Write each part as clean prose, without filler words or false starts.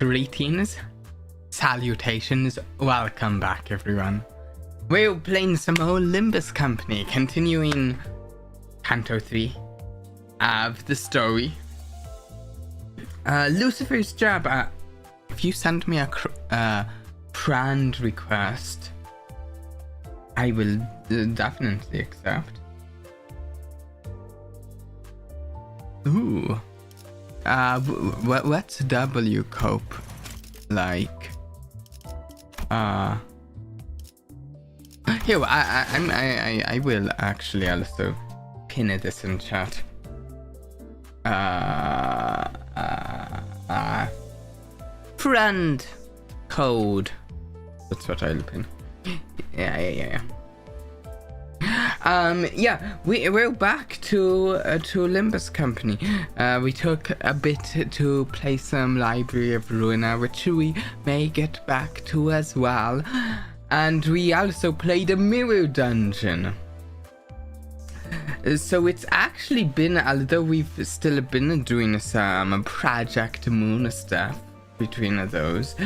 Greetings, salutations, welcome back everyone. We're playing some more Limbus Company, continuing Canto 3 of the story. Lucifer's job, if you send me a friend request, I will definitely accept. Ooh. What's W cope like? Here, I will actually also pin this in chat. Friend code. That's what I'll pin. Yeah. We're back to Limbus Company. We took a bit to play some Library of Ruina, which we may get back to as well. And we also played a mirror dungeon. So it's actually been, although we've still been doing some Project Moon stuff between those,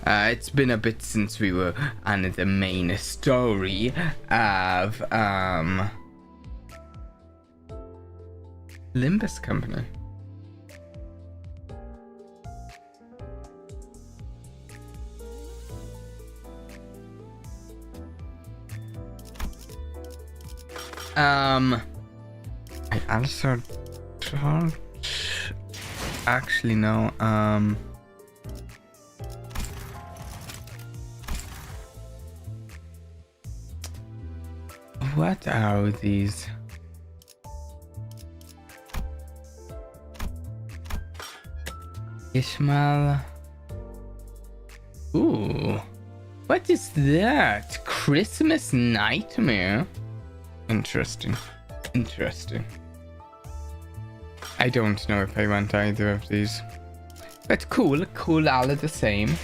it's been a bit since we were on the main story of Limbus Company. I also don't actually know. What are these? Ishmael. Ooh. What is that? Christmas Nightmare? Interesting. I don't know if I want either of these. But cool all the same.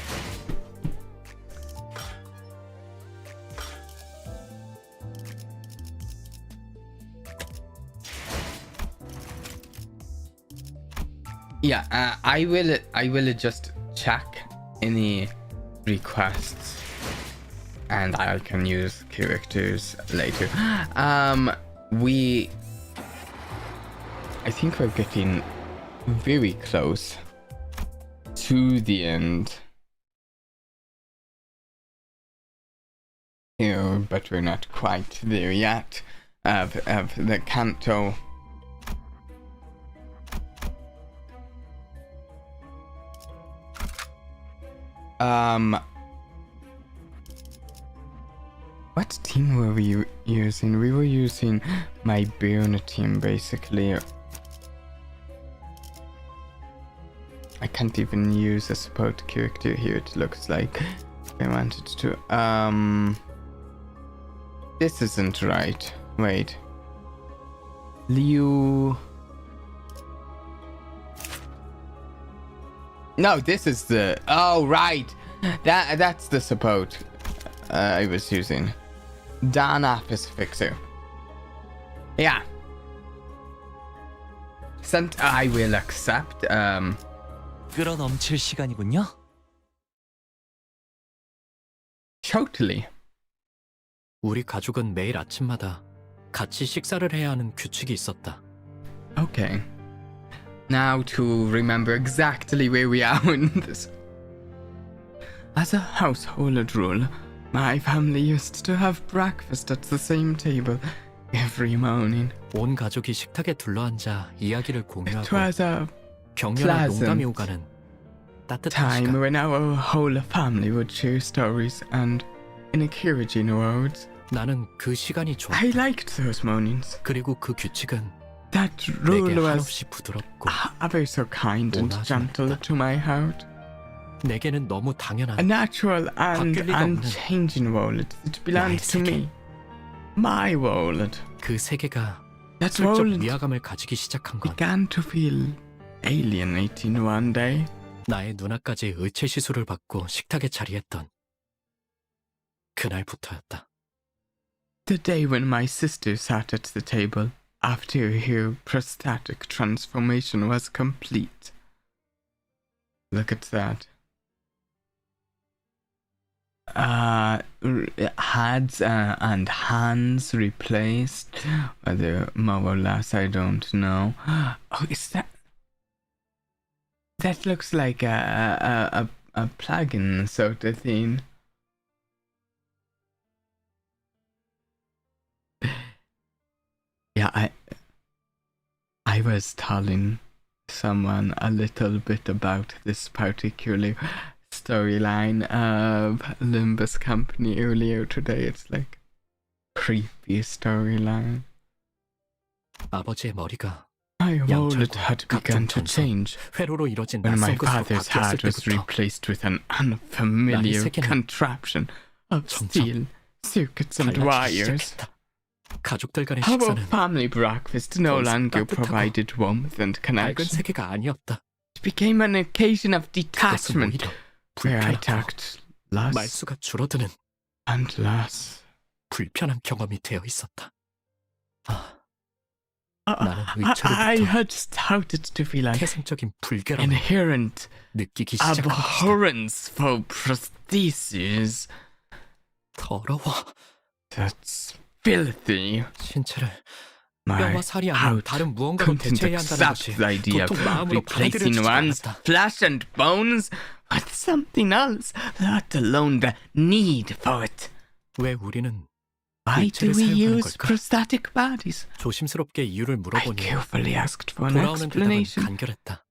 Yeah, I will just check any requests and I can use characters later. I think we're getting very close to the end here, but we're not quite there yet of the Canto. What team were we using? We were using my Burn team, basically. I can't even use a support character here, it looks like. I wanted to. This isn't right. Wait. Liu. No, this is the. Oh, right. That's the support I was using. Dan Office Fixer. Yeah. I will accept. 끌어넘칠 시간이군요. Totally. 우리 가족은 매일 아침마다 같이 식사를 해야 하는 규칙이 있었다. Okay. Now to remember exactly where we are in this. As a household rule, my family used to have breakfast at the same table every morning. 온 가족이 식탁에 둘러앉아 이야기를 It 공유하고 was a 격렬한 농담이 pleasant 오가는 따뜻한 time 시간. when our whole family would share stories and encouraging words. 나는 그 시간이 좋았다. I liked those mornings. 그리고 그 규칙은 That 내게 rule was 한없이 부드럽고 ever so kind and gentle to my heart. 내게는 너무 당연한 A natural and 바뀔 리가 없는 unchanging world. It belongs to 나의 세계. me. My world. 그 세계가 That 슬쩍 world 위화감을 가지기 시작한 건 began to feel alienating one day. 나의 누나까지 의체 시술을 받고 식탁에 자리했던 그날부터였다. The day when my sister sat at the table after her prosthetic transformation was complete. Look at that. heads and hands replaced. Whether more or less, I don't know. Oh, is that? That looks like a plugin sort of thing. Yeah, I was telling someone a little bit about this particular storyline of Limbus Company earlier today. It's like creepy storyline. 아버지의 머리가 My wallet had begun to change 회로로 이뤄진 when my 낯선 것으로 father's 바뀌었을 heart was 때부터 replaced with an unfamiliar 세계는 contraption of 점점 steel, circuits and 달라지기 wires. 시작했다. 가족들 간의 Our 식사는 family breakfast no 더 이상 longer 따뜻하고 provided warmth and 밝은 connection. 세계가 아니었다. It became an occasion of 그것은 detachment, 오히려 where I 불편하고 talked less 말수가 줄어드는 and less. 불편한 경험이 되어 있었다. 나는 I 의처로부터 had started to feel like 태생적인 불결함을 inherent 느끼기 시작한 것이다. abhorrence for prostheses. 더러워. That's filthy. 신체를 My 뼈와 살이 아닌 heart 다른 무언가로 couldn't 대체해야 한다는 accept 것이 the idea 도통 of 마음으로 replacing 받아들여지지 one's 않았다. flesh and bones with something else, let alone the need for it. 왜 우리는 Why do 의체를 we 사용하는 use 걸까? prosthetic bodies? 조심스럽게 이유를 I 물어보니 carefully asked for an 돌아오는 대답은 explanation, 간결했다.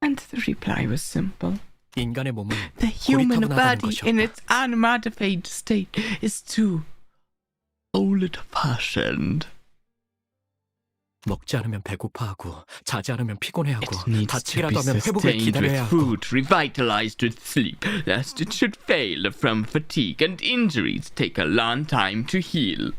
and the reply was simple. 인간의 몸은 The human 고리타분하다는 body in 것이었다. its unmodified state is too old-fashioned. 먹지 않으면 배고파하고 자지 않으면 피곤해하고 It needs to 다치기라도 be 하면 회복을 sustained 기다려야 with 하고 food, revitalized with sleep, lest it should fail from fatigue and injuries take a long time to heal.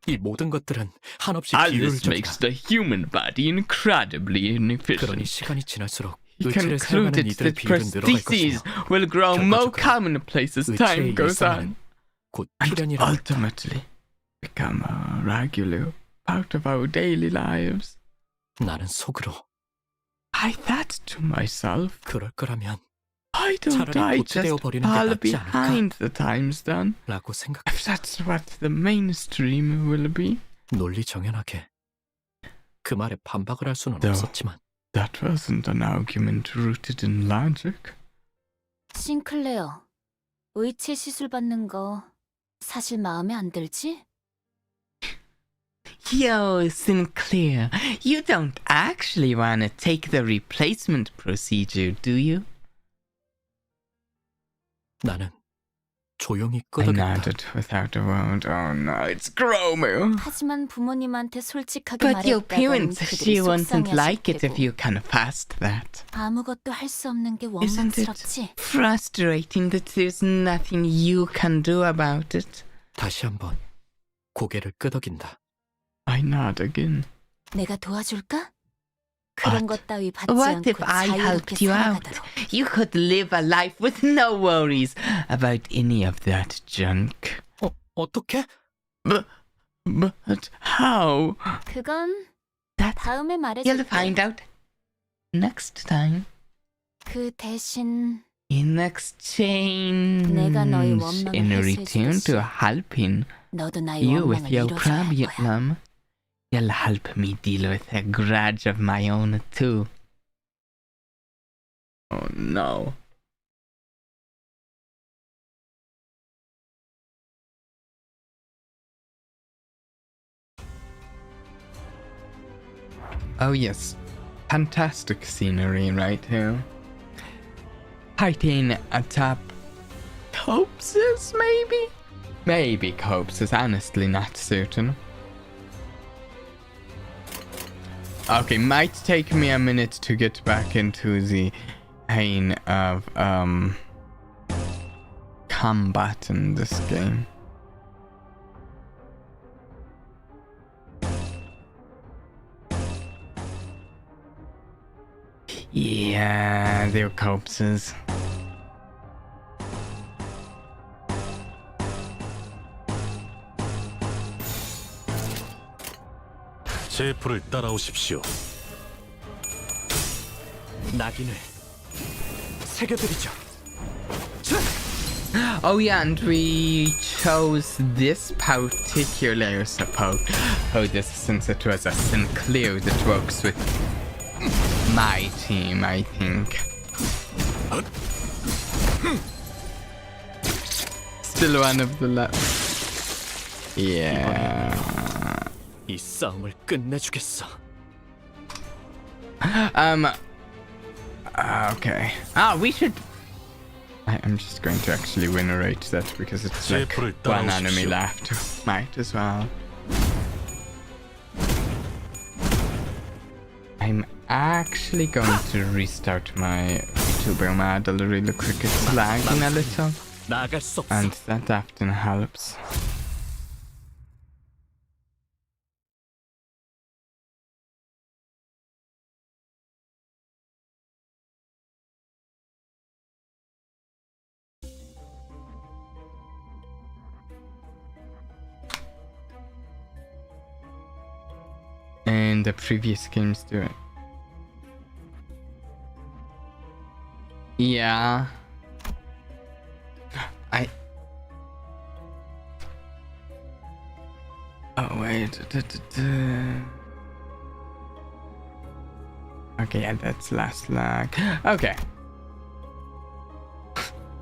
이 모든 것들은 한없이 All this makes 비효율적이다. the human body incredibly 그러니 inefficient. 시간이 지날수록 He 의체를 사용하는 concluded 이들의 that 비율은 늘어갈 prostheses 것이며 will grow more 결과적으로 commonplace as time 의체의 goes 일상은 on, 곧 and 필연이라고 했다. ultimately become a regular part of our daily lives. 나는 속으로 I thought to myself, 그럴 거라면 why don't 차라리 I 고치되어 just 버리는 게 fall 낫지 않을까? behind the times then? 라고 생각. If that's what the mainstream will be. 논리 정연하게 그 말에 반박을 할 수는 No. 없었지만 That wasn't an argument rooted in logic. 싱클레어, 의체 시술 받는 거 사실 마음에 안 들지? Yo, Sinclair, you don't actually want to take the replacement procedure, do you? 나는 조용히 I 끄덕였다. nodded without a word. Oh no, it's Kromer. 하지만 부모님한테 솔직하게 But your 말했다간 parents 그들이 sure wouldn't like it 속상해하실 if 테고 you confessed that. 아무것도 할 수 없는 게 Isn't it 원망스럽지? frustrating that there's nothing you can do about it? 다시 한번 고개를 끄덕인다. I nod again. 내가 도와줄까? 그런 것 따위 받지 What 않고 if I helped 자유롭게 you out? 살아가도록. You could live a life with no worries about any of that junk. 어떻게? But how? 그건 That 다음에 you'll 말해줄게. find out next time. 그 대신 In exchange, 내가 너의 원망을 in return to 해소해주겠어. helping 너도 나의 you with 원망을 your 이뤄줘야 할 거야. problem, you'll help me deal with a grudge of my own too. Oh no. Oh yes, fantastic scenery right here. Fighting atop corpses, maybe? Maybe corpses, honestly not certain. Okay, might take me a minute to get back into the pain of combat in this game. Yeah, they're corpses. 제 불을 따라오십시오. 낙인을 새겨드리죠. Oh yeah, and we chose this particular support this since it was a Sinclair that works with my team, I think. Still one of the Yeah. 이 싸움을 끝내주겠어. Okay. We should. I'm just going to actually narrate that because it's like one enemy left. Might as well. I'm actually going to restart my Vtuber Mado really quick. It's lagging a little, 나갈 수 없어. and that often helps. And the previous games do it. Yeah. Oh wait. Okay, yeah, that's last lag. Okay.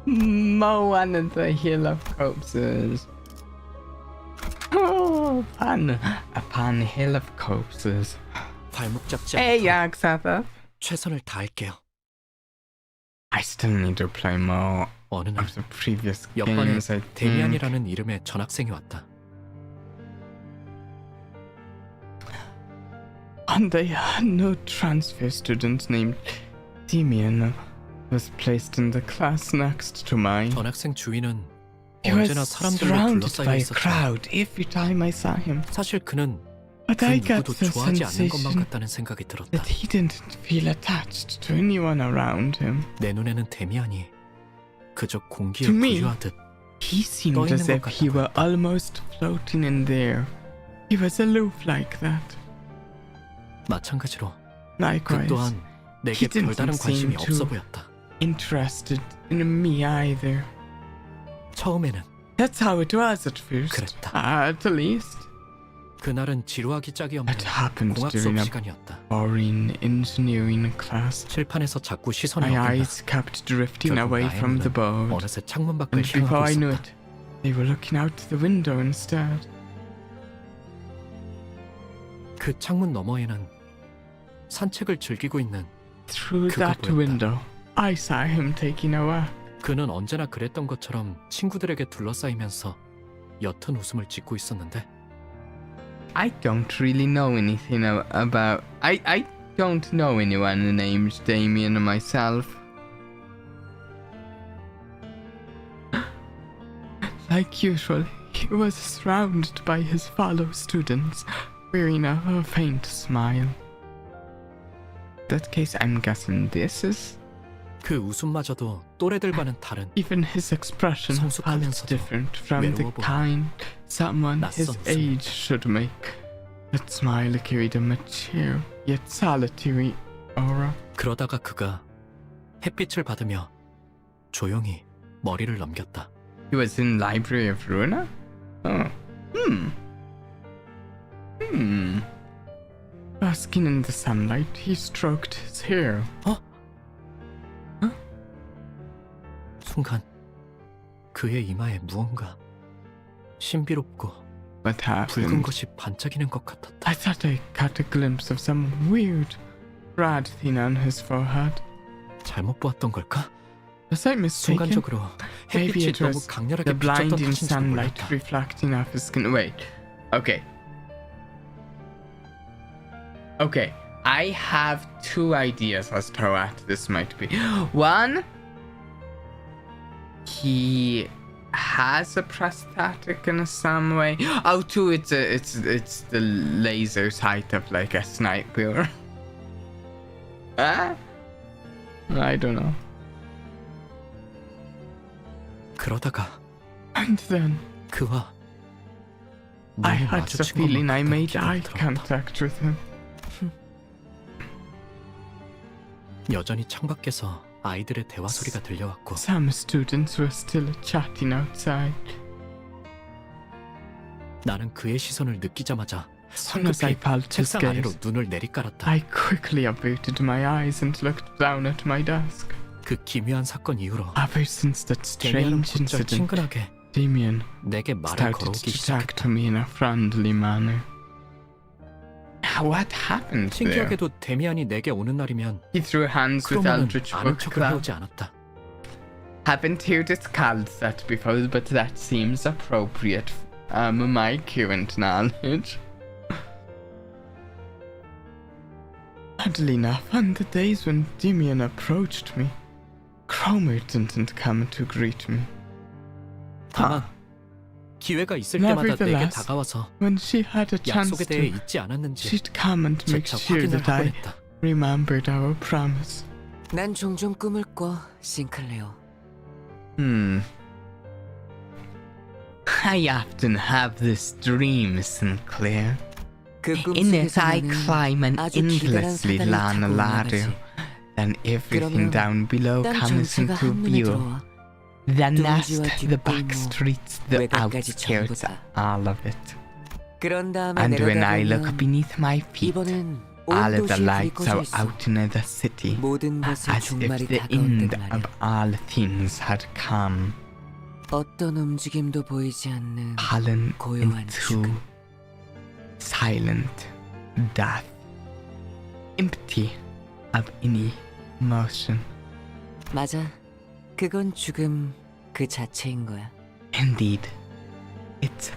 One of the hill of corpses. Oh, upon hill of corpses. 발목 잡지 Hey, 않고 Yaxatha. 최선을 다할게요. I still need to play more 어느 날 of the previous 옆반에 games, I think. 데미안이라는 이름의 전학생이 왔다. And they had no transfer student named Demian was placed in the class next to mine. 전학생 주위는 He 언제나 was 사람들로 surrounded 둘러싸여 by a 있었다. crowd every time I saw him. 사실 그는 But 그 I got 누구도 the 좋아하지 않는 것만 sensation 같다는 생각이 들었다. that he didn't feel attached to anyone around him. 내 눈에는 데미안이 그저 공기에 To me, 부유하듯 He seemed as if he were almost floating in there. He was aloof like that. 마찬가지로 그 Likewise, 또한 내게 he didn't 별다른 관심이 seem 없어 to- 보였다. interested in me either. 처음에는 That's how it was at first. 그랬다. At least. 그날은 지루하기 짝이 없는 It happened 공학 during 수업 a 시간이었다. boring engineering class. 칠판에서 자꾸 시선이 My 엉킨다. eyes kept drifting 결국 away 나의 from the 눈은 board. 어느새 창문 밖을 And before 향하고 I knew 있었다. it, they were looking out the window instead. 그 창문 너머에는 산책을 즐기고 있는 Through 그거 that 보였다. window, I saw him taking a walk. 그는 언제나 그랬던 것처럼 친구들에게 둘러싸이면서 옅은 웃음을 짓고 있었는데 I don't really know anything about. I don't know anyone named Damien myself. Like usual, he was surrounded by his fellow students, wearing a faint smile. In that case, I'm guessing this is. 그 웃음마저도 또래들과는 다른 Even his expression felt 성숙하면서도 different from the 외로워 보여. kind someone his 낯선 웃음. age should make. That smile carried a mature yet solitary aura. 그러다가 그가 햇빛을 받으며 조용히 머리를 넘겼다. He was in Library of Ruina? Oh. Basking in the sunlight, he stroked his hair. 순간 그의 이마에 무언가 신비롭고 What 붉은 happened? 것이 반짝이는 것 같았다. I thought I caught a glimpse of some weird red thing on his forehead. 잘못 보았던 걸까? Was I mistaken? 순간적으로 Maybe 햇빛이 it 너무 was 강렬하게 the 비쳤던 blinding 탓인지 sunlight 몰랐다. reflecting off his skin. Wait. Okay. Okay. I have two ideas as to what this might be. One, he has a prosthetic in some way. Oh, two, it's the laser sight of like a sniper. I don't know. 그러다가 And then 그와 I 눈을 had the 마주친 feeling I 것만큼 made 기분이 eye 들었다. contact with him. 여전히 창밖에서 아이들의 대화 소리가 들려왔고 Some students were still chatting outside. 나는 그의 시선을 느끼자마자 Soon as I 성급히 felt his 책상 아래로 gaze, 눈을 내리깔았다. I quickly averted my eyes and looked down at my desk. 그 기묘한 사건 이후로 Ever since that 데미안은 strange 곧잘 incident, 친근하게 Damien 내게 말을 started 걸어오기 to talk 시작했다. to me in a friendly manner. What happened there? 신기하게도 데미안이 내게 오는 날이면 He threw hands with 크로머는 Eldritch 아는 Book 척을 Club. 해오지 않았다. Haven't heard it called that before, but that seems appropriate. My current knowledge. Oddly enough, on the days when Damien approached me, Kromer didn't come to greet me. 다만 기회가 있을 때마다 내게 Nevertheless, 다가와서 when she had a chance 약속에 대해 to, 잊지 않았는지 she'd come and make 재차 sure 확인을 that 하곤 I 했다. remembered our promise. 난 종종 꿈을 꿔, 싱클레어. I often have this dream, Sinclair. 그 In it, 꿈속에서 I 나는 climb an 아주 기다란 endlessly 사다리를 long 타고 ladder. 올라가지. Then everything 그러면 down below 땅 comes 전체가 into 한눈에 view. 들어와. The 둥지와 nest, the back 뒷골목, streets, the 외곽까지 outskirts, 전부 다. all of it. 그런 다음에 And when I 내려다보면 look beneath my feet, 이번엔 all 온 of the 도시에 불이 lights 꺼져 are 있어. out in the city, 모든 것의 as if 종말이 the 다가올 end 때 of 말이야. all things had come, 어떤 움직임도 보이지 않는 fallen 고요한 into 죽음. silent death, empty of any motion. 맞아. 그건 죽음 그 자체인 거야. Indeed, it's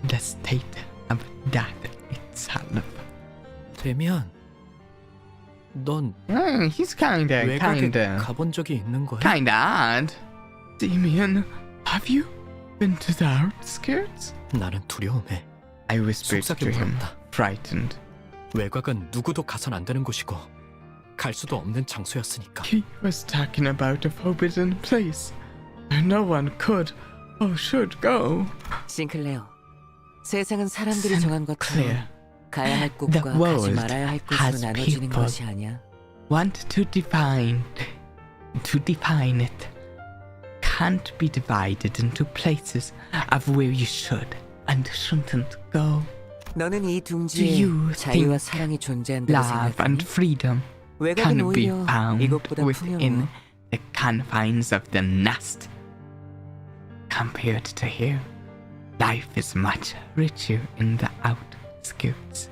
the state of death itself. 데미안, 넌 He's kinda 외곽에 가본 적이 있는 거야? odd. Damien, have you been to the outskirts? 나는 두려움에 I whispered to 속삭여 him, 물었다. frightened. 외곽은 누구도 가선 안 되는 곳이고 갈 수도 없는 장소였으니까. He was talking about a forbidden place where no one could or should go. 싱클레어. 세상은 사람들이 정한 것처럼 Sinclair, 가야 할 the 곳과 가지 world 말아야 할 곳으로 has 나눠지는 people. 것이 아니야. want to define it can't be divided into places of where you should and shouldn't go. 너는 이 Do 둥지에 you 자유와 think 사랑이 존재한다고 Love 생각하니? and freedom 외곽은 can be 오히려 found 이것보다 within 풍요로워. the confines of the nest. Compared to here, life is much richer in the outskirts.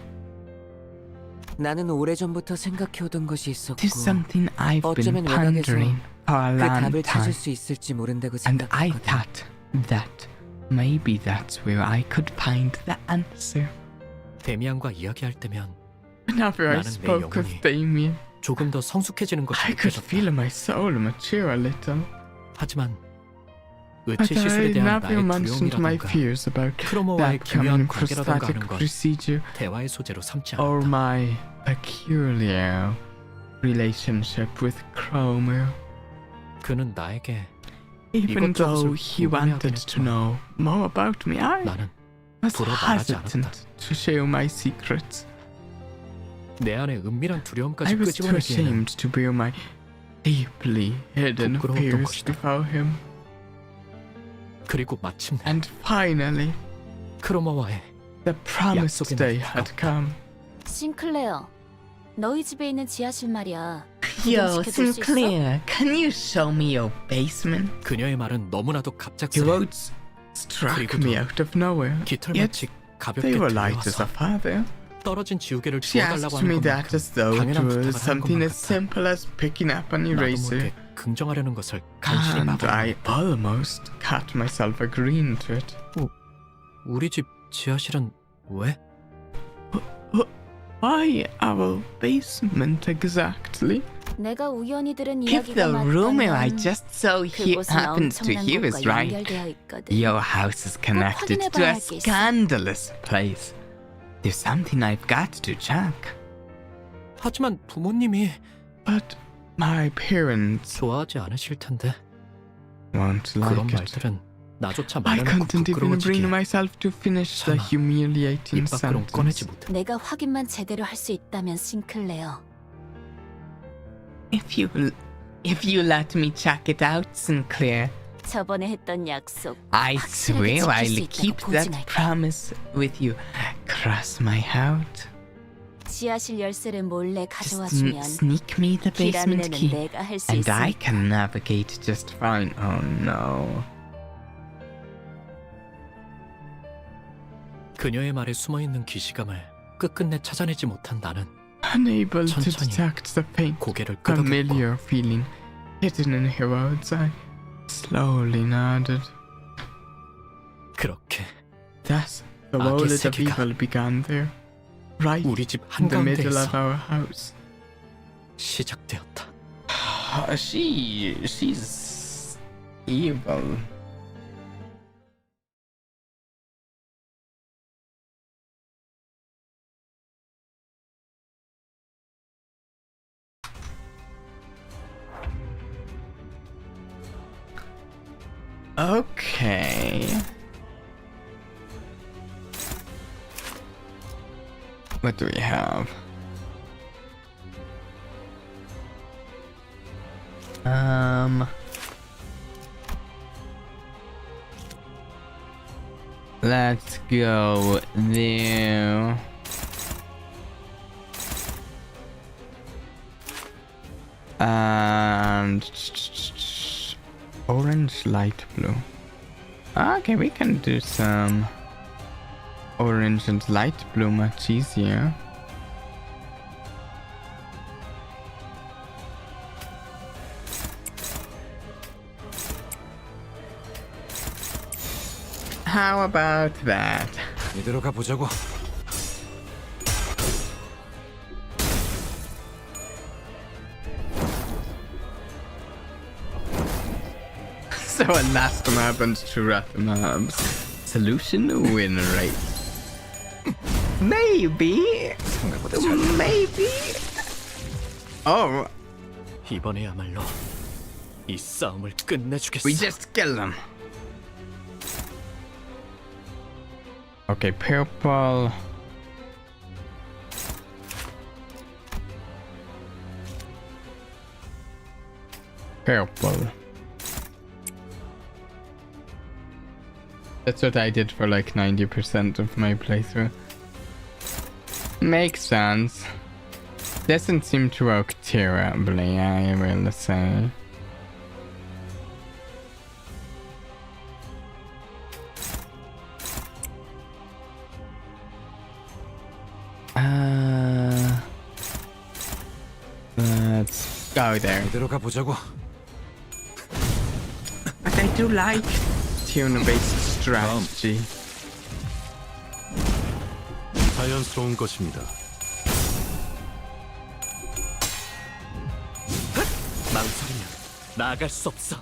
나는 오래전부터 생각해오던 것이 있었고 This is something I've been 어쩌면 외곽에서 pondering for a 그 long 답을 찾을 time, 수 있을지 모른다고 and I 생각했거든. thought that maybe that's where I could find the answer. 데미안과 이야기할 때면 Whenever I 나는 내 spoke of 영혼이 Damien, 조금 더 성숙해지는 것이 I could 느껴졌다. feel my soul mature a little. 하지만 But 의치 시술에 I 대한 never 나의 mentioned my 두려움이라던가 fears about 크로머와의 that 기묘한 common 관계라던가 하는 prosthetic 건 procedure 대화의 소재로 삼지 or 않았다. my peculiar relationship with Kromer. 그는 나에게 Even though 이것저것을 he 궁금해하긴 wanted to 했지만 know more about me, I 나는 was 불어 말하지 hesitant to share my secrets. 내 안에 은밀한 두려움까지 I was too 끄집어내기에는 ashamed to bear my deeply hidden 부끄러웠던 fears 것이다. before him. 그리고 마침내 And finally, 크로머와의 the promised 약속의 day 날이 had come. 싱클레어, 너희 집에 있는 지하실 말이야. Yo, 구경시켜줄 수 있어? Sinclair, can you show me your basement? 그녀의 말은 너무나도 The 갑작스레 words struck 그리고도 me out of nowhere. Yet 깃털마치 가볍게 they were light as 들려와서 a feather. 떨어진 지우개를 She 주워달라고 asked 하는 me that 것만큼 as though it 당연한 was 부탁을 하는 something 것만 as 같아. simple as picking up an 나도 eraser. 모르게 긍정하려는 것을 간신히 And I 막아냈다. almost caught myself agreeing to it. 우리 집 지하실은 왜? Why our basement exactly? 내가 우연히 들은 If 이야기가 the rumor I 맞다면 just so 그곳은 happened to 엄청난 hear is 곳과 right, 연결되어 있거든. your house is connected to 확인해봐야 a 할 게 있어. scandalous place. There's something I've got to check. 하지만 부모님이 But my parents 좋아하지 않으실 텐데 won't 그런 like it. 말들은 나조차 I 말해놓고 couldn't even bring 부끄러워지기에 myself to finish the 차마 humiliating 입 밖으로 꺼내지 sentence. 못해. 내가 확인만 제대로 할 수 있다면 싱클레어. If you If you let me check it out, Sinclair, 저번에 했던 약속 I 확실하게 swear 지킬 수 I'll 있다고 keep that 보증할게. promise with you. Cross my heart. 지하실 열쇠를 몰래 Just 가져와주면 sneak me the 길 basement 안내는 key, 내가 할 수 and I 있으니까. can navigate just fine. Oh no. 그녀의 말에 숨어있는 기시감을 끝끝내 찾아내지 못한 나는 Unable to 천천히 detect the faint, 고개를 끄덕였고 familiar feeling hidden in her words, I slowly nodded. 그렇게 Thus, the 악의 world of 세계가 evil began there, right 우리 집 in the middle of 한가운데에서 our house. 시작되었다. She's evil. Okay. What do we have? Let's go there. And orange, light blue. Okay, we can do some orange and light blue much easier. How about that? 이대로 가보자고. So a last map and two rest maps. Solution win rate. Maybe. Maybe. Oh, 이번에야말로 이 싸움을 끝내주겠어. we just kill them. Okay, purple. Purple. That's what I did for like 90% of my playthrough. Makes sense. Doesn't seem to work terribly, I will say. Let's go there. 이대로 가보자고. But I do like tune-based strategy. 자연스러운 것입니다. 망설이면 나아갈 수 없어.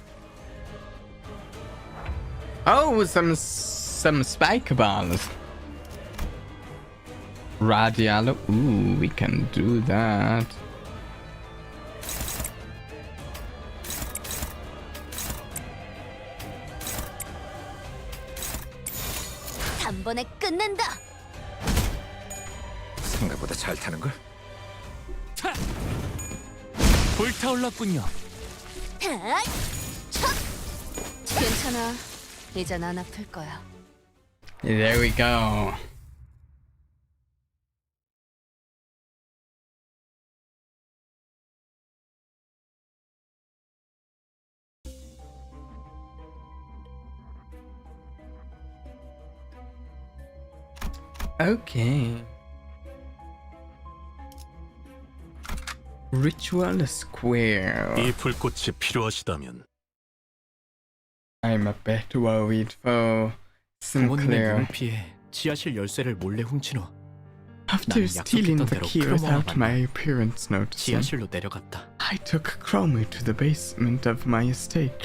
Oh, some spike balls. Radialo. Ooh, we can do that. 단번에 끝낸다. 생각보다 잘 타는 걸. 불타올랐군요. 괜찮아. 이젠 안 아플 거야. There we go. Okay. Ritual Square. 이 불꽃이 필요하시다면 I'm a bit worried for 부모님의 Sinclair. 눈을 피해 지하실 열쇠를 몰래 훔친 후 After 나는 stealing the 약속했던 key 대로 without 크로머와 my parents noticing, 지하실로 내려갔다. I took Kromer to the basement of my estate,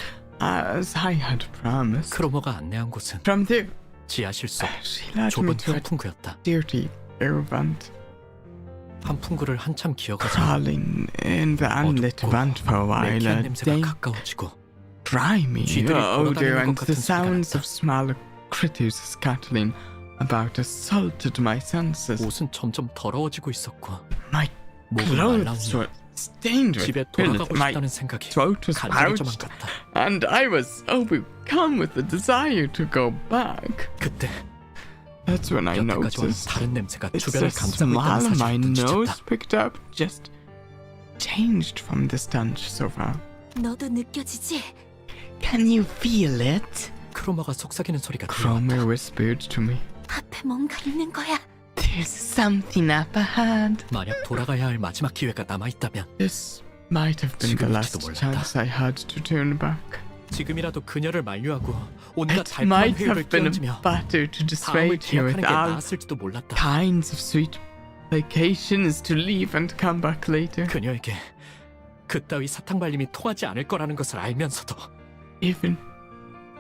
as I had promised. 크로머가 안내한 곳은 From there, 지하실 속 she led me 좁은 to a 통풍구였다. dirty air vent, 환풍구를 한참 기어가자 crawling in the unlit 어둡고 vent for a while, 매캐한 a 냄새가 dank, 가까워지고 grimy 쥐들이 odor 돌아다니는 and 것 the 같은 소리가 sounds 났다. of smaller critters scuttling about assaulted my senses. 옷은 점점 더러워지고 있었고 My 목은 clothes 말라오며 were stained with 집에 filth. 돌아가고 My 싶다는 생각이 throat was 간절해져만 parched, 갔다. and I was overcome with the desire to go back. 그때 That's when I 여태까지 온 noticed 다른 냄새가 it's 주변을 the 감싸고 smell 있다는 my 사실을 nose 눈치챘다. picked up just changed from the stench so far. 너도 느껴지지? Can you feel it? 크로머가 속삭이는 소리가 Kromer 들려왔다. whispered to me. 앞에 뭔가 있는 거야. There's something up ahead. 만약 돌아가야 할 마지막 기회가 남아있다면 This might have been the last 지금일지도 몰랐다. chance I had to turn back. 지금이라도 그녀를 만류하고 온갖 It 달콤한 might 회유를 have been 끼얹으며 better to 다음을 dissuade you 기약하는 with 게 all 나았을지도 몰랐다. kinds of sweet placations to leave and come back later. 그녀에게 그따위 사탕발림이 통하지 않을 거라는 것을 알면서도 Even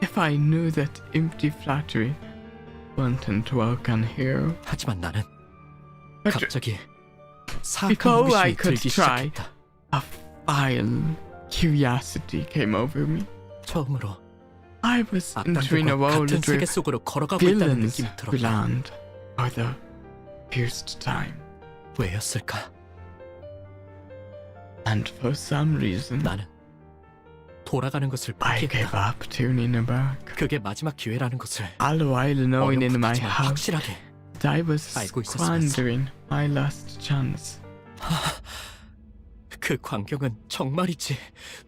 if I knew that empty flattery wouldn't work on hero. 하지만 나는 But 갑자기 사악한 before I 호기심이 could 들기 try, 시작했다. a vile curiosity came over me. 처음으로 I was entering a 악당들과 world 같은 세계 with 속으로 걸어가고 있다는 villains 느낌이 who 들었다. land for the first time. 왜였을까? And for some reason, 나는 돌아가는 것을 I gave 포기했다. up turning back. 그게 마지막 기회라는 것을 All the while knowing in my 어렴풋하지만 heart 확실하게 that I was 알고 있었으면서. squandering my last chance. 그 광경은 정말이지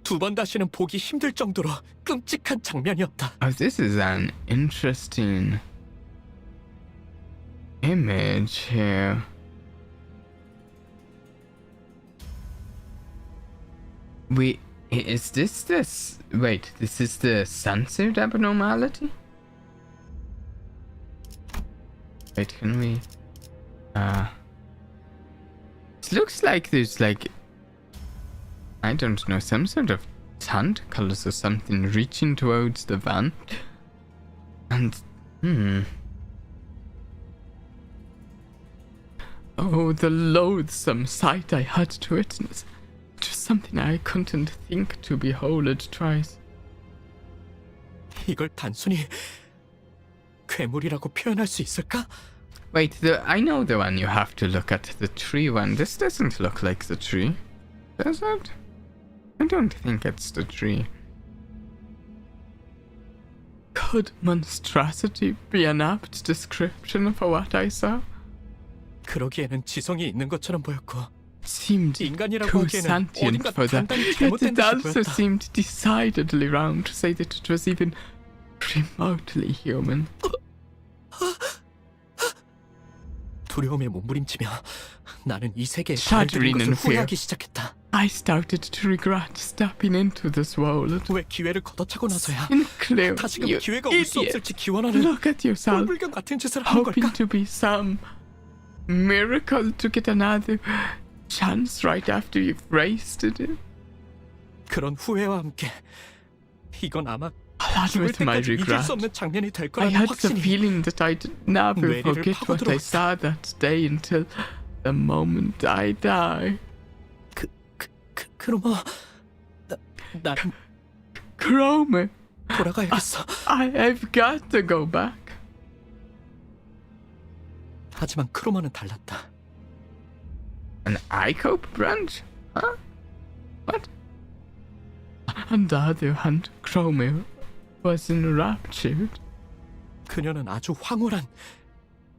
두 번 다시는 보기 힘들 정도로 끔찍한 장면이었다. Oh, this is an interesting image here. Is this? Wait, this is the censored abnormality? Wait, can we? It looks like there's like, I don't know, some sort of tentacles or something reaching towards the vent. And, oh, the loathsome sight I had to witness. It was something I couldn't think to behold it twice. 이걸 단순히 괴물이라고 표현할 수 있을까? Wait, I know the one you have to look at, the tree one. This doesn't look like the tree. Does it? I don't think it's the tree. Could monstrosity be an apt description for what I saw? 그러기에는 지성이 있는 것처럼 보였고 It seemed 인간이라고 too 하기에는 sentient 어딘가 for that. 단단히 Yet 잘못된 it 듯이 also 보였다. seemed decidedly wrong to say that it was even remotely human. 두려움에 몸부림치며 나는 이 세계에 Shuddering 발을 들인 in 것을 fear. 후회하기 시작했다. I started to regret stepping into this world. 왜 기회를 걷어차고 나서야 Sinclair, 다시금 you 기회가 올 수 idiot. 없을지 기원하는 Look at yourself, 꼴불견 같은 짓을 하는 hoping 걸까? to be some miracle to get another chance right after you've wasted it. 그런 후회와 함께 이건 아마 Along 죽을 with my 때까지 잊을 regret, 수 없는 장면이 될 I 거라는 had the 확신이 feeling that I'd never 뇌리를 forget what I 파고들었다. saw that day until the moment I die. 그러면 나는 Kromer, 돌아가야겠어. I've got to go back. 하지만 크로머는 달랐다. An ICOPE branch? Huh? What? On the other hand, Kromer was enraptured. 그녀는 아주 황홀한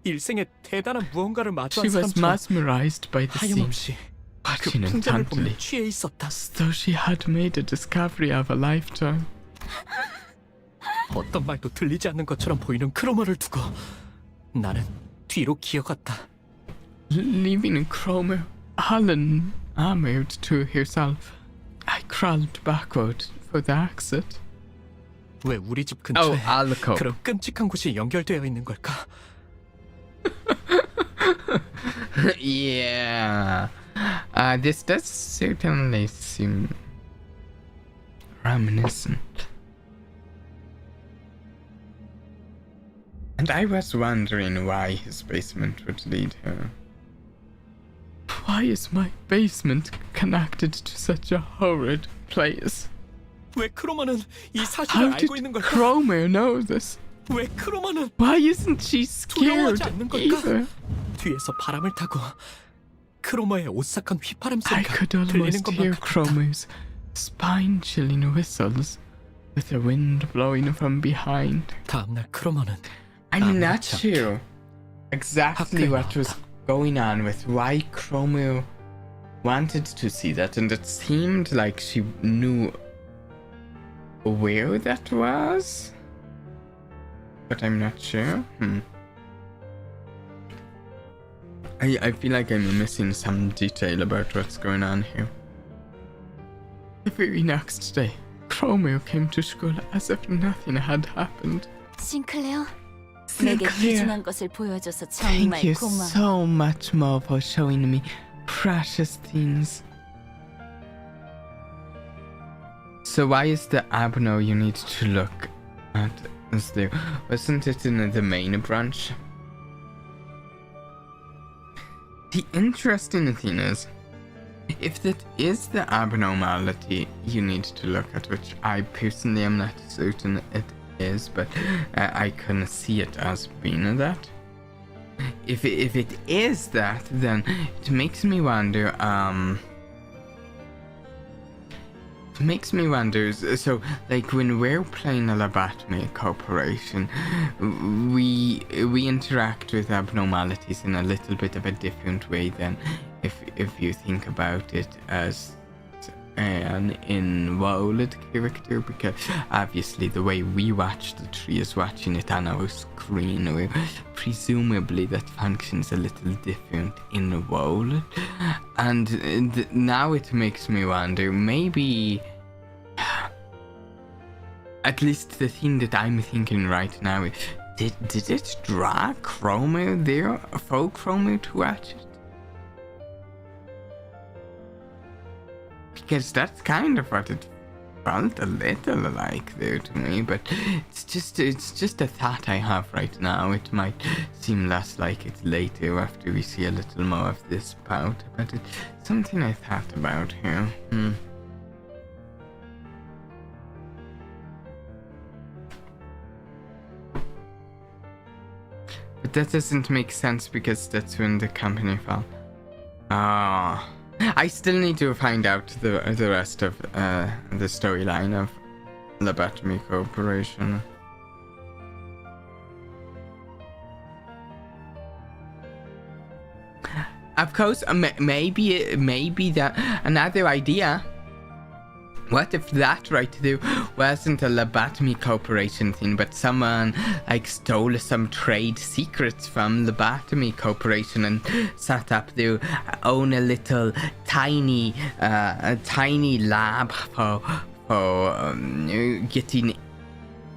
일생에 대단한 무언가를 마주한 She was 사람처럼 mesmerized by the scene, 하염없이 그 watching 풍경을 보며 intently, 취해 있었다. as though she had made a discovery of a lifetime. 어떤 말도 들리지 않는 것처럼 보이는 크로머를 두고 나는 뒤로 기어갔다. Leaving Kromer unarmored to herself, I crawled backward for the exit. 왜 우리 집 Oh, 근처에 alcove. 그런 끔찍한 곳이 연결되어 있는 걸까? Yeah. This does certainly seem reminiscent. And I was wondering why his basement would lead her. Why is my basement connected to such a horrid place? 왜 크로머는 이 사실을 How did 알고 있는 걸까? Kromer know this? 왜 크로머는 Why isn't she scared 두려워하지 않는 걸까? either? 뒤에서 바람을 타고 크로머의 오싹한 휘파람 I 소리가 could 들리는 almost 것만 hear 같았다. Kromer's spine-chilling whistles with the wind blowing from behind. 다음날 크로머는 I I'm not not sure exactly 학교에 what was going on with why Kromer wanted to see that, and it seemed like she knew where that was, but I'm not sure. I feel like I'm missing some detail about what's going on here. The very next day, Kromer came to school as if nothing had happened. 싱클레어, 내게 Sinclair, 귀중한 것을 보여줘서 정말 thank you 고마워. so much more for showing me precious things. So why is the abno you need to look at is there? Wasn't it in the main branch? The interesting thing is, if that is the abnormality you need to look at, which I personally am not certain it is, but I can see it as being that. If it is that, then it makes me wonder. It makes me wonder. So, like when we're playing a lobotomy corporation, we interact with abnormalities in a little bit of a different way than if you think about it as an involved character, because obviously the way we watch the tree is watching it on our screen, where presumably that functions a little different involved. And now it makes me wonder, maybe at least the thing that I'm thinking right now is, did it draw Kromer there for Kromer to watch it? Because that's kind of what it felt a little like there to me, but it's just a thought I have right now. It might seem less like it later after we see a little more of this part, but it's something I thought about here. But that doesn't make sense because that's when the company fell. Ah. I still need to find out the rest of the storyline of Lobotomy Corporation. Of course, maybe that another idea. What if that right there wasn't a Lobotomy Corporation thing, but someone like stole some trade secrets from Lobotomy Corporation and set up their own little tiny lab for getting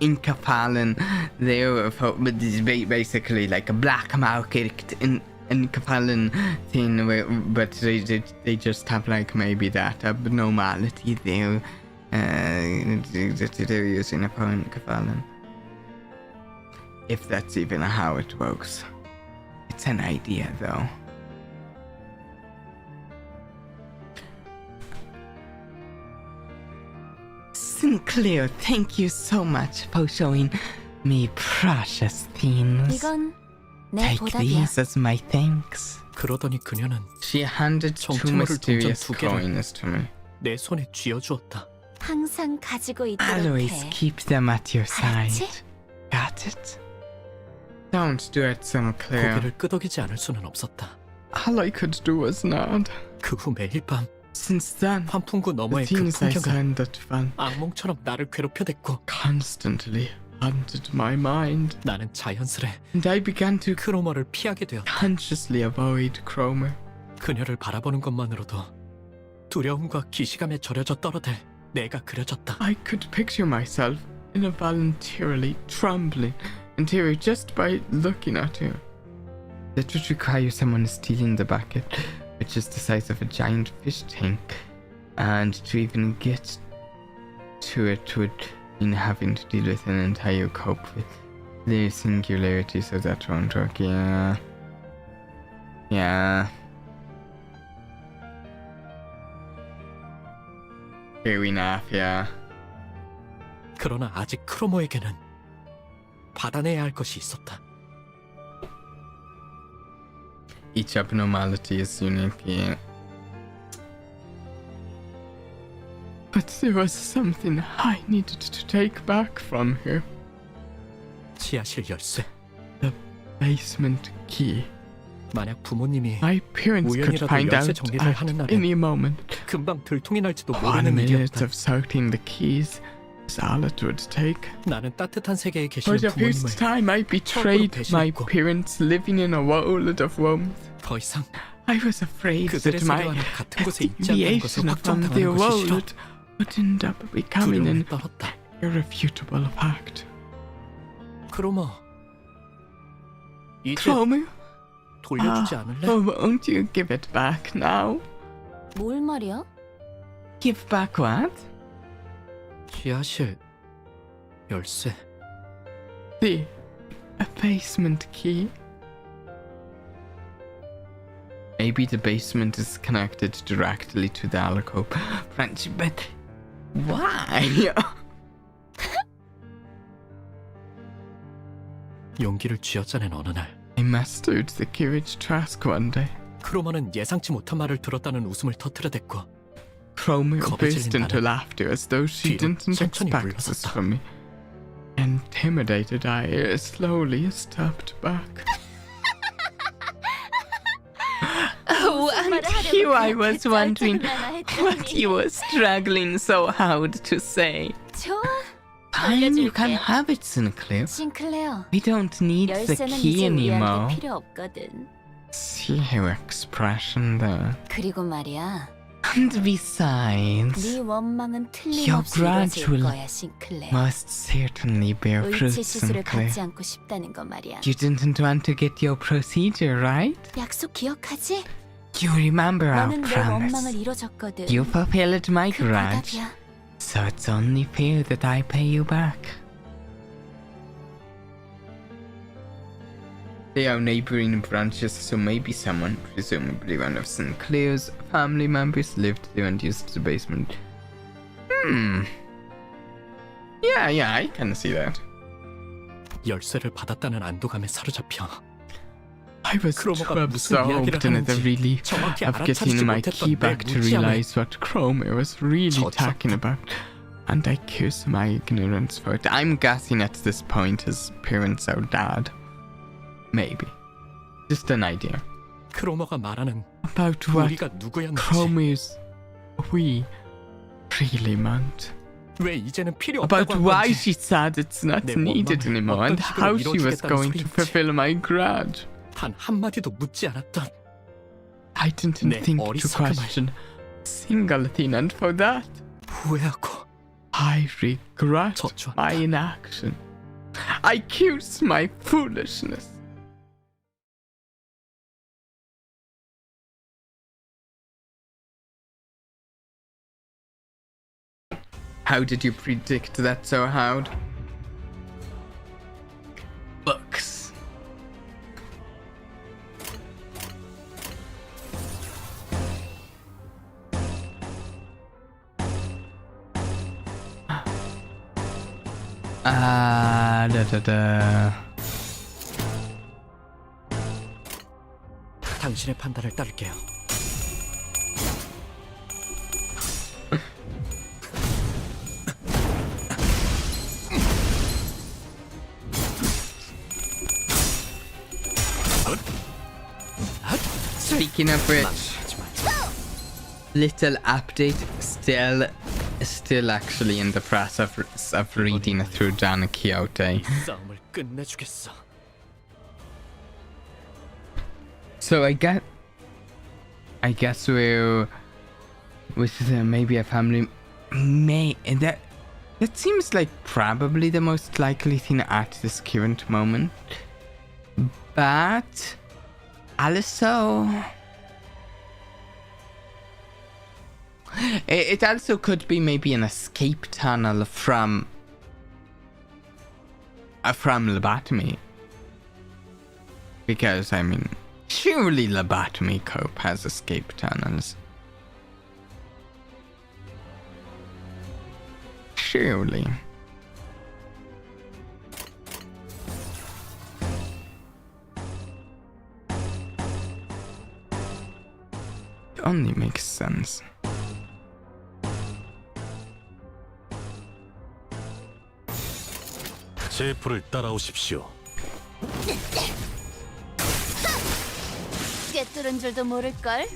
enkephalin there, for basically like a black market enkephalin thing, but they just have like maybe that abnormality there that they're using for enkephalin. If that's even how it works. It's an idea though. Sinclair, thank you so much for showing me precious things. 이건 내 Take 보답이야. these as my thanks. 그러더니 그녀는 She handed two 정체모를 mysterious 동전 두 개를 coins to me. 내 손에 쥐어주었다. 항상 가지고 있도록 Always 해. keep them at your 알았지? side. Got it? Don't do it, Sinclair. 고개를 끄덕이지 않을 수는 없었다. All I could do was nod. 그 후 매일 밤 Since then, 환풍구 the 너머의 그 things I 풍경은 said that fun 악몽처럼 나를 괴롭혀댔고 constantly haunted my mind, 나는 자연스레 and I began to 크로머를 피하게 되었다. consciously avoid Kromer. 그녀를 바라보는 것만으로도 두려움과 기시감에 절여져 떨어들 내가 그려졌다. I could picture myself involuntarily trembling in terror just by looking at her. That would require someone stealing the bucket, which is the size of a giant fish tank, and to even get to it would mean having to deal with an entire cope with the singularity, so that won't work. Yeah. Fair enough, yeah. 그러나 아직 크로머에게는 받아내야 할 것이 있었다. Each abnormality is unique, yeah. But there was something I needed to take back from her. 지하실 열쇠. The basement key. 만약 부모님이 My parents could 우연이라도 find 열쇠 out 정리를 at 하는 날엔 any moment. 금방 들통이 날지도 1 모르는 minute 일이었다. of sorting the keys is all it would take. 나는 따뜻한 세계에 For 계시는 the first 부모님을 time, I betrayed my 배신했고. parents living in a world of warmth. 더 이상 I was afraid 그들의 that my 세계와는 같은 곳에 있지 않다는 것을 deviation from their 확정당하는 것이 싫어. world would end up becoming 두려움에 an 떨었다. irrefutable fact. 크로머, 이제 Kromer, 돌려주지 않을래? won't you give it back now? 뭘 말이야? Give back what? 지하실 열쇠. The basement key. Maybe the basement is connected directly to the alcove branch, but why? 용기를 쥐어짜낸 어느 날 I mustered the courage to ask one day. 크로머는 예상치 못한 말을 들었다는 웃음을 터뜨려댔고 Kromer 겁에 burst 질린 into 나는 laughter as though she 뒤로 didn't 천천히 expect this 물러섰다. from me. Intimidated, I slowly stepped back. And here I was wondering what you were struggling so hard to say. 좋아. Fine, you can have it, Sinclair. 싱클레어. We don't need the 열쇠는 key 이제 우리한테 anymore. 필요 없거든. See her expression there. 그리고 말이야. And besides, 네 원망은 Your 틀림없이 grudge 이루어질 will 거야, 싱클레어. must certainly bear 의치 fruit, 시술을 Sinclair. 받지 않고 싶다는 거 말이야. You didn't want to get your procedure, right? 약속 기억하지? You remember our 너는 내 원망을 promise. 이뤄줬거든. You fulfilled my 그 grudge, 보답이야. so it's only fair that I pay you back. They are neighboring branches, so maybe someone, presumably one of Sinclair's family members, lived there and used the basement. Yeah, I can see that. 열쇠를 받았다는 안도감에 사로잡혀 I was too 크로머가 무슨 이야기를 absorbed in the 하는지 relief 정확히 of getting 알아차리지 my 못했던 key 내 back to 무지함에 realize what Kromer was really 졌었다. talking about, and I curse my ignorance for it. I'm guessing at this point his parents are dead. Maybe. Just an idea. 크로머가 말하는 About what 우리가 누구였는지 Kromer's we really meant. 왜 이제는 필요 About 없다고 한 why 건지 she said it's not 내 needed 원망을 anymore and 어떤 how 식으로 she was 이루어주겠다는 going to 소리인지. fulfill my grudge. 단 한마디도 묻지 않았던 I didn't 내 think to 어리석음을 question a single thing, and for that 후회하고 I regret 저주한다. my inaction. I curse my foolishness. How did you predict that so hard? Books. Da. 당신의 판단을 따를게요. Speaking of which, little update. Still actually in the process of reading through Don Quixote. 싸움을 끝내주겠어. So I guess we're with maybe a family. That seems like probably the most likely thing at this current moment. But also, it also could be maybe an escape tunnel from lobotomy. Because I mean, surely Lobotomy Corp has escape tunnels. Surely. only makes sense. 제 불을 따라오십시오. 꿰뚫은 줄도 모를걸?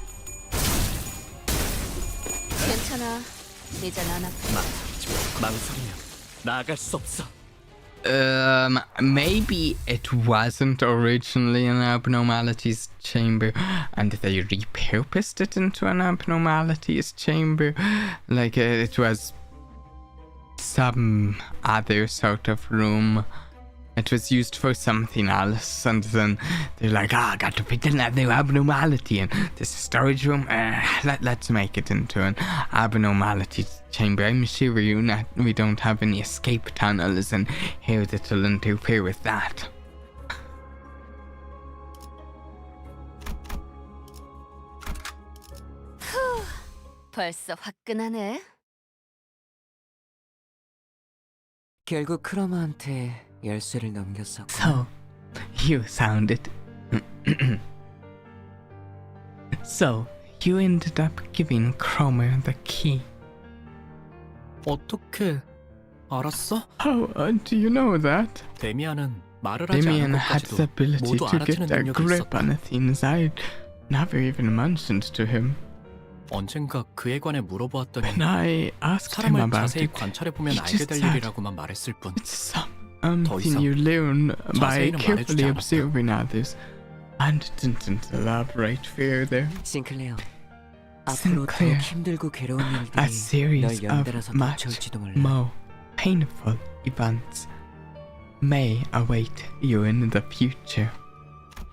괜찮아. 이젠 안 아파. 망설이면 나아갈 수 없어. Maybe it wasn't originally an abnormalities chamber and they repurposed it into an abnormalities chamber. Like it was some other sort of room. It was used for something else, and then they're like, I got to fit another abnormality in this storage room. Let's make it into an abnormality chamber. I'm sure we don't have any escape tunnels in here that'll interfere with that. 벌써 화끈하네. 결국 크로머한테 열쇠를 넘겼었고. So, you sounded. So, you ended up giving Kromer the key. 어떻게 알았어? How do you know that? 데미안은 말을 하지 Damien 않은 had the 것까지도 ability 모두 to get 알아채는 a 능력이 grip 있었다. on the things I'd never even mentioned to him. 언젠가 그에 관해 물어보았더니 When I asked him 사람을 about 자세히 it, 관찰해보면 he 알게 just 될 said, 일이라고만 말했을 뿐. it's 더 something 이상 you learn by 자세히는 carefully 말해주지 않았다. observing others. And didn't elaborate further. 싱클레어. 앞으로 Sinclair, 더욱 힘들고 괴로운 A 일들이 series 널 of 연달아서 much 덮쳐올지도 몰라. more painful events may await you in the future.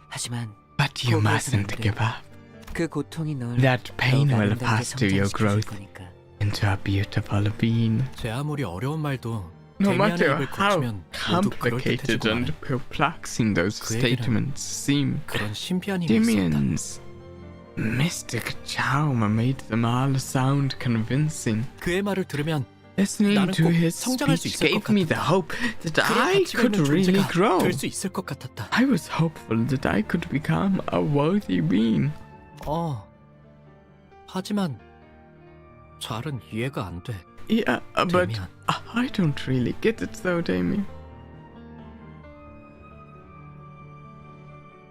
하지만 But you 포기해서는 안 mustn't 돼. give up. 그 고통이 널 That pain 더욱 will 아름답게 foster your 성장시켜줄 growth 거니까. into a beautiful being. 제 아무리 어려운 말도 No 데미안의 matter 입을 how 거치면 모두 complicated 그럴듯해지고 and 마네. perplexing those 그 얘기는 statements seem, 그런 신비한 힘이 있었다. Damien's mystic charm made them all sound convincing. 그의 말을 들으면 Listening 나는 to 꼭 his 성장할 수 speech 있을 것 gave me the 같았다. hope that 그런 I 가치가 could 있는 really 존재가 grow. 될 수 있을 것 같았다. I was hopeful that I could become a worthy being. 하지만 잘은 이해가 안 돼. Yeah, but 데미안. I don't really get it though, Damien.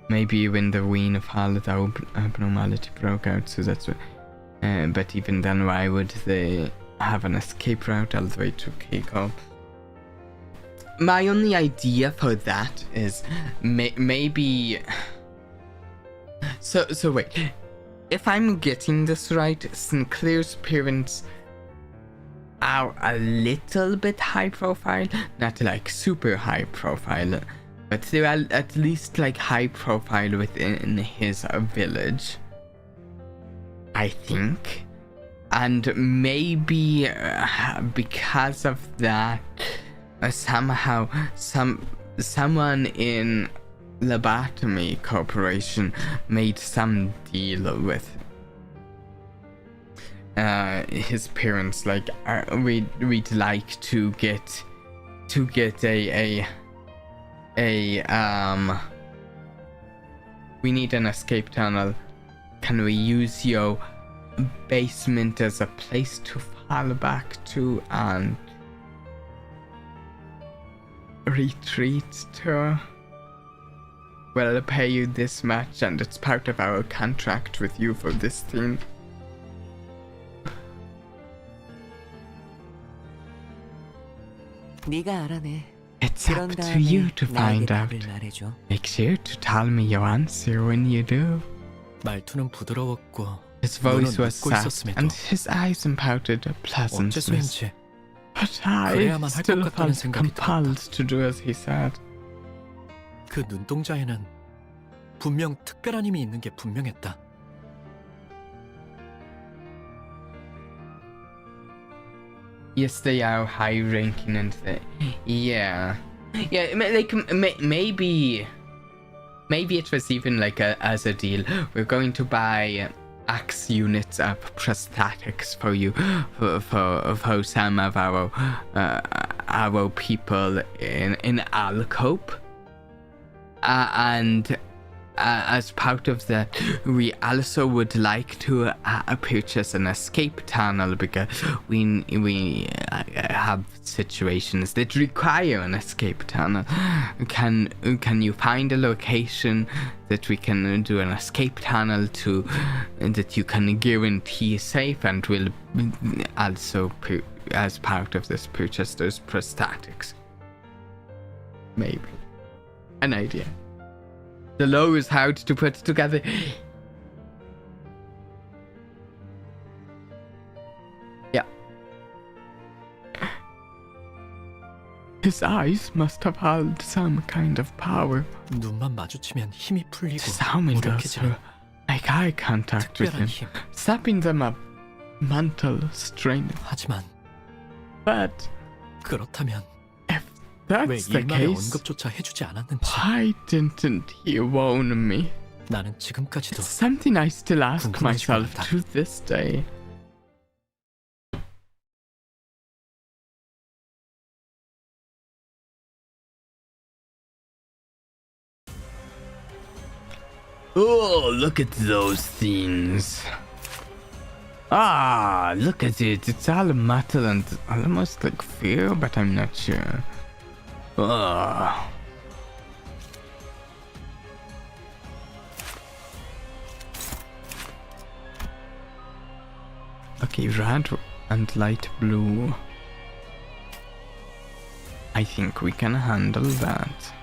Maybe when the Ween of Hallett abnormality broke out, so that's what. But even then, why would they have an escape route all the way to Keiko? My only idea for that is maybe. So wait. If I'm getting this right, Sinclair's parents are a little bit high profile, not like super high profile, but they're at least like high profile within his village, I think. And maybe because of that, somehow someone in Lobotomy Corporation made some deal with his parents, like we'd like to get a we need an escape tunnel. Can we use your basement as a place to fall back to and retreat to? We'll pay you this much and it's part of our contract with you for this thing. 네가 알아내. It's up 그런 to 다음에 you to 나에게 find out. 답을 말해줘. Make sure to tell me your answer when you do. 말투는 부드러웠고 His 눈은 voice was 웃고 soft 있었음에도 and his eyes imparted a pleasantness. 어째서인지 But I 그래야만 할 still 것 같다는 felt 생각이 compelled to do as he said. 그 눈동자에는 분명 특별한 힘이 있는 게 분명했다. Yes, they are high ranking and yeah, like maybe it was even like as a deal. We're going to buy X units of prosthetics for you for some of our people in Alcope, and as part of that, we also would like to purchase an escape tunnel because we have situations that require an escape tunnel. Can you find a location that we can do an escape tunnel to, that you can guarantee safe, and will also as part of this purchase those prosthetics? Maybe an idea. The law is hard to put together. Yeah. His eyes must have held some kind of power. 눈만 마주치면 힘이 풀리고 Disarming us 무력해지는 through make eye contact with 특별한 him, 힘. sapping them of mental strain. 하지만 But 그렇다면 if 왜 that's the 일말의 case, 언급조차 해주지 않았는지. why didn't he warn me? 나는 지금까지도 It's something I still ask 궁금해지고 myself 있다. to this day. Oh, look at those things. Ah, look at it. It's all metal and almost like fear, but I'm not sure. Ah. Okay, red and light blue. I think we can handle that.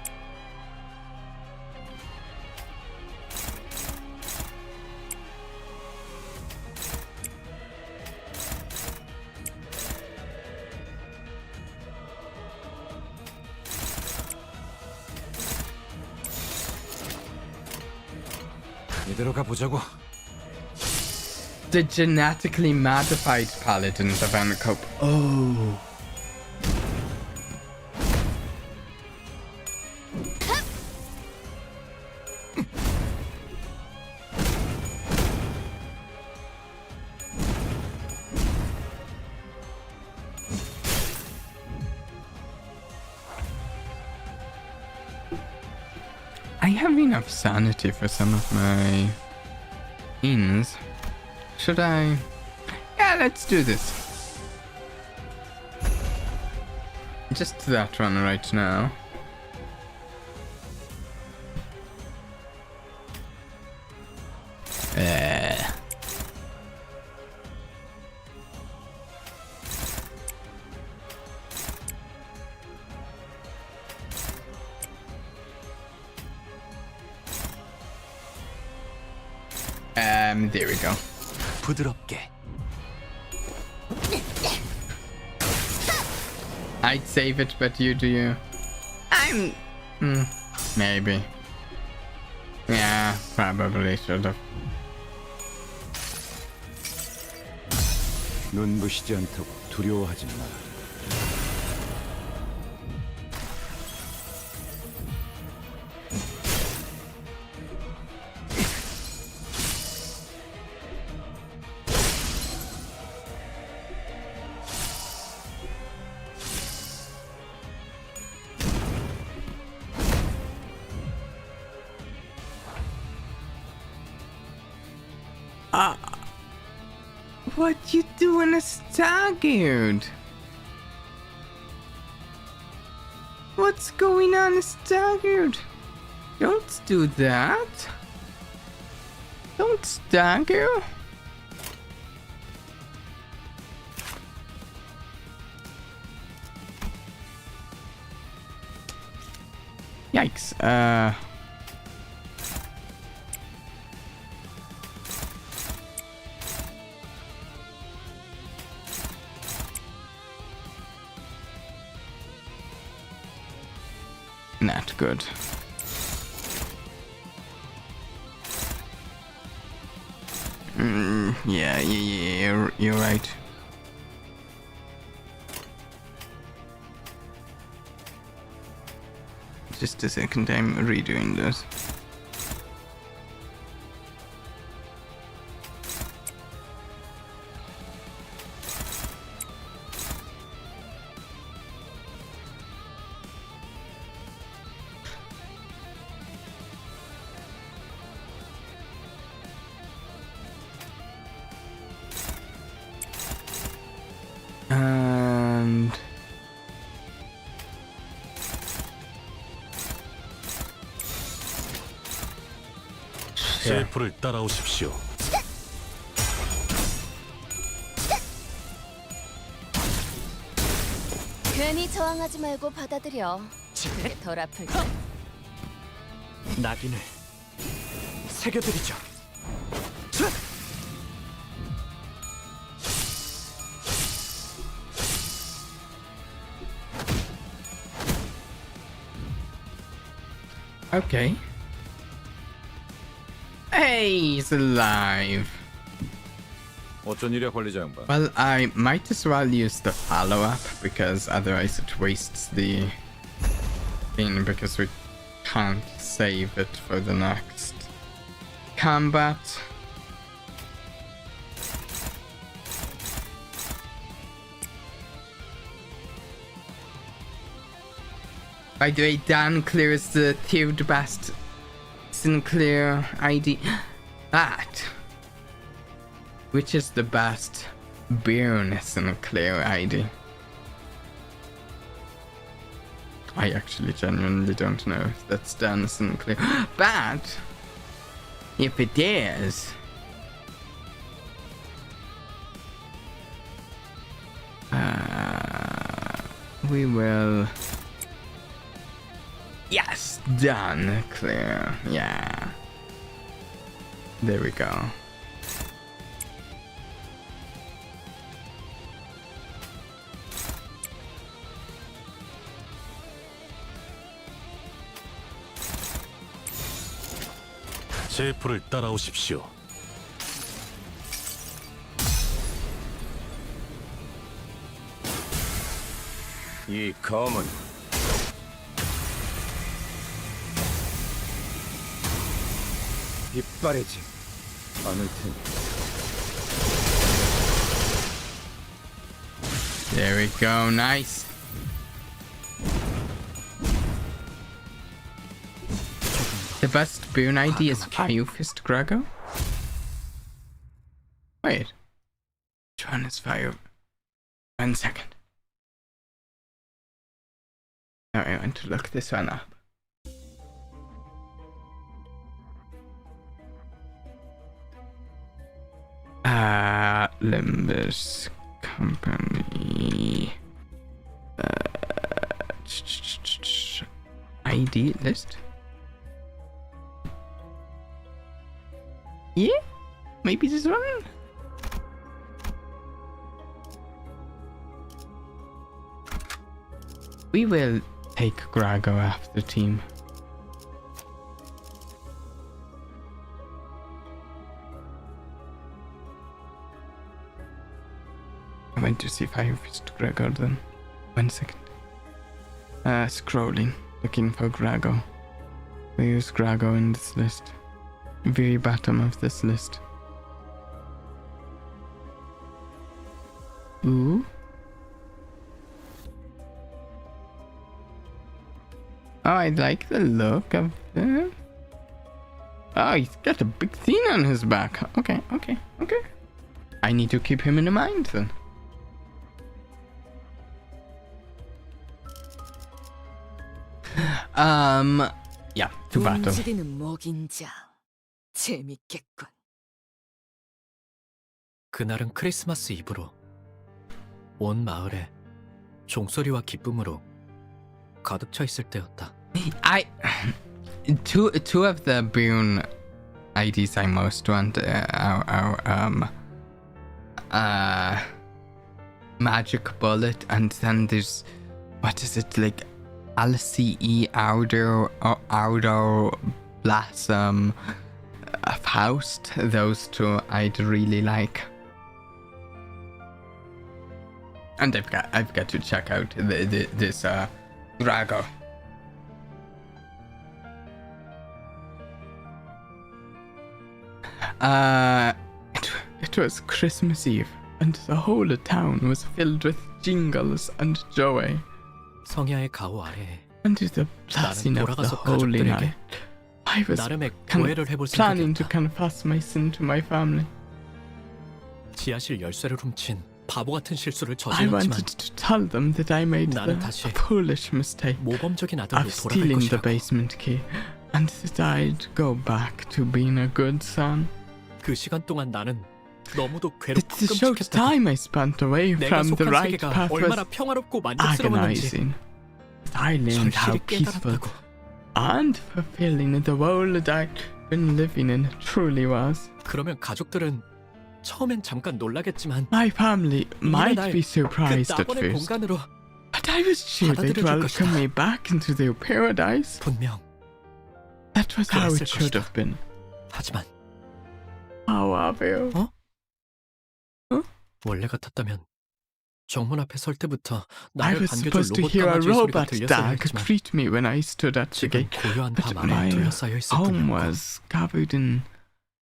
이대로 가보자고. The genetically modified paladins of Anacope. Oh. I have enough sanity for some of my ins. Should I? Yeah, let's do this. Just that one right now. There we go. 부드럽게. I'd save it, but you do you. Maybe. Yeah, probably should have. 눈부시지 않다고 두려워하지 마라. What you doing, a Stargate? What's going on, Stargate? Don't do that. Don't stagger. Yikes. Not good. Yeah, you're right. Just a second, I'm redoing this. here. 제 불을 따라오십시오. 괜히 저항하지 말고 받아들여. 그게 덜 아플 걸. 낙인을 새겨드리죠. Okay. Hey, he's alive. 어쩐 일이야 관리자 양반. Well, I might as well use the follow-up because otherwise it wastes the thing because we can't save it for the next combat. By the way, Dan clears the third best Sinclair ID. That. Which is the best Byrne Sinclair ID? I actually genuinely don't know if that's Dan Sinclair. But if it is, we will. Yes, done, clear. Yeah. There we go. 제 불을 따라오십시오. 이 검은 빛바래지 않을 테니. There we go, nice. The best boon ID is Fire Fist Grago? Wait. Which one is Fire? 1 second. Oh, I want to look this one up. Limbus Company. ID list. Yeah, maybe this one. We will take Grago after team. I went to see if I fist Grago then. 1 second. Scrolling, looking for Grago. We use Grago in this list. Very bottom of this list. Ooh. Oh, I like the look of him. Oh, he's got a big thing on his back. Okay. I need to keep him in mind then. Yeah, to battle. 움직이는 먹인 자. 재밌겠군. 그날은 크리스마스 이브로 온 마을에 종소리와 기쁨으로 가득 차 있을 때였다. Two of the boon IDs I most want are Magic Bullet, and then there's, what is it, like LCE Outer Blossom Faust. Those two I'd really like. And I've got to check out this Drago. It was Christmas Eve, and the whole town was filled with jingles and joy. 성야의 가호 아래에 Under the blessing of the 돌아가서 holy 가족들에게 night, I was 나름의 고해를 해볼 planning to 생각이었다. confess my sin to my family. 지하실 열쇠를 훔친 바보 같은 실수를 I 저질렀지만 wanted to tell them that I made 나는 the 다시 foolish mistake 모범적인 아들로 of 돌아갈 stealing the 것이라고. basement key and that I'd go back to being a good son. 그 시간 동안 나는 너무도 It's 괴롭고 the short 끔찍했다고. time I spent away 내가 from the 속한 right 세계가 path 얼마나 was 평화롭고 만족스러웠는지 agonizing. I learned how 절실히 peaceful 깨달았다고. and fulfilling the world I'd been living in truly was. 그러면 가족들은 처음엔 잠깐 놀라겠지만 My family might 날 be 그 surprised at 낙원의 first, 공간으로 but I was sure they'd 받아들여줄 welcome 것이다. me back into their paradise. 분명. That was how 그랬을 it should 것이다. have been. 하지만 However, 원래 같았다면 정문 앞에 설 때부터 I 나를 was 반겨줄 supposed to 로봇 hear a 강아지 소리가 robot 들렸어야 dog 했지만 greet me when I stood at the 지금 gate. 고요한 But 밤 안에 my 둘러싸여 있을 home 뿐이었고 was covered in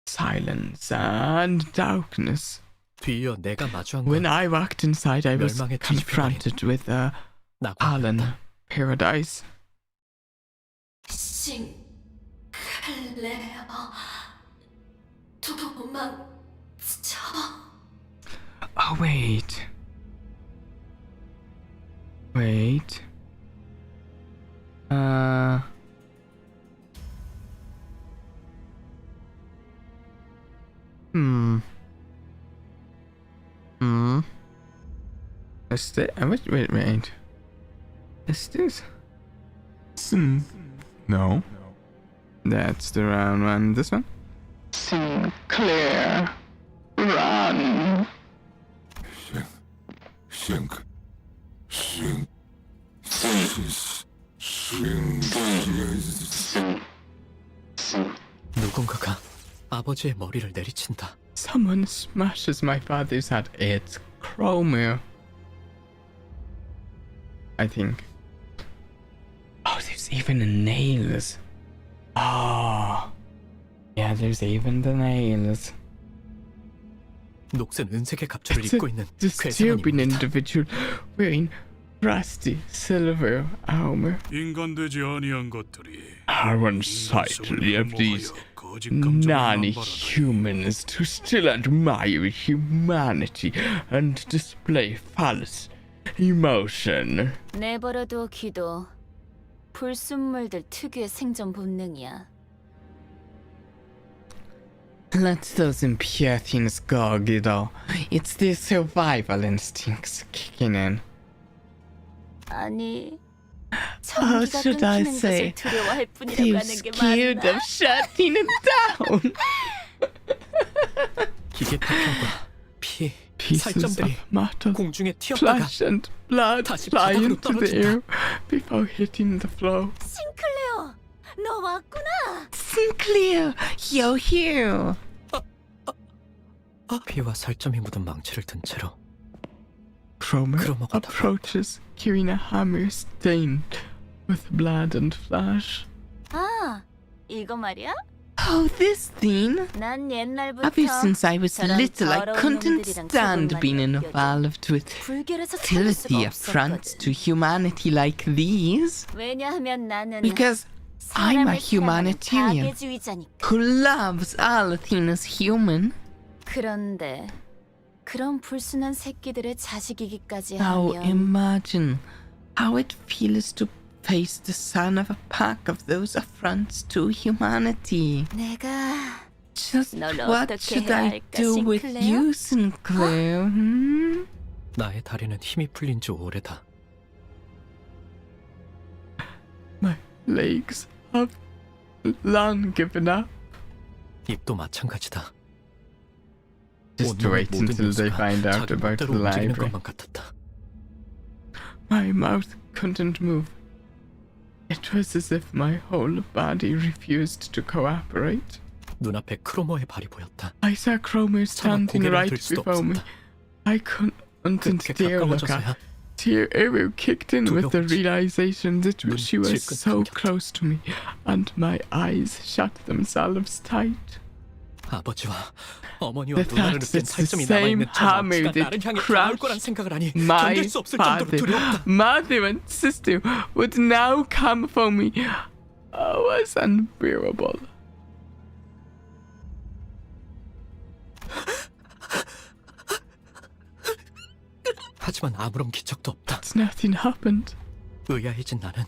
silence and darkness. 뒤이어 내가 마주한 When 건 I walked inside, I was 멸망에 confronted with a 낙원이었다. Alan paradise. 싱클레어 도망쳐. Oh, wait. Wait. Is this? Wait. Is this? No. That's the round one. This one? Sinclair. Run. 누군가가 아버지의 머리를 내리친다. Someone smashes my father's head. It's Kromer. I think. Oh, there's even the nails. Oh. Yeah, there's even the nails. 녹슨 은색의 갑주를 It's a 입고 있는 괴상한 disturbing 인물이다. individual wearing rusty silver armor. 인간되지 아니한 것들이 How unsightly of these non-humans to still admire humanity and display false emotion. 내버려둬 기도. 불순물들 특유의 생존 본능이야. Let those impure things go, Guido. It's their survival instincts kicking in. 아니, How 전기가 should I 끊기는 say? 것을 두려워할 뿐이라고 They're 하는 게 scared 맞나? of shutting it down. 기계 파편과 피, Pieces 살점들이 of metal, 공중에 튀었다가 flesh and blood 다시 fly 바닥으로 into the air 떨어진다. before hitting the floor. 싱클레어, 너 왔구나. Sinclair, you're here. 피와 살점이 묻은 망치를 든 채로 Kromer Kromer가 approaches, carrying a hammer stained with blood and flesh. 아, 이거 말이야? Oh, this thing. 난 옛날부터 Ever since I was 저런 little, I 더러운 couldn't 놈들이랑 stand 조금만 being 엮여도 involved with 불결해서 참을 수가 filthy affronts 없었거든. to humanity like these. 왜냐하면 나는 Because I'm a 사람을 사랑하는 humanitarian 자괴주의자니까. who loves all things human. 그런데 그런 불순한 새끼들의 자식이기까지 Now 하면 imagine how it feels to face the son of a pack of those affronts to humanity. 내가 Just 널 what 어떻게 should 해야 I 할까, do with 싱클레어? you, Sinclair? Hmm? 나의 다리는 힘이 풀린 지 오래다. My legs have long given up. 입도 마찬가지다. Just 온몸의 wait 모든 until they 요소가 find out 자기 about the 멋대로 움직이는 library. 것만 같았다. My mouth couldn't move. It was as if my whole body refused to cooperate. 눈앞에 크로머의 발이 보였다. I saw Kromer 차마 standing 고개를 right 들 수도 before me. 없었다. I couldn't 그렇게 dare look up. 가까워져서야 Tear arrow kicked in with the 두려웠지. realization that 눈 she was 질끈 so 감겼다. close to me, and my eyes shut themselves tight. 아버지와 어머니와 The 누나를 fact 느낀 that the 살점이 same 남아있는 저 hammer 망치가 that 나를 향해 닿을 거란 crushed 생각을 하니 My 견딜 수 없을 정도로 father, 두려웠다. mother, and sister would now come for me. Was unbearable. 하지만 아무런 기척도 없다. Nothing happened. 의아해진 나는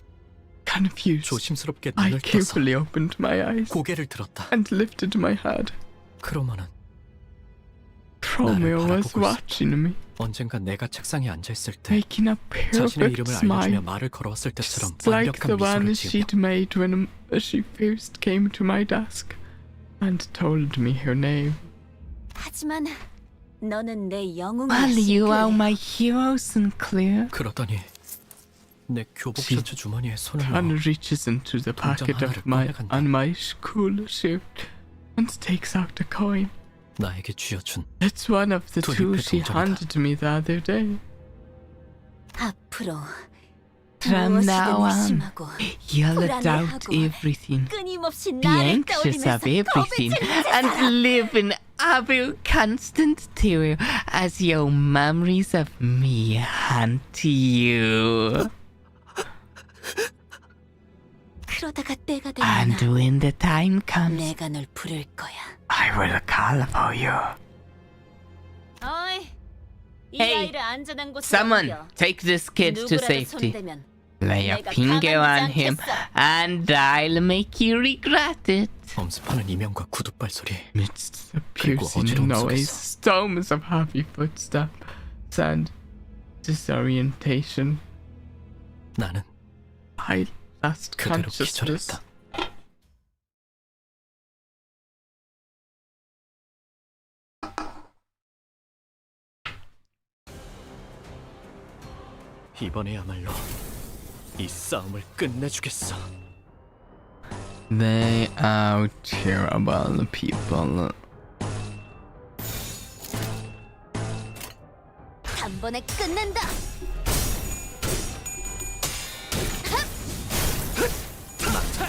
Confused, 조심스럽게 I 눈을 떠서 carefully opened my eyes 고개를 들었다. and lifted my head. 크로머는 Kromer was 바라보고 watching me, 언젠가 내가 책상에 앉아있을 때 making a 자신의 perfect 이름을 smile, 알려주며 말을 걸어왔을 때처럼 just like the 완벽한 one 미소를 지으며 she'd made when she first came to my desk and told me her name. 하지만 너는 내 영웅이야. Well, you are 싱클레어. my hero, Sinclair. 그러더니 내 교복 시- 셔츠 주머니에 손을 And 넣어 reaches into the 동전 pocket of 하나를 my 꺼내간다. on my school shirt and takes out a coin. 나에게 쥐어준 It's one of the 두 two 잎의 she 동전이다. handed me the other day. 앞으로 From now 무엇이든 on, 의심하고 you'll 불안해하고 doubt everything, 끊임없이 be 나를 anxious of 떠올리면서 everything, 겁에 질린 and live in utter constant terror as your memories of me haunt you. 그러다가 때가 And 되면 when the time comes, 내가 널 부를 거야. I will call for you. 어이, 이 Hey, 아이를 안전한 곳으로 Someone, 옮겨. take this kid to 누구라도 safety. 손대면 Lay a 내가 finger 가만두지 on him, 않겠어. and I'll make you regret it. 엄습하는 이명과 구둣발 소리. Amidst the 그리고 piercing 어지러움 noise, 속에서 storms of heavy footsteps, and disorientation, 나는 I lost 그대로 consciousness. 기절했다. 이번에야말로 이 싸움을 끝내주겠어. They are terrible people. 단번에 끝낸다.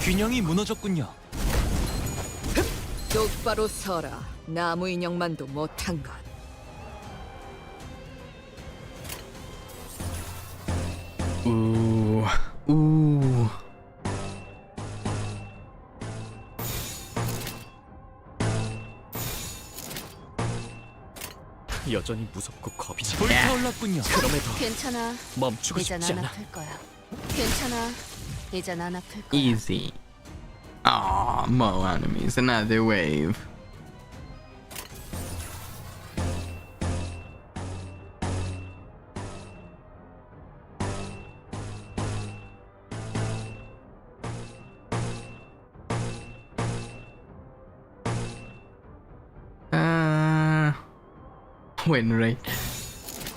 균형이 무너졌군요. 똑바로 서라. 나무 인형만도 못한 것. Ooh, ooh. 여전히 무섭고 겁이 나. 불타올랐군요. 그럼에도 괜찮아. 멈추고 이젠 싶지 안 않아. 아플 거야. 괜찮아. 이젠 안 아플 거야. Easy. Aw, more enemies, another wave. Win rate.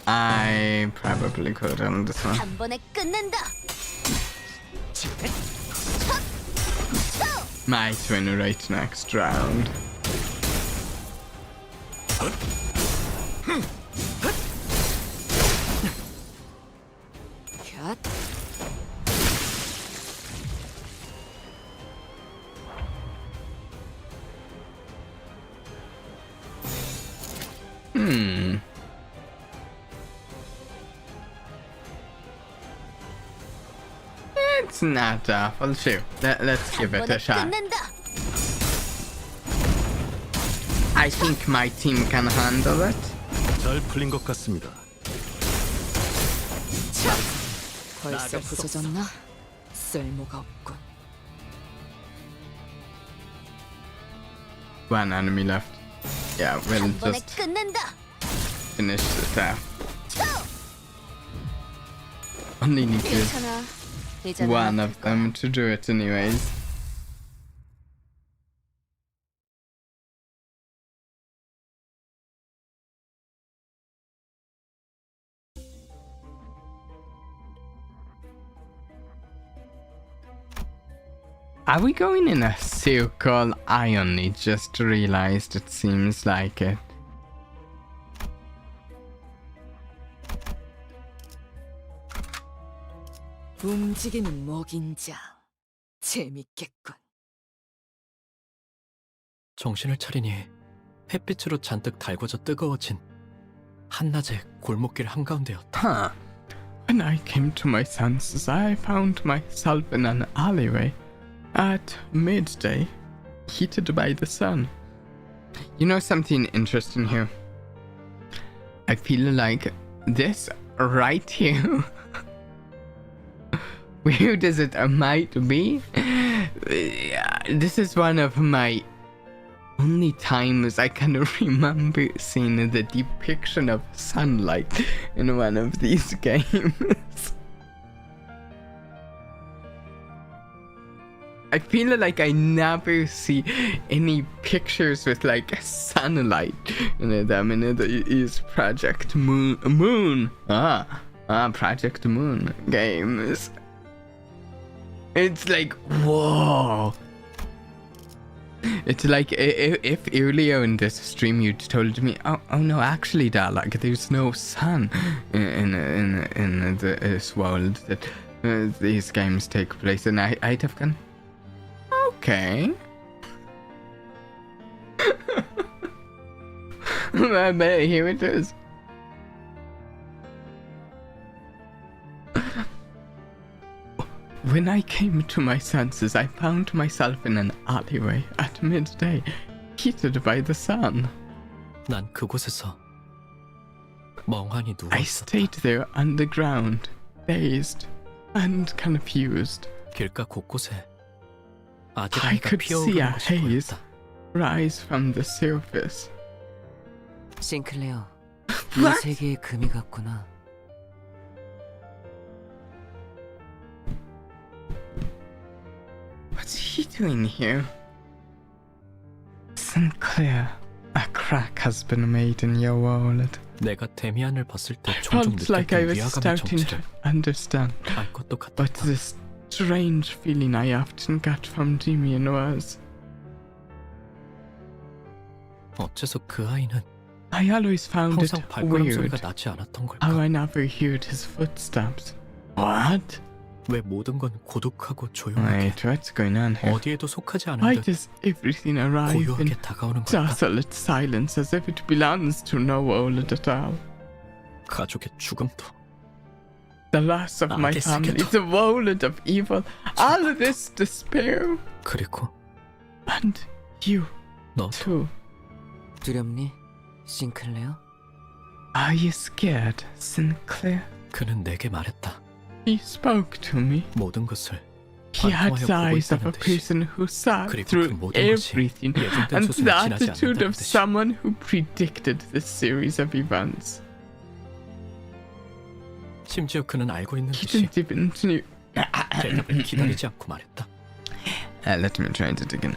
I probably could on this one. 단번에 끝낸다. Might win rate next round. 캬. It's not awful. Sure. Let's give it a 단번에 shot. 끝낸다. I think my team can handle it. 잘 풀린 것 같습니다. 벌써 부서졌나? 쓸모가 없군. One enemy left. Yeah, we'll 단번에 just 끝낸다. finish it off. Only need 괜찮아. 이젠 one 안 of 아플 거야. them to do it anyways. Are we going in a circle? I only just realized it seems like it. 움직이는 목인자. 재밌겠군. 정신을 차리니 햇빛으로 잔뜩 달궈져 뜨거워진 한낮의 골목길 한가운데였다. Huh. When I came to my senses, I found myself in an alleyway at midday, heated by the sun. You know something interesting here? I feel like this right here weird as it might be, this is one of my only times I can remember seeing the depiction of sunlight in one of these games. I feel like I never see any pictures with like sunlight in them, and it is Project Moon. Project Moon games. It's like, whoa. It's like if earlier in this stream you told me, oh no, actually, that like there's no sun in this world that these games take place, and I'd have gone, okay. But here it is. When I came to my senses, I found myself in an alleyway at midday, heated by the sun. 난 그곳에서 멍하니 누워 I 있었다. stayed there underground, dazed and confused. 길가 곳곳에 I 아지랑이가 could see a 피어오르는 것이 haze 보였다. rise from the surface. 싱클레어, What? 이 세계의 금이 같구나. What's he doing here? Sinclair, a crack has been made in your world. 내가 데미안을 봤을 때 I 종종 felt like I 느꼈던 was 위화감의 starting to 정체를 understand 알 것도 what 같았다. this strange feeling I often got from Damien was. 어째서 그 아이는 I always found it 항상 발걸음 weird 소리가 나지 않았던 how 걸까? I never heard his footsteps. What? 왜 모든 건 고독하고 조용하게 Wait, what's going on here? 어디에도 속하지 않은 Why 듯 does everything arrive in 고요하게 다가오는 걸까? desolate silence as if it belongs to no world at all? 가족의 죽음도 The loss of my I guess I family, get- the world of evil, all of this despair, 그리고 and you 너도 too. 두렵니, 싱클레어? Are you scared, Sinclair? 그는 내게 말했다. He spoke to me. 모든 것을 He had the 관통하여 보고 eyes of a 있다는 듯이. person who saw 그리고 그 through 모든 것이 everything, 예정된 and 수순을 the 지나지 attitude 않는다는 of 듯이. someone who predicted this series of events. 심지어 그는 알고 있는 He 듯이 didn't even knew. 대답을 기다리지 않고 말했다. Let me try it again.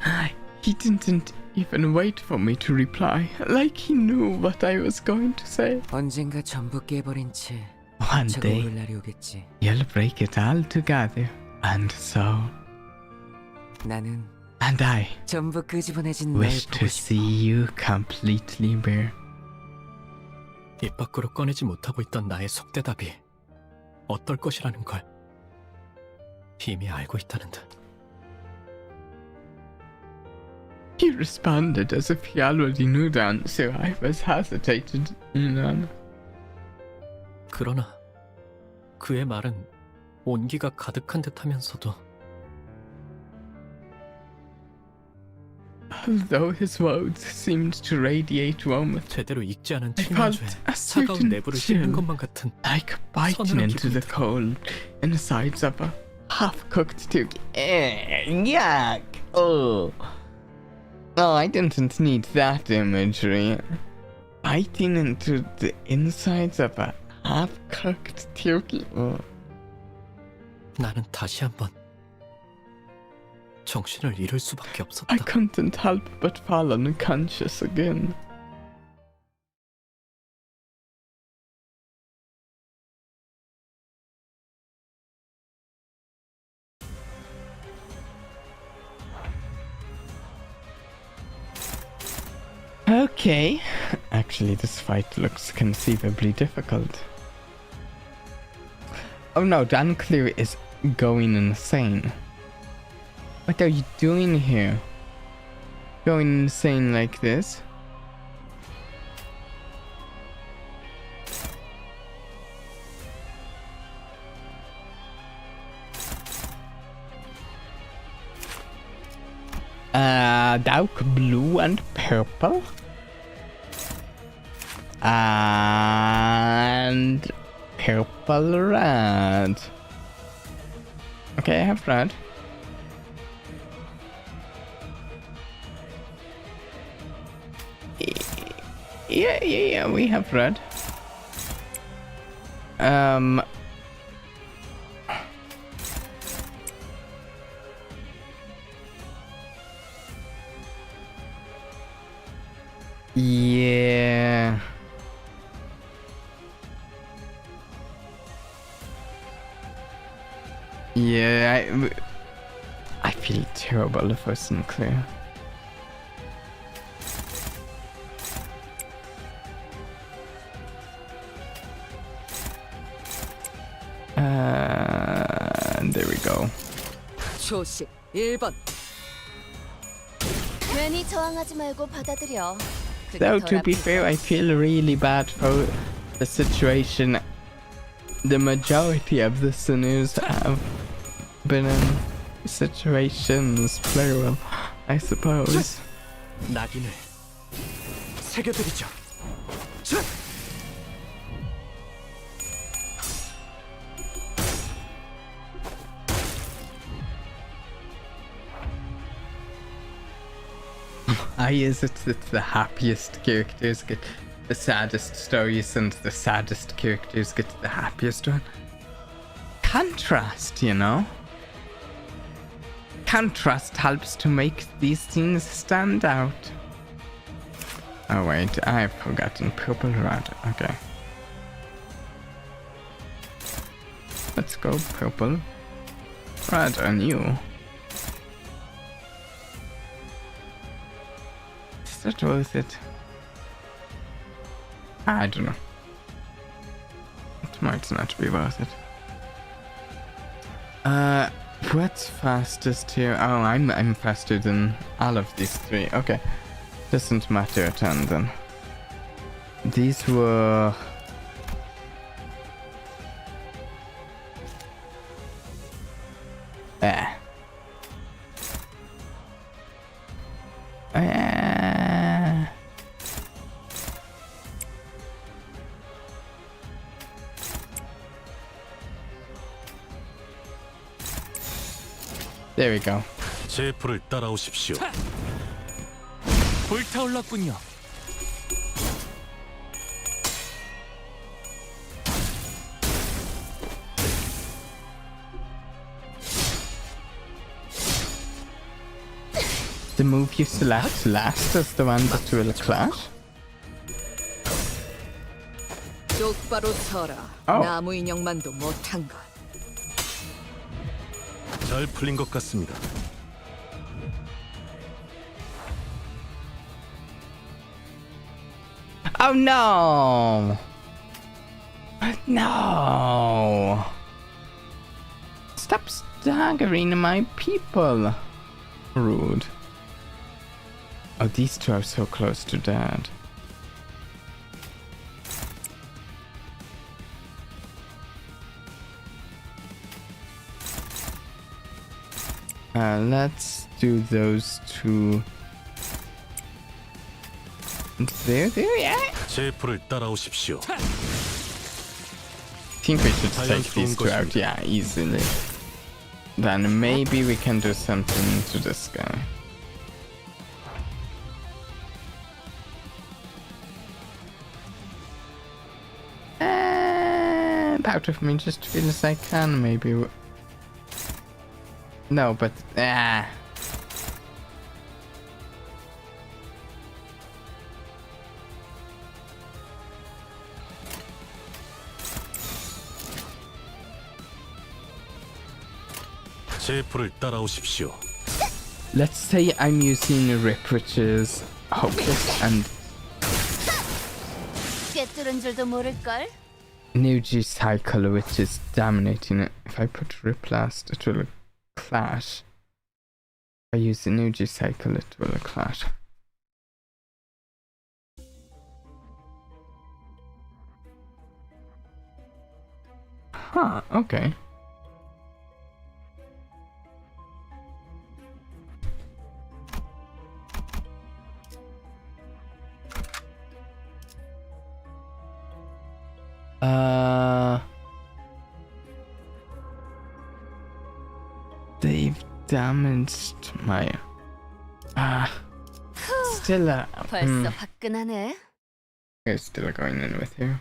He didn't even wait for me to reply, like he knew what I was going to say. 언젠가 전부 깨버린 채 One 차가 day, 오를 날이 오겠지. you'll break it all together, and so, 나는 and I 전부 끄집어내진 널 wish 보고 to 싶어. see you completely bare. 입 밖으로 꺼내지 못하고 있던 나의 속대답이 어떨 것이라는 걸 이미 알고 있다는 듯. He responded as if he already knew the answer I was hesitated on. 그러나 그의 말은 온기가 가득한 듯하면서도 Although his words seemed to radiate warmth, 제대로 익지 않은 I felt 칠면조에 a 차가운 certain 내부를 chill, 씹는 것만 같은 like biting 서늘한 into the 기분이 들어. cold insides of a half-cooked turkey. Yuck! Oh, I didn't need that imagery. Biting into the insides of a half-cooked turkey. Oh. 나는 다시 한번 정신을 잃을 수밖에 I 없었다. couldn't help but fall unconscious again. Okay. Actually, this fight looks conceivably difficult. Oh no, Dunclear is going insane. What are you doing here? Going insane like this? Dark blue and purple? And purple red. Okay, I have red. Yeah, we have red. Yeah. Yeah, I feel terrible if I wasn't clear. There we go. 초식 1번. 괜히 저항하지 말고 받아들여. 그게 Though, 덜 to be 아플 fair, 거야. I feel really bad for the situation. The majority of the sinners have been in situations, plural, I suppose. 낙인을 새겨드리죠. 자! Is it that the happiest characters get the saddest stories and the saddest characters get the happiest one? Contrast, you know? Contrast helps to make these things stand out. Oh wait, I've forgotten purple red. Okay. Let's go purple. Red on you. Is that worth it? I don't know. It might not be worth it. What's fastest here? Oh, I'm faster than all of these three. Okay. Doesn't matter a ton then. These were... There we go. 제 풀을 따라오십시오. 불타올랐군요. The move you select last is the one that will clash? 똑바로 서라. 어. 나무 인형만도 못한 것. 잘 풀린 것 같습니다. Oh no! No! Stop staggering my people! Rude. Oh, these two are so close to dead. Let's do those two. There, yeah. 제 풀을 따라오십시오. I think we should take these two out, yeah, easily. Then maybe we can do something to this guy. Part of me just feels I can maybe. No, but 제 풀을 따라오십시오. let's say I'm using a rip, which is hopeless, and 꿰뚫은 줄도 모를걸? Nuji cycle, which is dominating it. If I put rip last, it will clash. If I use the Nuji cycle, it will clash. Huh, okay. damaged my still 벌써 화끈하네. we're still going in with you.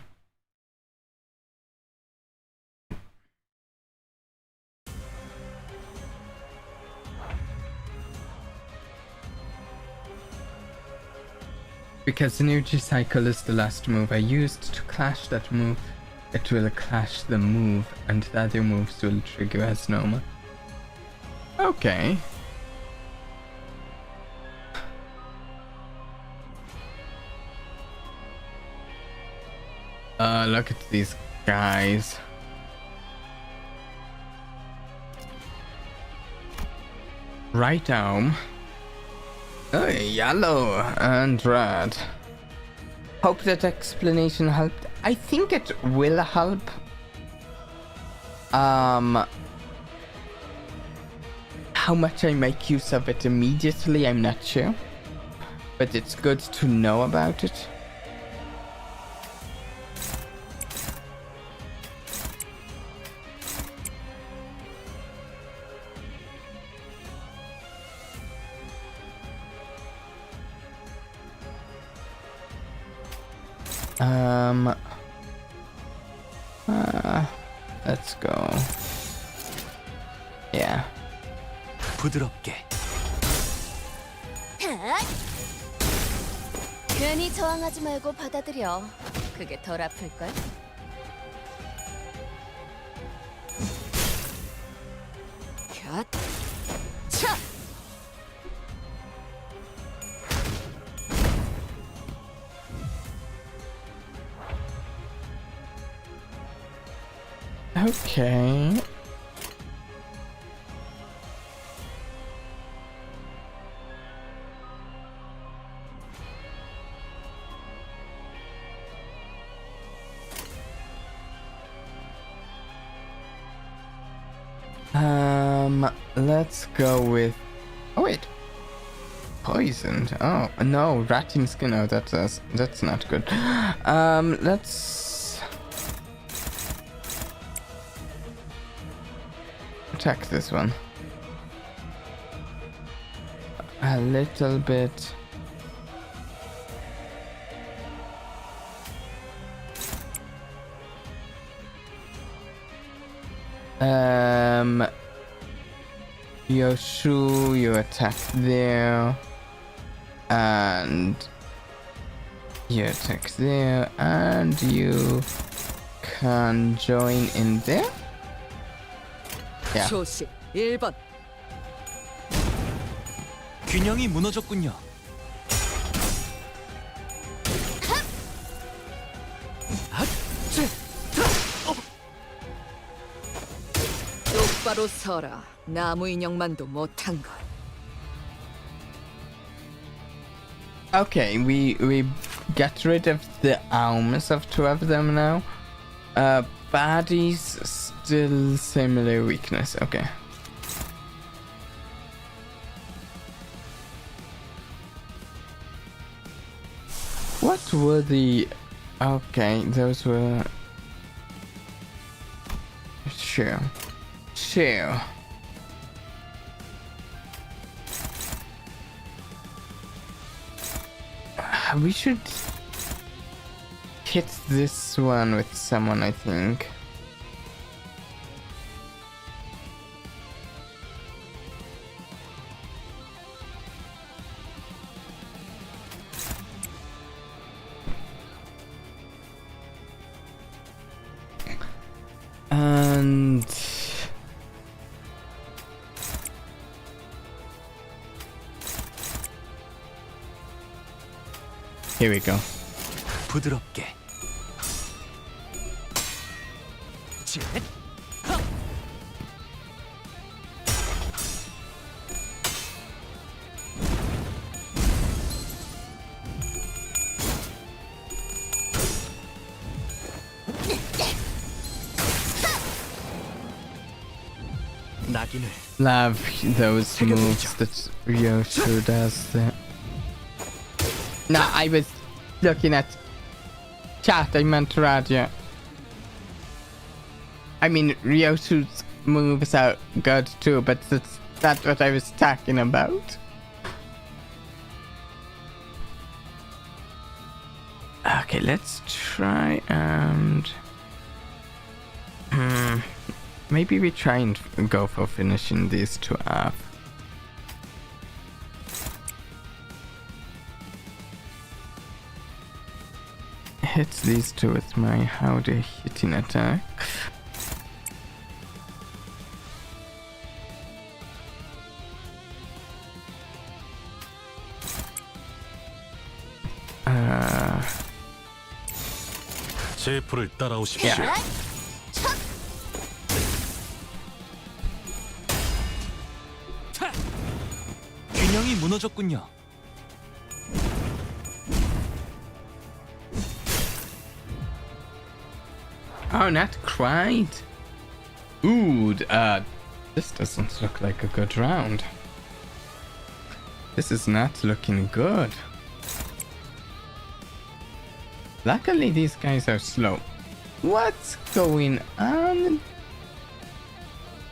Because the energy cycle is the last move I used to clash that move. It will clash the move, and the other moves will trigger as normal. Okay. Look at these guys. Right arm. Oh, yellow and red. Hope that explanation helped. I think it will help. How much I make use of it immediately, I'm not sure. But it's good to know about it. Let's go. Yeah. 부드럽게. 괜히 저항하지 말고 받아들여. 그게 덜 아플걸? 갓. 차! Okay. Let's go with. Oh wait, poisoned. Oh no, ratting skin. Oh, that's not good. Let's attack this one a little bit. Yoshu, you attack there, and you attack there, and you can join in there. Yeah. 초식 1번. 균형이 무너졌군요. 똑바로 서라. 나무 인형만도 못한 걸. Okay, we get rid of the arms of two of them now. Baddies still similar weakness. Okay. What were the? Okay, those were. Sure. We should hit this one with someone, I think. And here we go. 부드럽게. 낙인을. Love those moves that Ryoshu does there. No, I was looking at chat, I meant radio. I mean, Ryoshu's moves are good too, but That's what I was talking about. Okay, let's try and... maybe we try and go for finishing these two up. Hit these two with my howdy hitting attack. 제 불을 따라오십시오. 균형이 무너졌군요. Oh, not quite. Ooh, this doesn't look like a good round. This is not looking good. Luckily, these guys are slow. What's going on?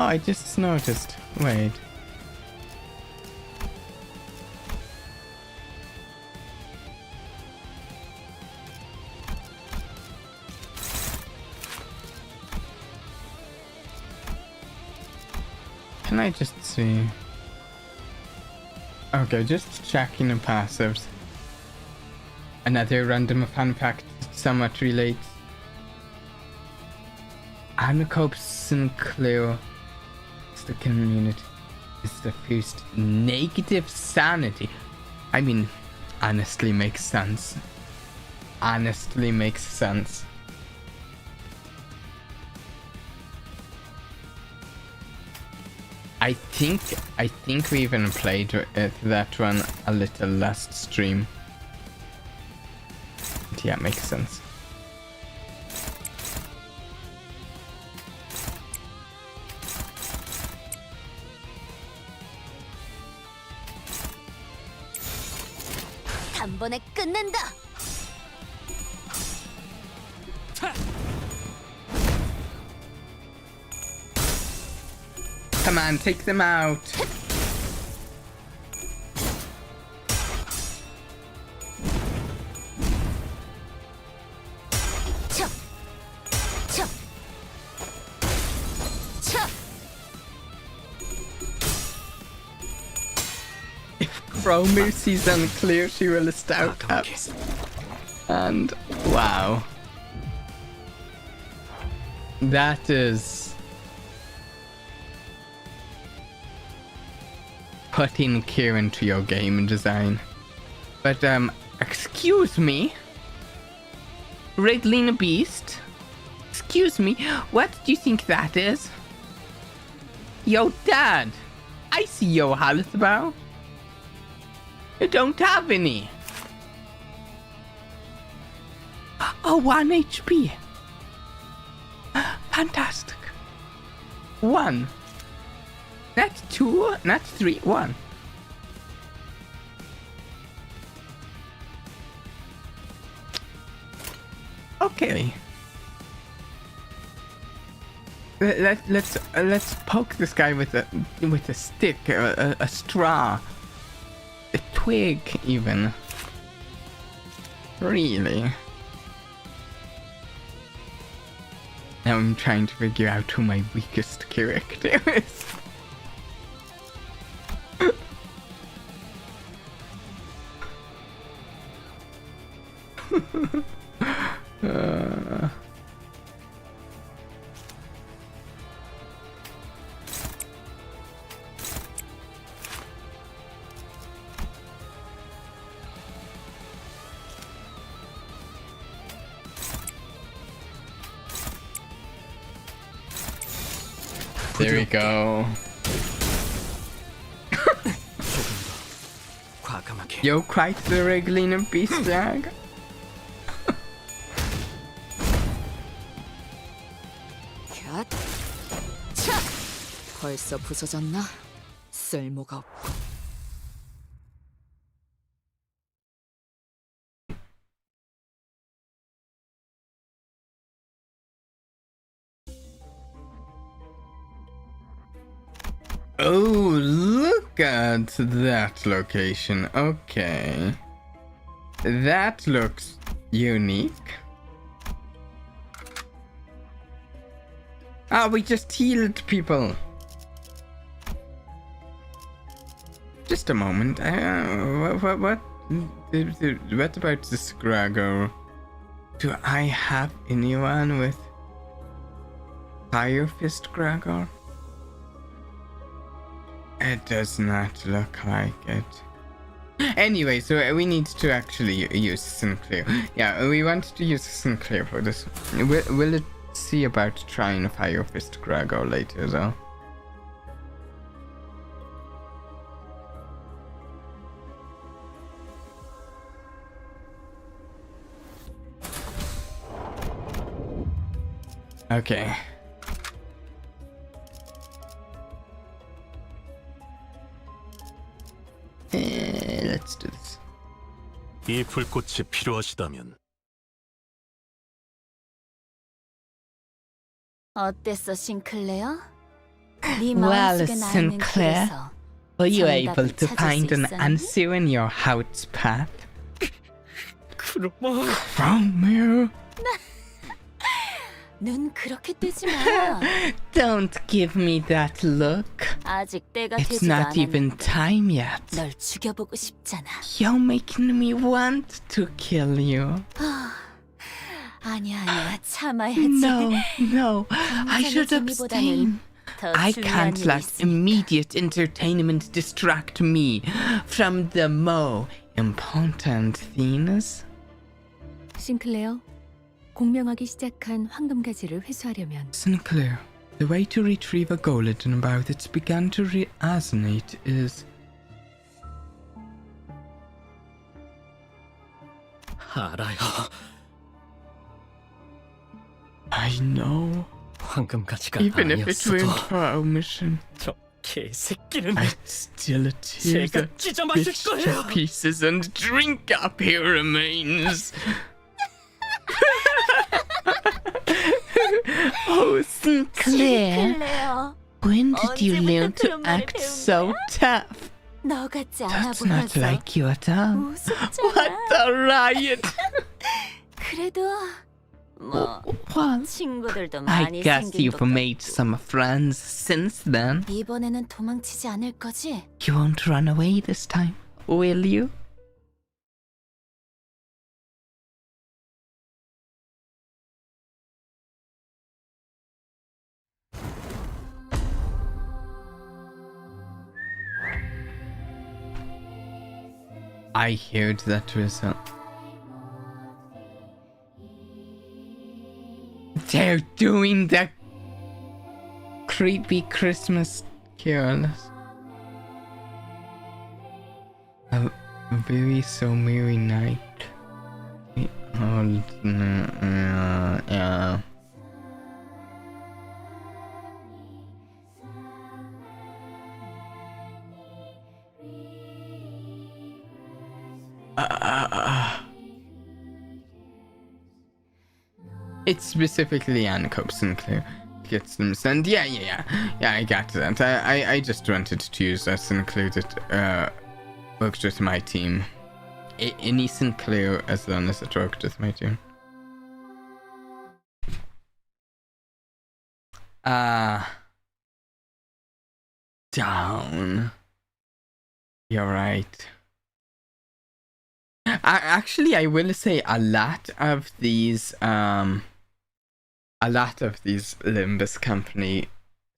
Oh, I just noticed. Wait. Can I just see? Okay, just checking the passives. Another random fun fact that somewhat relates. Ancope Sinclair is the community. Is the first negative sanity. I mean, honestly makes sense. Honestly makes sense. I think we even played that one a little last stream. Yeah, makes sense. 단번에 끝낸다. Come on, take them out. 쳐. 쳐. 쳐. If Kromer sees unclear, she will stout up. And wow. That is putting care into your game design. But excuse me, Redlina Beast, excuse me, what do you think that is? Yo, Dad, I see your health bar. You don't have any. Oh, 1 HP. Fantastic. 1. Not 2, not 3, 1. Okay. Let's poke this guy with a stick, a straw, a twig, even. Really. Now I'm trying to figure out who my weakest character is. There we go. You're quite the regular beast jag. 갓. 벌써 부서졌나? 쓸모가 없고. Oh, look at that location. Okay. That looks unique. Ah, we just healed people. Just a moment. What about the Scraggle? Do I have anyone with Fire Fist Scraggle? It does not look like it. Anyway, so we need to actually use Sinclair. Yeah, we want to use Sinclair for this. Will it see about trying Fire Fist Scraggle later though? Okay. Let's do this. 이 불꽃이 필요하시다면 어땠어, 싱클레어? 네 Well, 마음속에 나 있는 Sinclair, 길에서 were you 정답을 able to 찾을 find 수 an 있었니? answer in your house path? 크로머. Kromer, 눈 그렇게 뜨지 마. don't give me that look. 아직 때가 It's 되지도 not even 않았는데 time yet. 널 죽여보고 싶잖아. You're making me want to kill you. 아니야, 참아야지. No, I should abstain. 더 I 중요한 can't 일이 let 있으니까. immediate entertainment distract me from the more important things. 싱클레어, 공명하기 시작한 황금가지를 회수하려면 Sinclair, the way to retrieve a golden bow that's begun to resonate is... 알아요. I know. 황금가지가 Even if it 아니었어도 weren't for our mission, 저 개새끼는 I'd still tear 제가 the 찢어 마실 bitch 거예요. to pieces and drink up her remains. Oh, Sinclair, 싱클레어, when did you learn 언제부터 to 그런 말을 act 배운 so tough? 너 같지 않아 That's not 보여서 like you at all. 우습잖아. What a riot! 그래도 뭐 Well, 친구들도 I 많이 guess 생긴 you've 것 made 같고. some friends since then. 이번에는 도망치지 않을 거지? You won't run away this time, will you? I heard that result. They're doing the creepy Christmas carols. A very so merry night. Oh, yeah. It's specifically Anna Sinclair gets them sent. Yeah, I got that. I just wanted to use a Sinclair that worked with my team. Any Sinclair as long as it worked with my team. Down. You're right. Actually, I will say a lot of these Limbus Company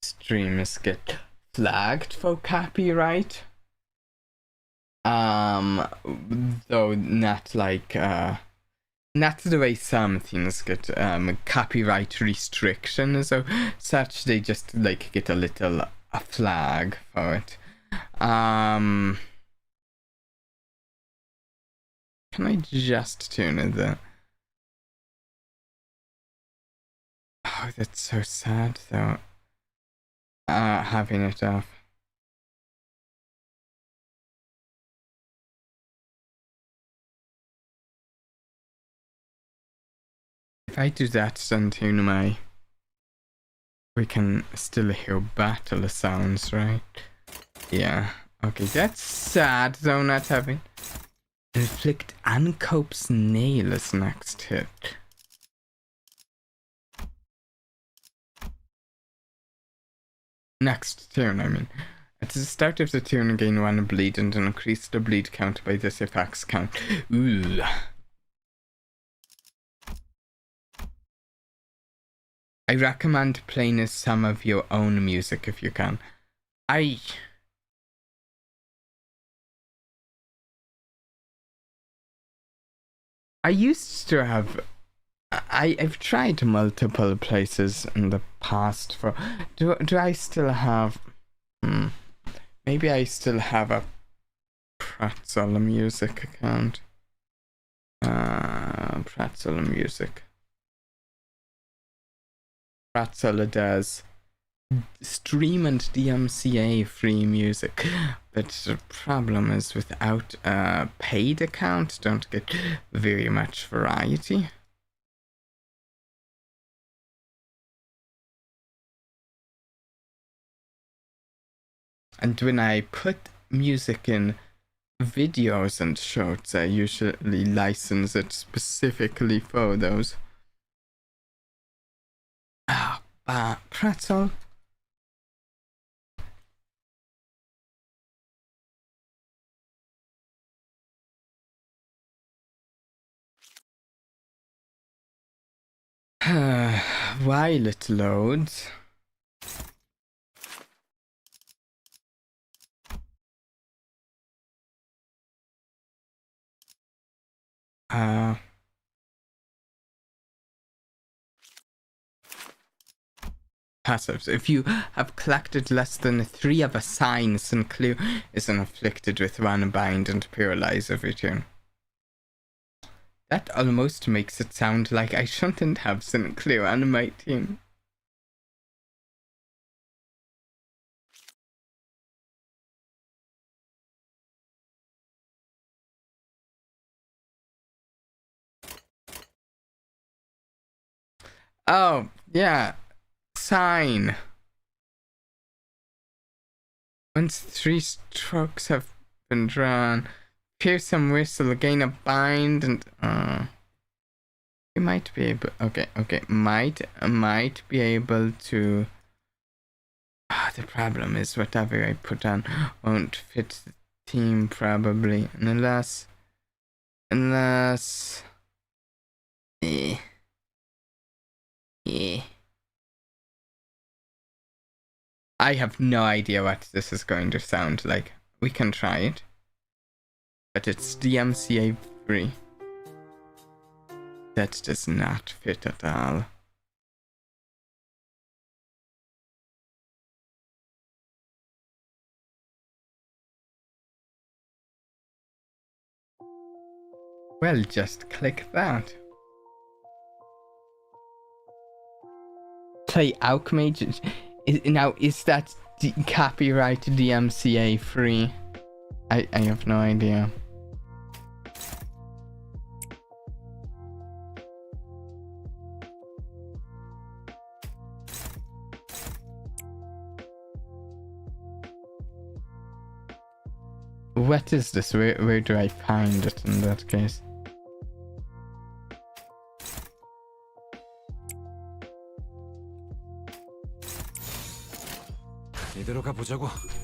streams get flagged for copyright. Though not like not the way some things get copyright restrictions or such. They just like get a flag for it. Can I just tune it there? Oh, that's so sad though. Having it off. If I do that, then tune my... We can still hear battle sounds, right? Yeah. Okay, that's sad though, not having. Inflict Ancope's nail as next hit. Next turn, I mean. At the start of the turn, gain 1 bleed and increase the bleed count by this effect's count. Ooh. I recommend playing some of your own music if you can. I used to have. I've tried multiple places in the past for. Do I still have? Maybe I still have a Pretzel Music account. Pretzel Music. Pretzel does stream and DMCA free music, but the problem is without a paid account, don't get very much variety. And when I put music in videos and shorts, I usually license it specifically for those. Pretzel. While it loads. Passives. If you have collected less than 3 of a sign, Sinclair is inflicted with 1 bind and paralyze every turn. That almost makes it sound like I shouldn't have Sinclair on my team. Oh, yeah. Sign. Once 3 strokes have been drawn, Fearsome Whistle, gain a bind, and you might be able. Okay, might be able to. The problem is whatever I put on won't fit the team probably, unless. I have no idea what this is going to sound like. We can try it. But it's DMCA free. That does not fit at all. Well, just click that. Play Alchemage. Now, is that copyright DMCA free? I have no idea. What is this? Where do I find it in that case?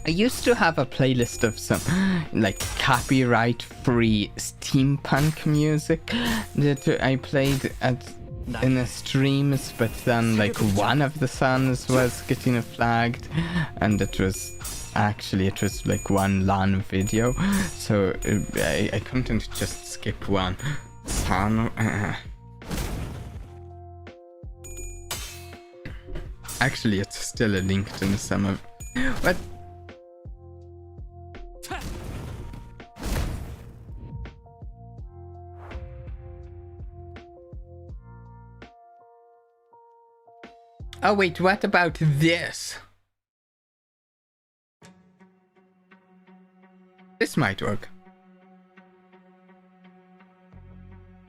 I used to have a playlist of some like copyright free steampunk music that I played in the streams, but then like one of the songs was getting flagged, and it was like one long video, so I couldn't just skip one song. Actually, it's still linked in some of. What? Oh wait, what about this? This might work.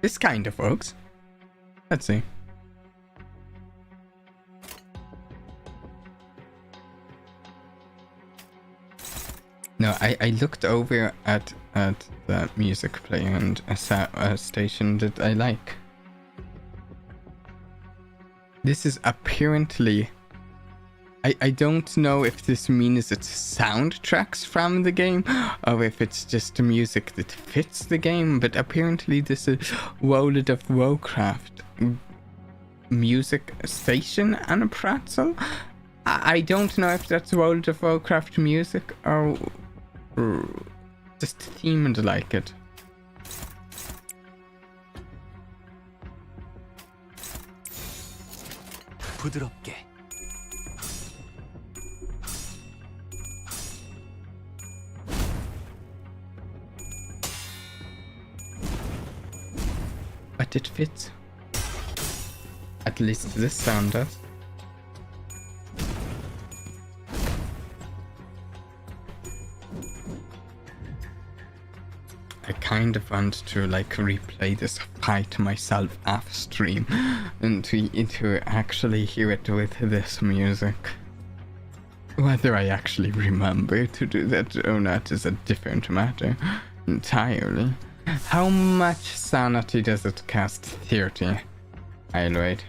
This kind of works. Let's see. No, I looked over at the music player and a station that I like. This is apparently... I don't know if this means it's soundtracks from the game or if it's just music that fits the game, but apparently this is World of Warcraft music station and a pretzel. I don't know if that's World of Warcraft music or just themed like it. 부드럽게. But it fits. At least this sound does. I kind of want to like replay this fight myself off stream and to actually hear it with this music. Whether I actually remember to do that or not is a different matter entirely. How much sanity does it cost? 30. I'll wait.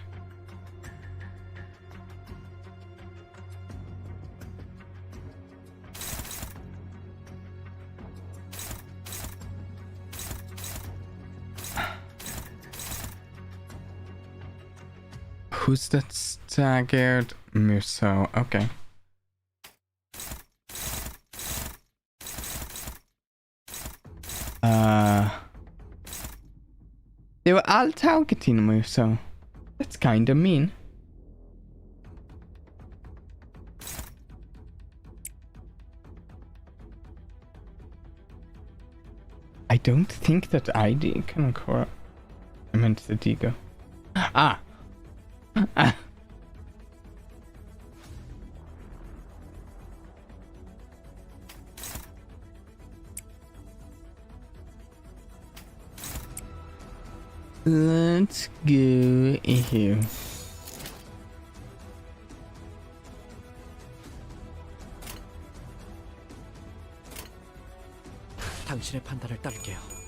Who's that staggered Muso? Okay. They were all targeting Muso. That's kinda mean. I don't think that ID can occur. I meant the Digo. Ah! Ah! Let's go here. 당신의 판단을 따를게요.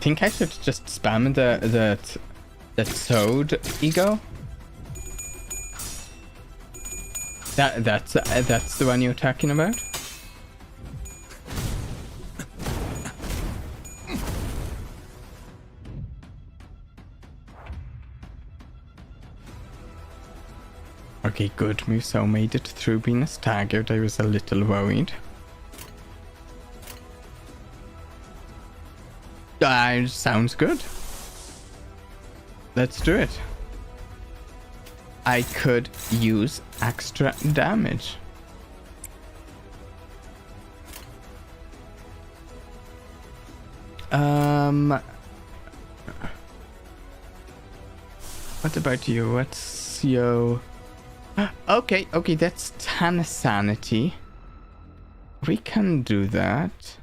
Think I should just spam the toad ego. That's the one you're talking about. Okay, good. Muso made it through being staggered. I was a little worried. Sounds good. Let's do it. I could use extra damage. What about you? What's your... Okay, that's 10 sanity. We can do that.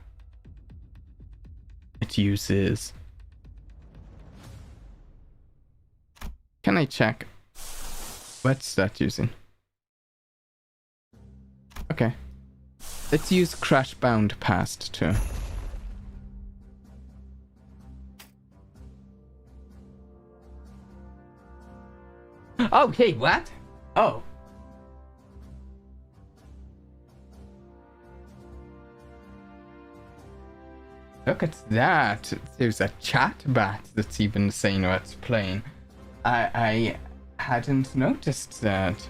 It uses... Can I check? What's that using? Okay. Let's use Crash Bound Past too. Oh, hey, what? Oh. Look at that. There's a chat bot that's even saying what's playing. I hadn't noticed that.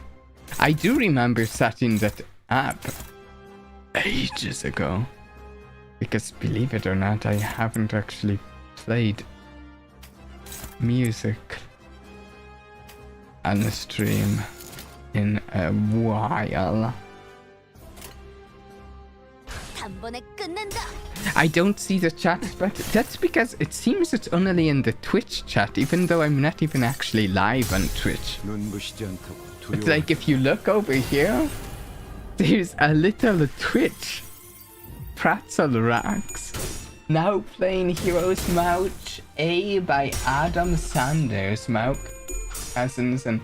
I do remember setting that up ages ago. Because believe it or not, I haven't actually played music on the stream in a while. I don't see the chat, but that's because it seems it's only in the Twitch chat, even though I'm not even actually live on Twitch. It's like if you look over here, there's a little Twitch pretzel racks. Now playing Heroes Mouch A by Adam Sanders, Mauk Cousins and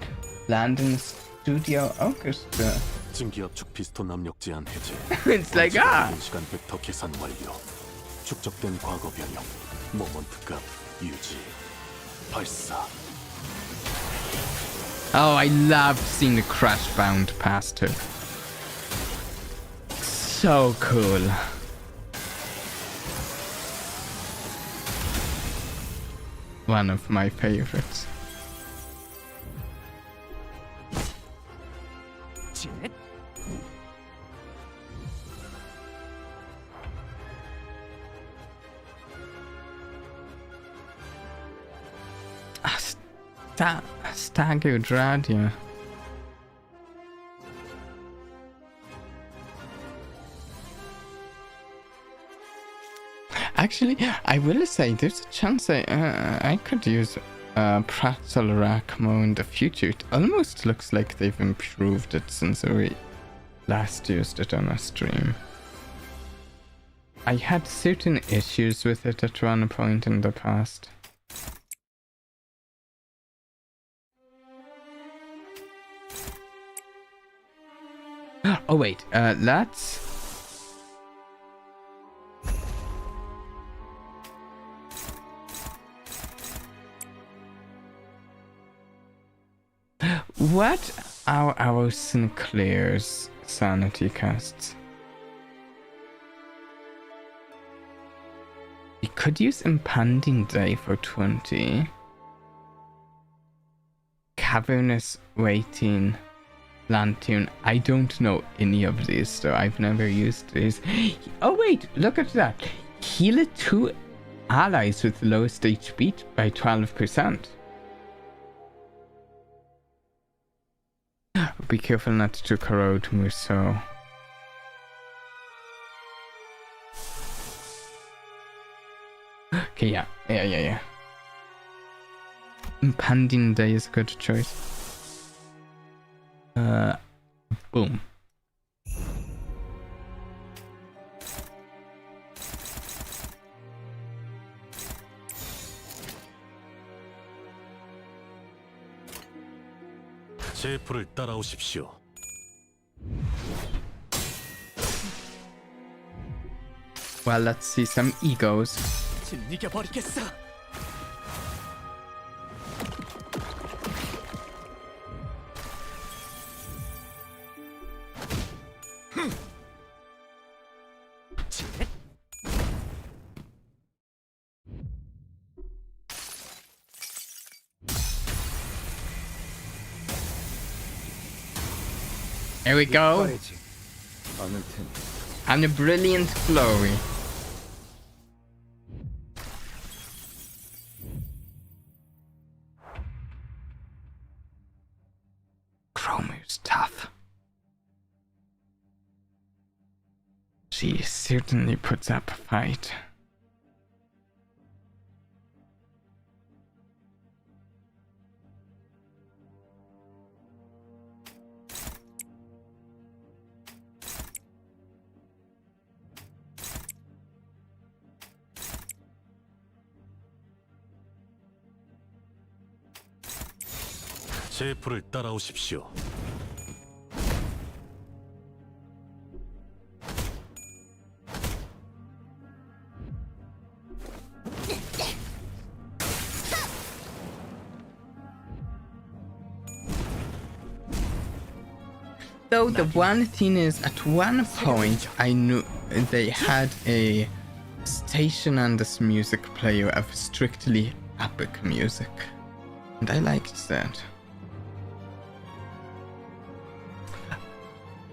Landon Studio Orchestra. 증기압축 피스톤 압력 제한 해제. It's like 시간 벡터 계산 완료. 축적된 과거 변형. 모먼트 값 유지. 발사. Oh, I love seeing the crash bound past her. So cool. One of my favorites. Staggered radio. Actually, I will say there's a chance I could use pretzel rack more in the future. It almost looks like they've improved it since we last used it on a stream. I had certain issues with it at one point in the past. Oh wait, let's... What are our Sinclair's sanity casts? We could use Impending Day for 20. Cavernous Waiting. Lantern. I don't know any of these though. I've never used these. Oh wait, look at that. Heal 2 allies with lowest HP by 12%. Be careful not to corrode Muso. Okay, yeah. Impending Day is a good choice. Boom. 제 풀을 따라오십시오. Well, let's see some egos. 진이겨버리겠어. Here we go. And the brilliant glory. Kromer's tough. She certainly puts up a fight. 제 풀을 따라오십시오. Though the one thing is, at one point I knew they had a station on this music player of strictly epic music, and I liked that.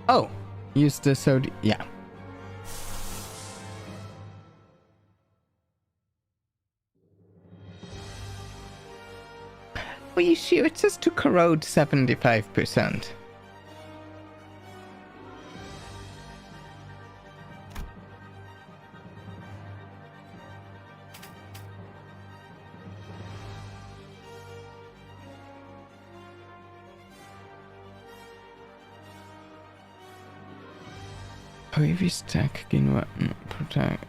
Oh, use the soda. Yeah. Are you sure it says to corrode 75%? Previous stack gain weapon protect.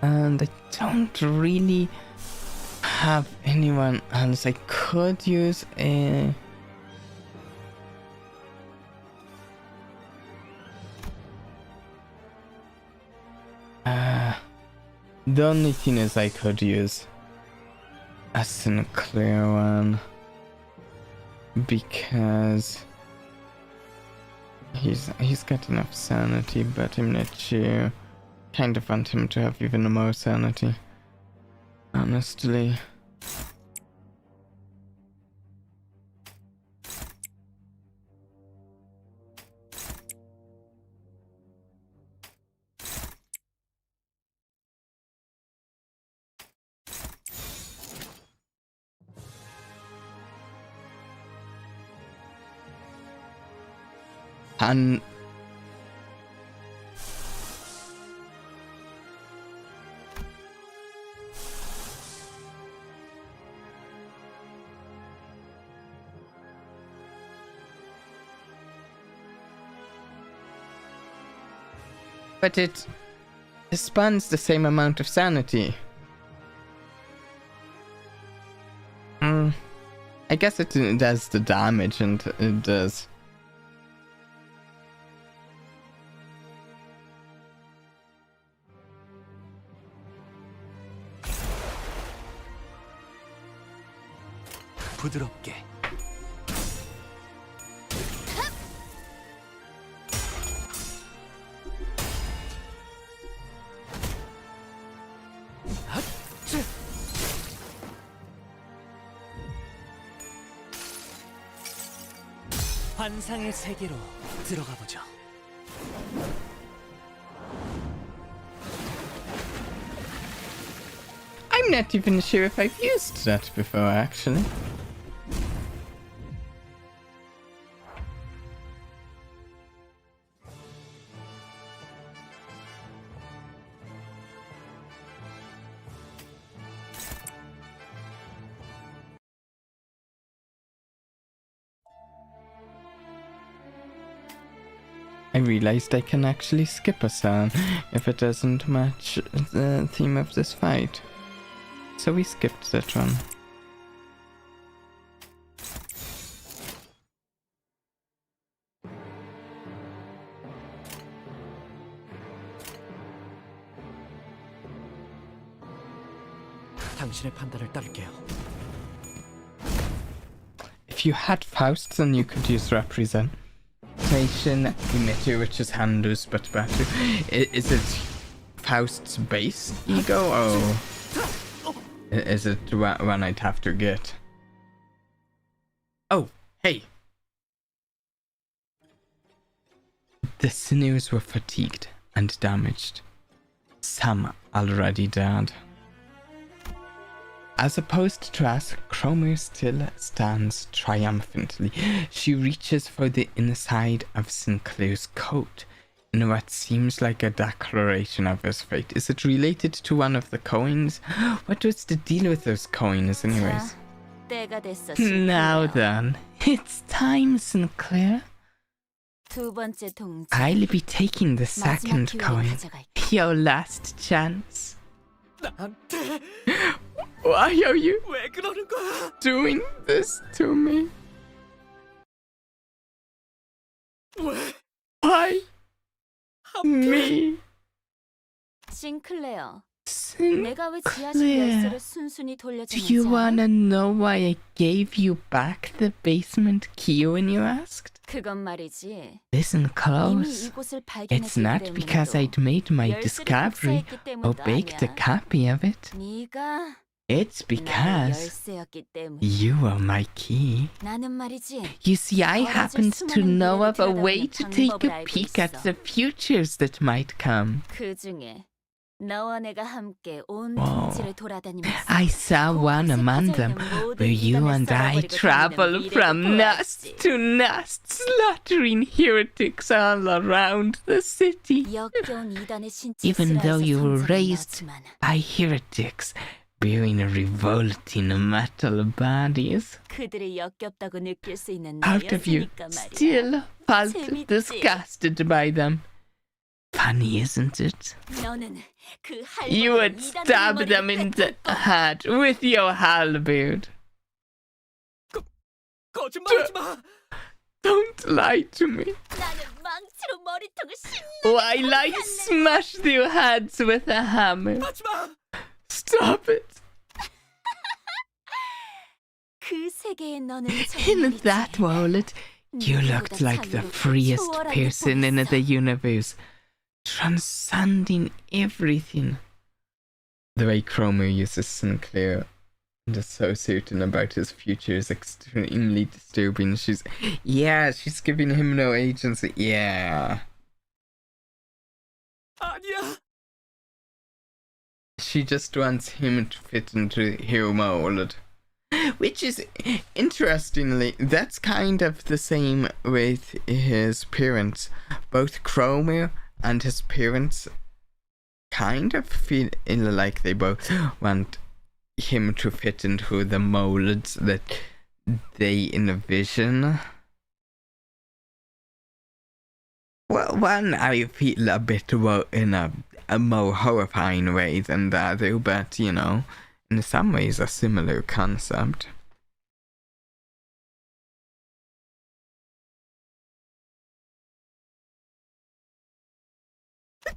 And I don't really have anyone else. I could use a. The only thing is I could use a Sinclair one because he's got enough sanity, but I'm not sure. Kind of want him to have even more sanity, honestly. And but it spans the same amount of sanity. I guess it does the damage and it does. 부드럽게. 환상의 세계로 들어가 보죠. I'm not even sure if I've used that before, actually. I realized I can actually skip a sound if it doesn't match the theme of this fight. So we skipped that one. 당신의 판단을 따를게요. If you had Faust, then you could use representation emitter, which is Handu's but better. Is it Faust's base ego, or is it one I'd have to get? Oh, hey! The sinews were fatigued and damaged. Some already dead. As opposed to us, Kromer still stands triumphantly. She reaches for the inside of Sinclair's coat in what seems like a declaration of his fate. Is it related to one of the coins? What was the deal with those coins, anyways? 때가 됐어. Now then, it's time, Sinclair. 두 번째 동지. I'll be taking the 마지막 second 기회를 coin. 가져갈게. Your last chance. 나한테 Why are you 왜 그러는 거야? doing this to me? 왜? Why me? 싱클레어. Sinclair. 내가 왜 지하실 열쇠를 순순히 Do you 돌려줬는지 알아? wanna know why I gave you back the basement key when you asked? 그건 말이지. Listen 이미 close. 이곳을 It's 발견했기 not because I'd 때문에도 made my 열쇠를 discovery 복사했기 or 때문도 baked a 아니야. copy of it. 네가 It's 나의 because 열쇠였기 때문에. you are my key. 나는 말이지. You see, I 벌어질 happened to 수많은 know 미래를 of a way to 들여다보는 take a 방법을 알고 peek at 있어. the futures that might come. 그 중에 너와 내가 함께 온 Wow. 둥지를 돌아다니면서 I saw one among them where you and I travel from nest to nest, slaughtering heretics all around the city. 역겨운 이단의 Even though 신체스라에서 you were 성장한 raised 나지만 by heretics, spewing revolting metal bodies. 그들이 역겹다고 느낄 수 있는 Out of you 나였으니까 말이야. still felt 재밌지? disgusted by them. Funny, isn't it? 너는 그 You would 할머니를 stab 이단의 them 머리로 in the 뱉을 거야. head with your halberd. 거짓말하지 마. Don't lie to me. 나는 망치로 머리통을 신나게 While I 갈래. smash their heads with a hammer. 하지 마. Stop it. 그 세계에 너는 In that world, you looked like the freest person in the universe, transcending everything. The way Kromer uses Sinclair and is so certain about his future is extremely disturbing. She's giving him no agency. Yeah. 아니야. She just wants him to fit into her mold. Which is, interestingly, that's kind of the same with his parents. Both Kromer and his parents kind of feel like they both want him to fit into the molds that they envision. Well, one I feel a bit in a more horrifying way than the other, but you know, in some ways a similar concept.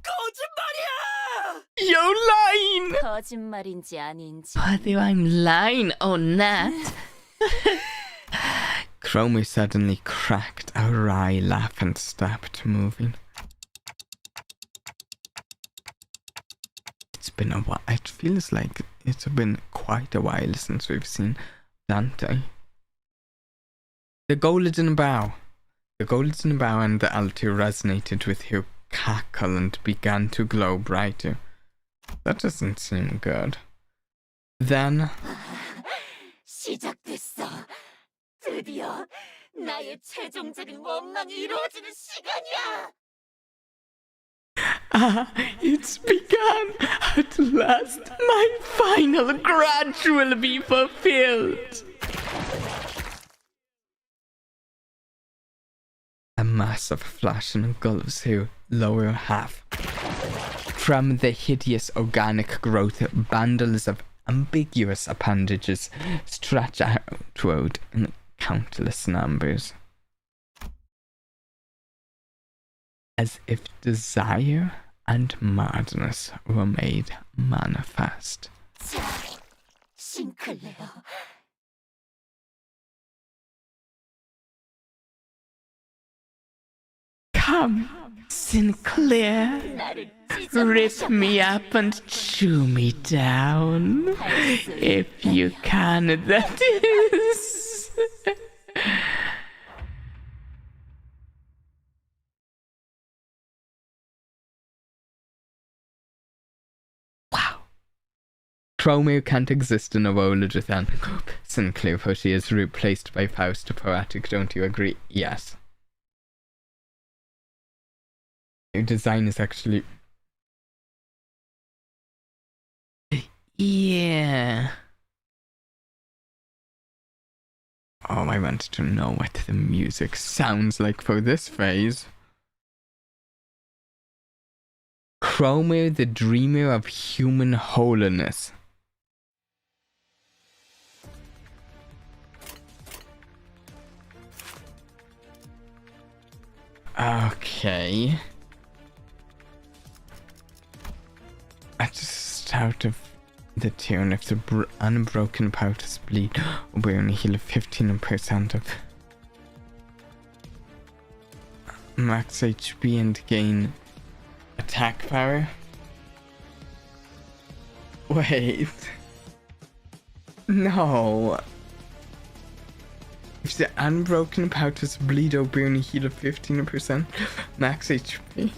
거짓말이야. You're lying! 거짓말인지 아닌지. Whether I'm lying or not. Kromer suddenly cracked a wry laugh and stopped moving. It's been a while. It feels like it's been quite a while since we've seen Dante. The golden bow. The golden bow and the altar resonated with her cackle and began to glow brighter. That doesn't seem good. Then... 시작됐어. 드디어 나의 최종적인 원망이 이루어지는 시간이야. Ah, it's begun! At last, my final grudge will be fulfilled! A massive flash engulfs her lower half. From the hideous organic growth, bundles of ambiguous appendages stretch outward in countless numbers. As if desire and madness were made manifest. 자, 싱클레어. Come, Sinclair, 나를 rip me up and chew me down. If you can, that is. Wow. Kromer can't exist in a world without Sinclair, for she is replaced by Faust Poetic, don't you agree? Yes. Her design is actually... Yeah. Oh, I want to know what the music sounds like for this phase. Kromer, the dreamer of human holiness. Okay. At the start of the tune, if the unbroken pouches bleed, we only heal 15% of max HP and gain attack power. Wait. No. If the unbroken pouches bleed, we only heal 15% max HP.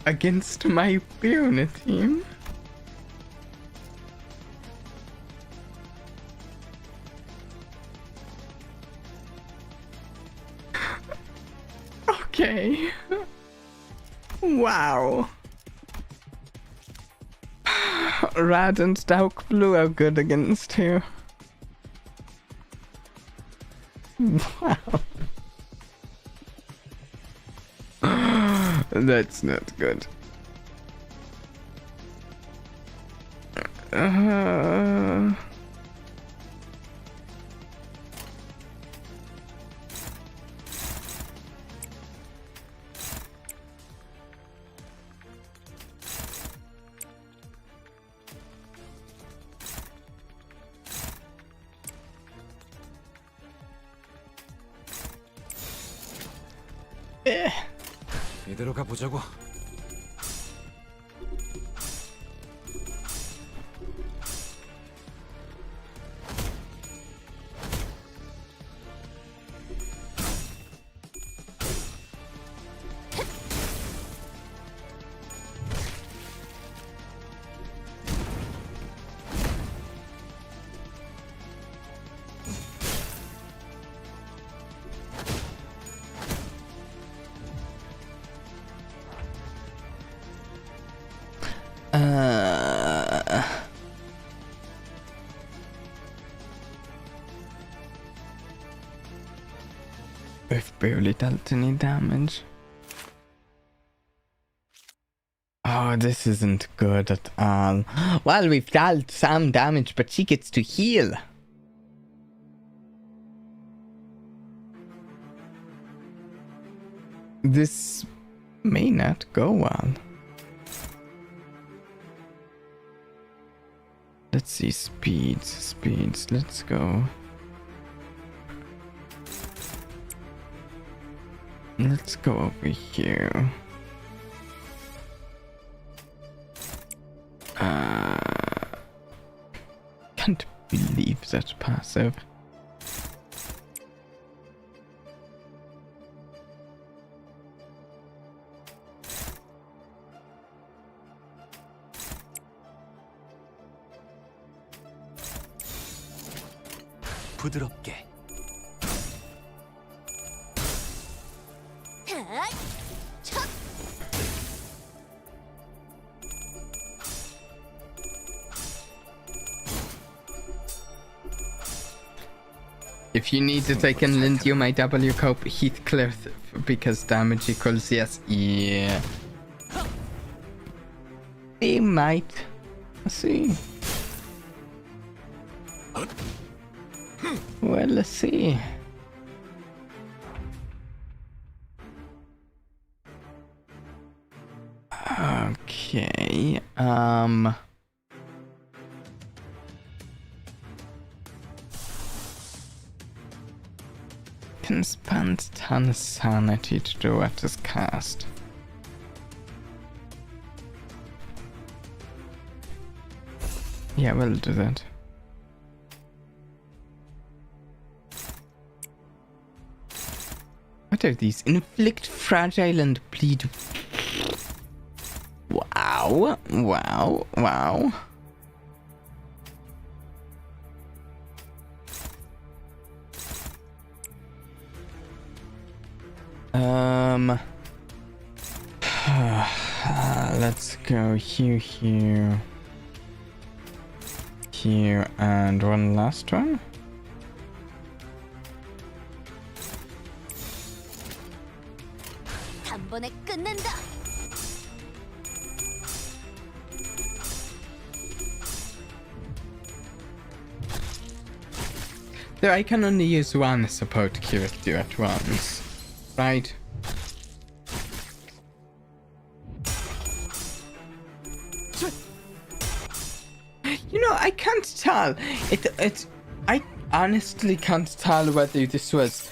Against my Fiona team? Okay. Wow. Red and dark blue are good against you. Wow. That's not good. 이대로 가보자고. We've barely dealt any damage. Oh, this isn't good at all. Well, we've dealt some damage, but she gets to heal. This may not go well. Let's see, speeds, let's go. Let's go over here. Can't believe that passive. 부드럽게. If you need to take and lend you my W cope Heathcliff because damage equals yes. Yeah. They might. Let's see. Well, let's see. Okay. Can spend 10 sanity to do at this cast. Yeah, we'll do that. What are these? Inflict fragile and bleed. Wow, wow, wow. Let's go here, and one last one. 단번에 끝낸다. So I can only use one support character at once, right? You know, I can't tell. I honestly can't tell whether this was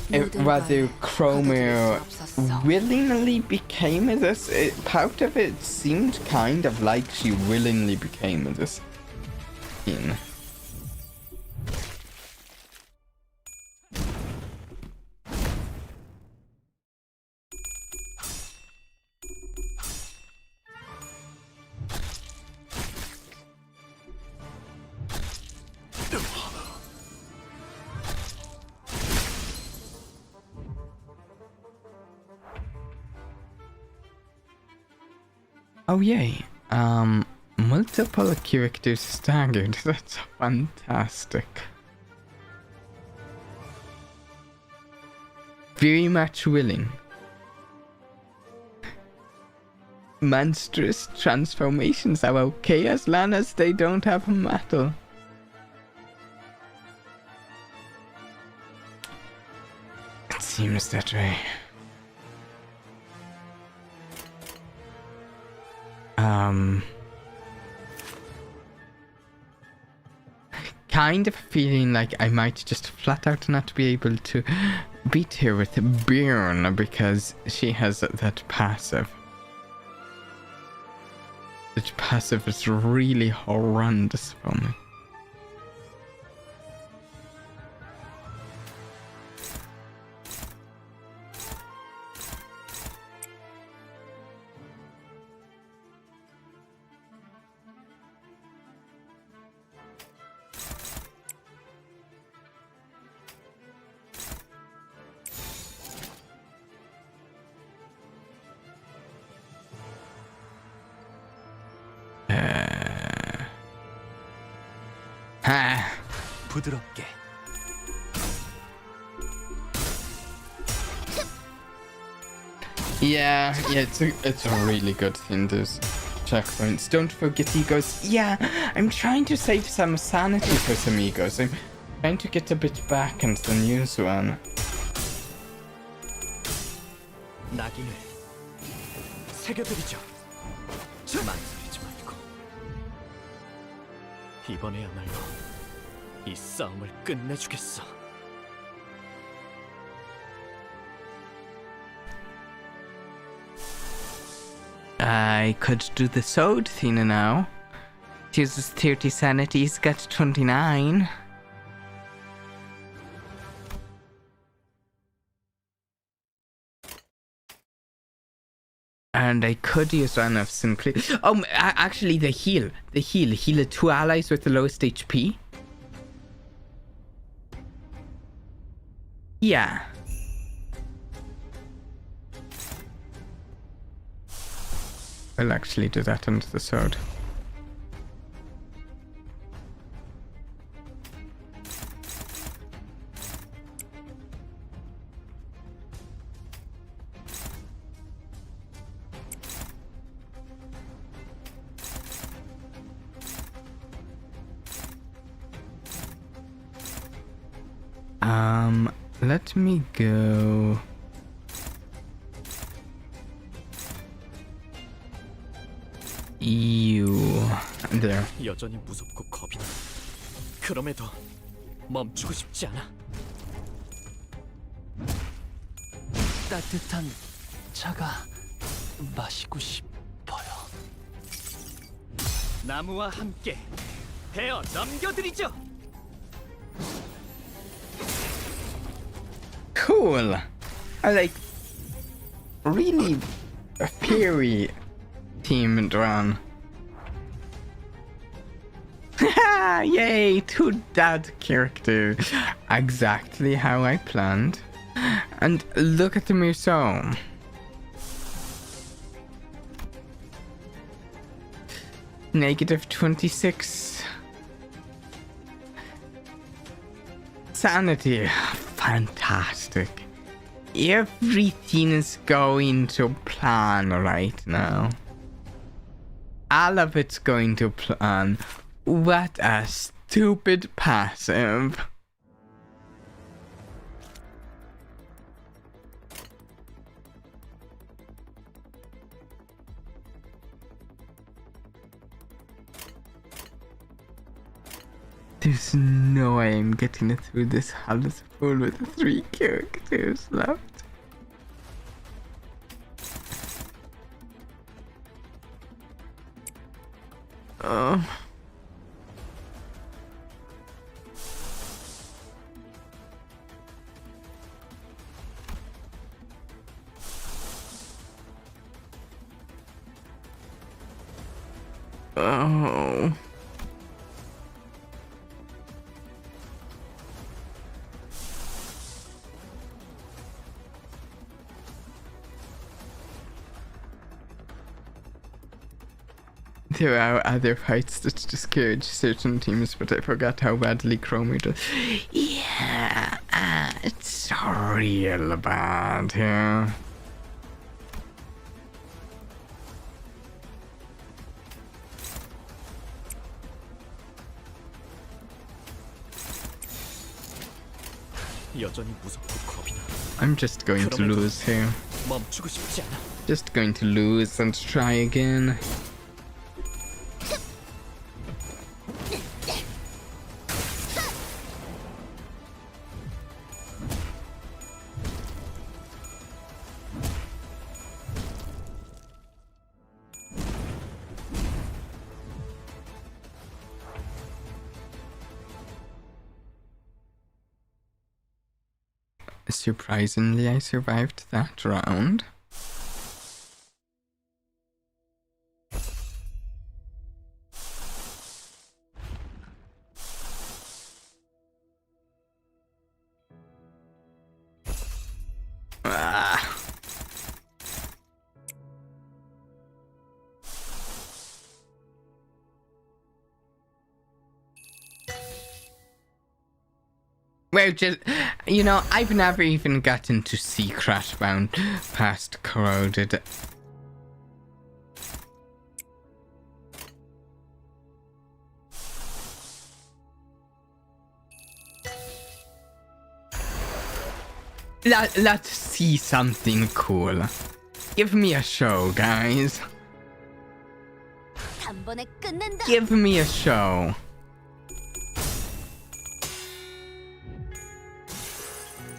whether Kromer willingly became this. Part of it seemed kind of like she willingly became this. Oh yay. Multiple characters staggered. That's fantastic. Very much willing. Monstrous transformations are okay as long as they don't have metal. It seems that way. Kind of feeling like I might just flat out not be able to beat her with Bjorn because she has that passive. That passive is really horrendous for me. 부드럽게. Yeah, it's a really good thing, those checkpoints. Don't forget egos. Yeah, I'm trying to save some sanity for some egos. I'm trying to get a bit back into the news one. 낙인을 새겨드리죠. 망설이지 말고. 이번에야말로 이 싸움을 끝내주겠어. I could do the sword thing now. It uses 30 sanity, he's got 29. And I could use one of simply... Oh, actually the heal. The heal. Heal 2 allies with the lowest HP. Yeah. I'll actually do that under the sword. Let me go. You there. 여전히 무섭고 겁이 나. 그럼에도 멈추고 싶지 않아. 따뜻한 차가 마시고 싶어요. 나무와 함께 베어 넘겨드리죠. Cool. I like really a fairy themed one. Yay, 2 dad characters. Exactly how I planned. And look at the museum. -26 sanity. Fantastic. Everything is going to plan right now. All of it's going to plan. What a stupid passive. There's no way I'm getting through this Hallow's Pool with 3 characters left. Oh. Oh. There are other fights that discourage certain teams, but I forgot how badly Kromer does. Yeah, it's real bad here. 여전히 무섭고 겁이 나. I'm just going to lose here. 멈추고 싶지 않아. Just going to lose and try again. Surprisingly, I survived that round. Ah. Well, just, you know, I've never even gotten to see Crashbound past Corroded. Let's see something cool. Give me a show, guys. 단번에 끝낸다. Give me a show.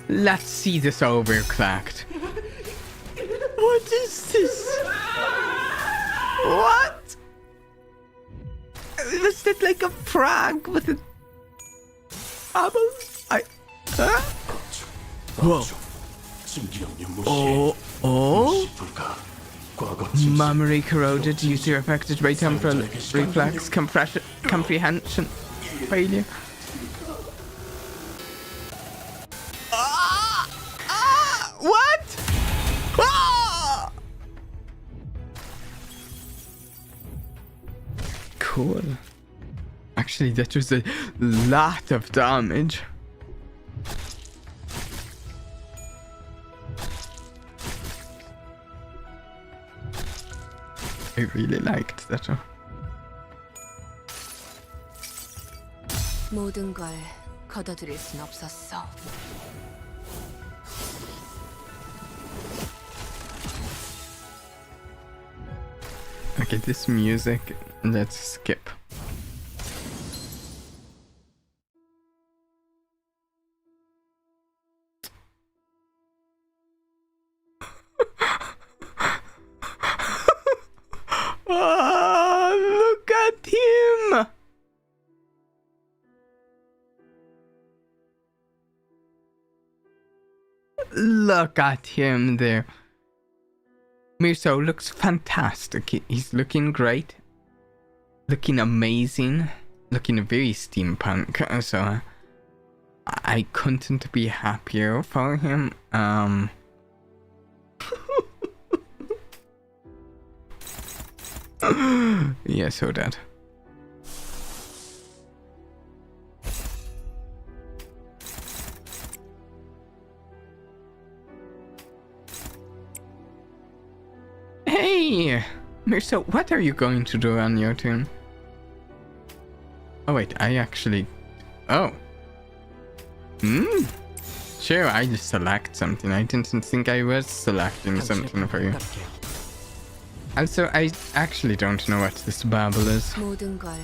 Let's see this overclocked. What is this? What? Was that like a frog with a bubble? Huh? Whoa. Oh. Memory corroded. User affected by temporal reflex comprehension failure. What? Ah! Cool. Actually, that was a lot of damage. I really liked that one. 모든 걸 걷어들일 순 없었어. Okay, this music, let's skip. Oh, look at him! Look at him there. Mirso looks fantastic. He's looking great. Looking amazing. Looking very steampunk. So I couldn't be happier for him. Yeah, so that. Hey! Mirso, what are you going to do on your turn? Oh wait, I actually... Oh. Sure, I just select something. I didn't think I was selecting something for you. Also, I actually don't know what this babble is. 모든 걸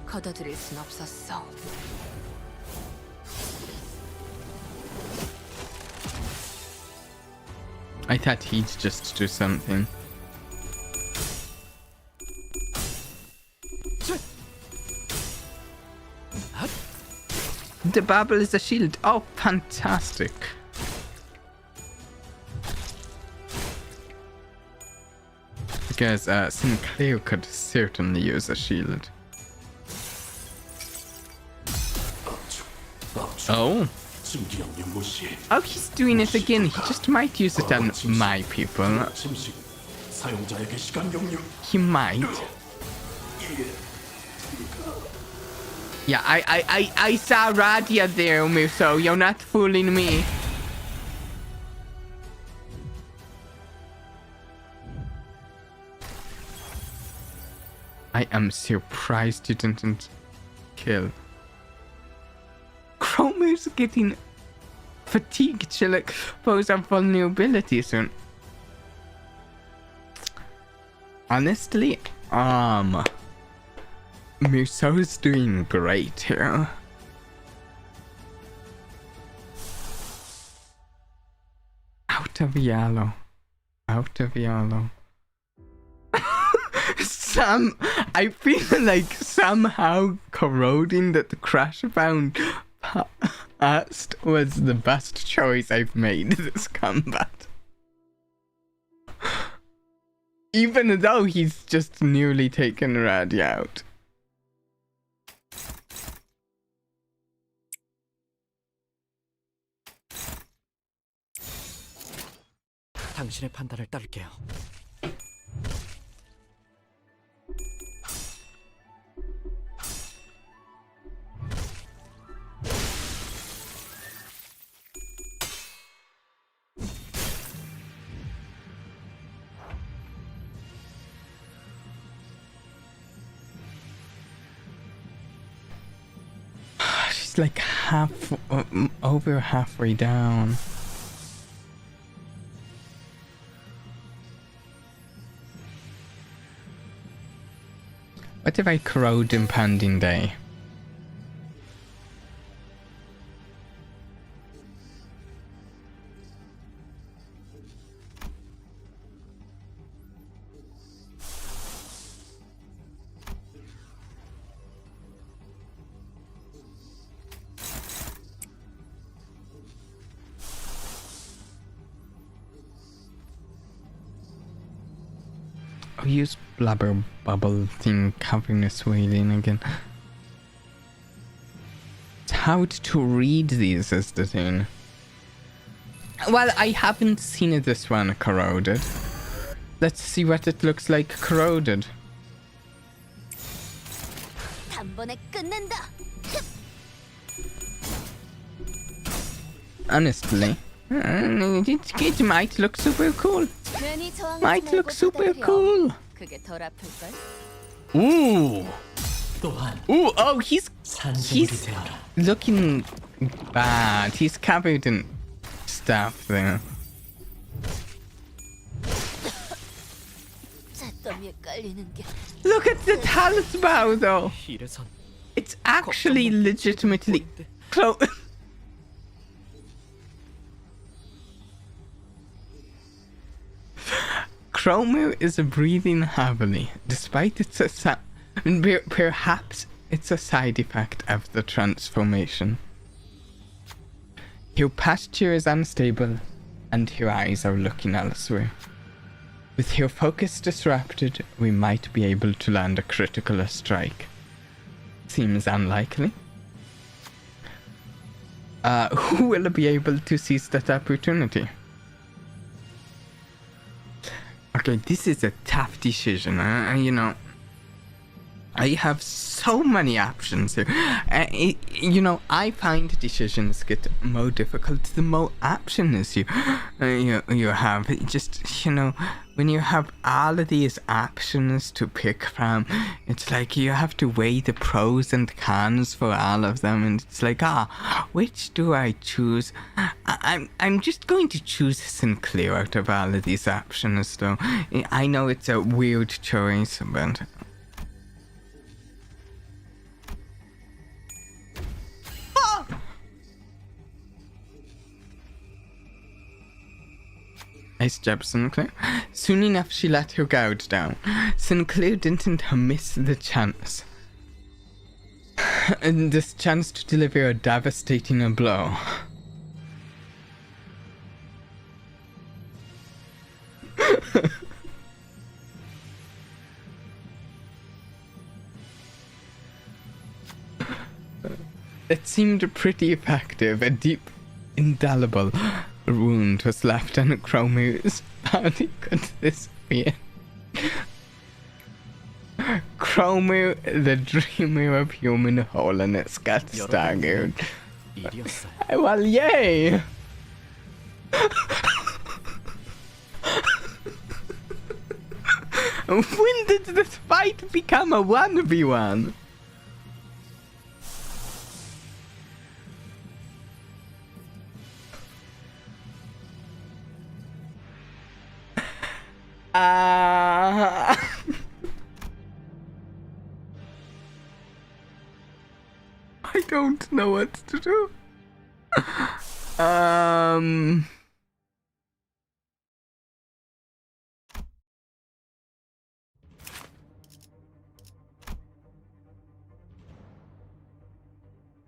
걷어들일 순 없었어. I thought he'd just do something. The babble is a shield. Oh, fantastic. Because Sinclair could certainly use a shield. Oh. Oh, he's doing it again. He just might use it on my people. He might. Yeah, I saw Radia there, Muso. You're not fooling me. I am surprised you didn't kill. Kromer's getting fatigued. She'll expose our vulnerability soon. Honestly, Muso's doing great here. Out of yellow. Out of yellow. I feel like somehow corroding that the crash bound past was the best choice I've made this combat. Even though he's just newly taken Radi out. 당신의 판단을 따를게요. She's like over halfway down. What if I corrode impending day? I'll use blubber bubble thing covering the wailing again. It's hard to read these is the thing. Well, I haven't seen this one corroded. Let's see what it looks like corroded. Honestly, it might look super cool. Might look super cool. Ooh. Ooh, oh, he's looking bad. He's covered in stuff there. Look at the talent bow though. It's actually legitimately close. Kromer is breathing heavily, despite it's perhaps it's a side effect of the transformation. Your posture is unstable, and your eyes are looking elsewhere. With your focus disrupted, we might be able to land a critical strike. Seems unlikely. Who will be able to seize that opportunity? Okay, this is a tough decision. You know, I have so many options here. You know, I find decisions get more difficult the more options you have. It just, you know, when you have all of these options to pick from, it's like you have to weigh the pros and cons for all of them, and it's like, which do I choose? I'm just going to choose Sinclair out of all of these options, though. I know it's a weird choice, but. Nice job, Sinclair. Soon enough, she let her guard down. Sinclair didn't miss the chance. And this chance to deliver a devastating blow. It seemed pretty effective. A deep, indelible wound was left on Kromer's body. Could this be it? Kromer, the dreamer of human holiness, got staggered. 일이었어요. Well, yay! When did this fight become a 1v1? I don't know what to do.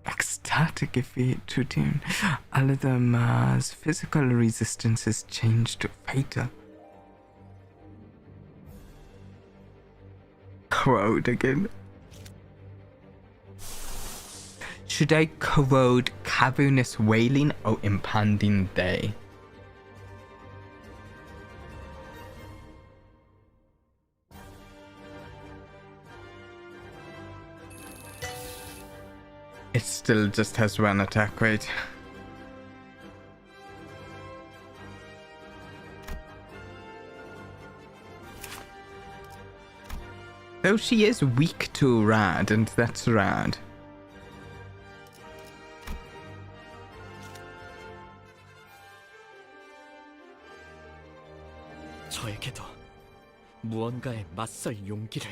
Ecstatic Vtubie. All of the physical resistances changed to fatal. Corrode again. Should I corrode cavernous wailing or impending day? It still just has one attack rate. Though she is weak to rad, and that's rad. 저에게도 무언가에 맞설 용기를.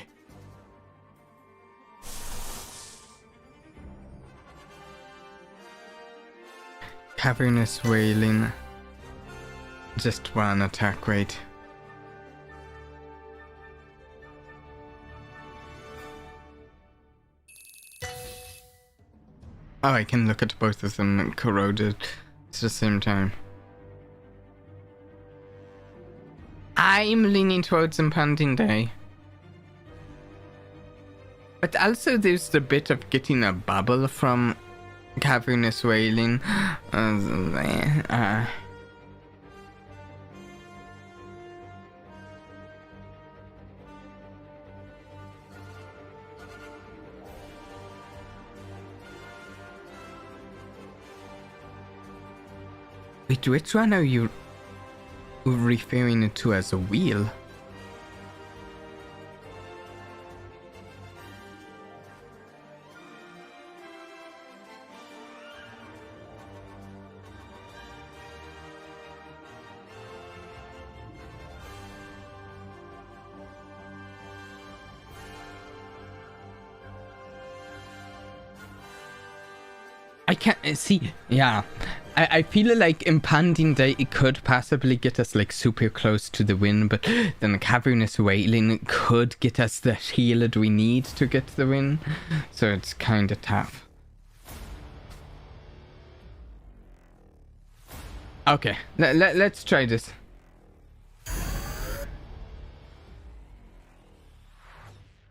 Cavernous wailing. Just one attack rate. Oh, I can look at both of them corroded at the same time. I'm leaning towards impending day. But also there's the bit of getting a bubble from cavernous wailing. Wait, which one are you referring to as a wheel? I can't see. Yeah, I feel like impending day it could possibly get us like super close to the win, but then cavernous wailing could get us the shield we need to get the win, so it's kind of tough. Okay, let's try this.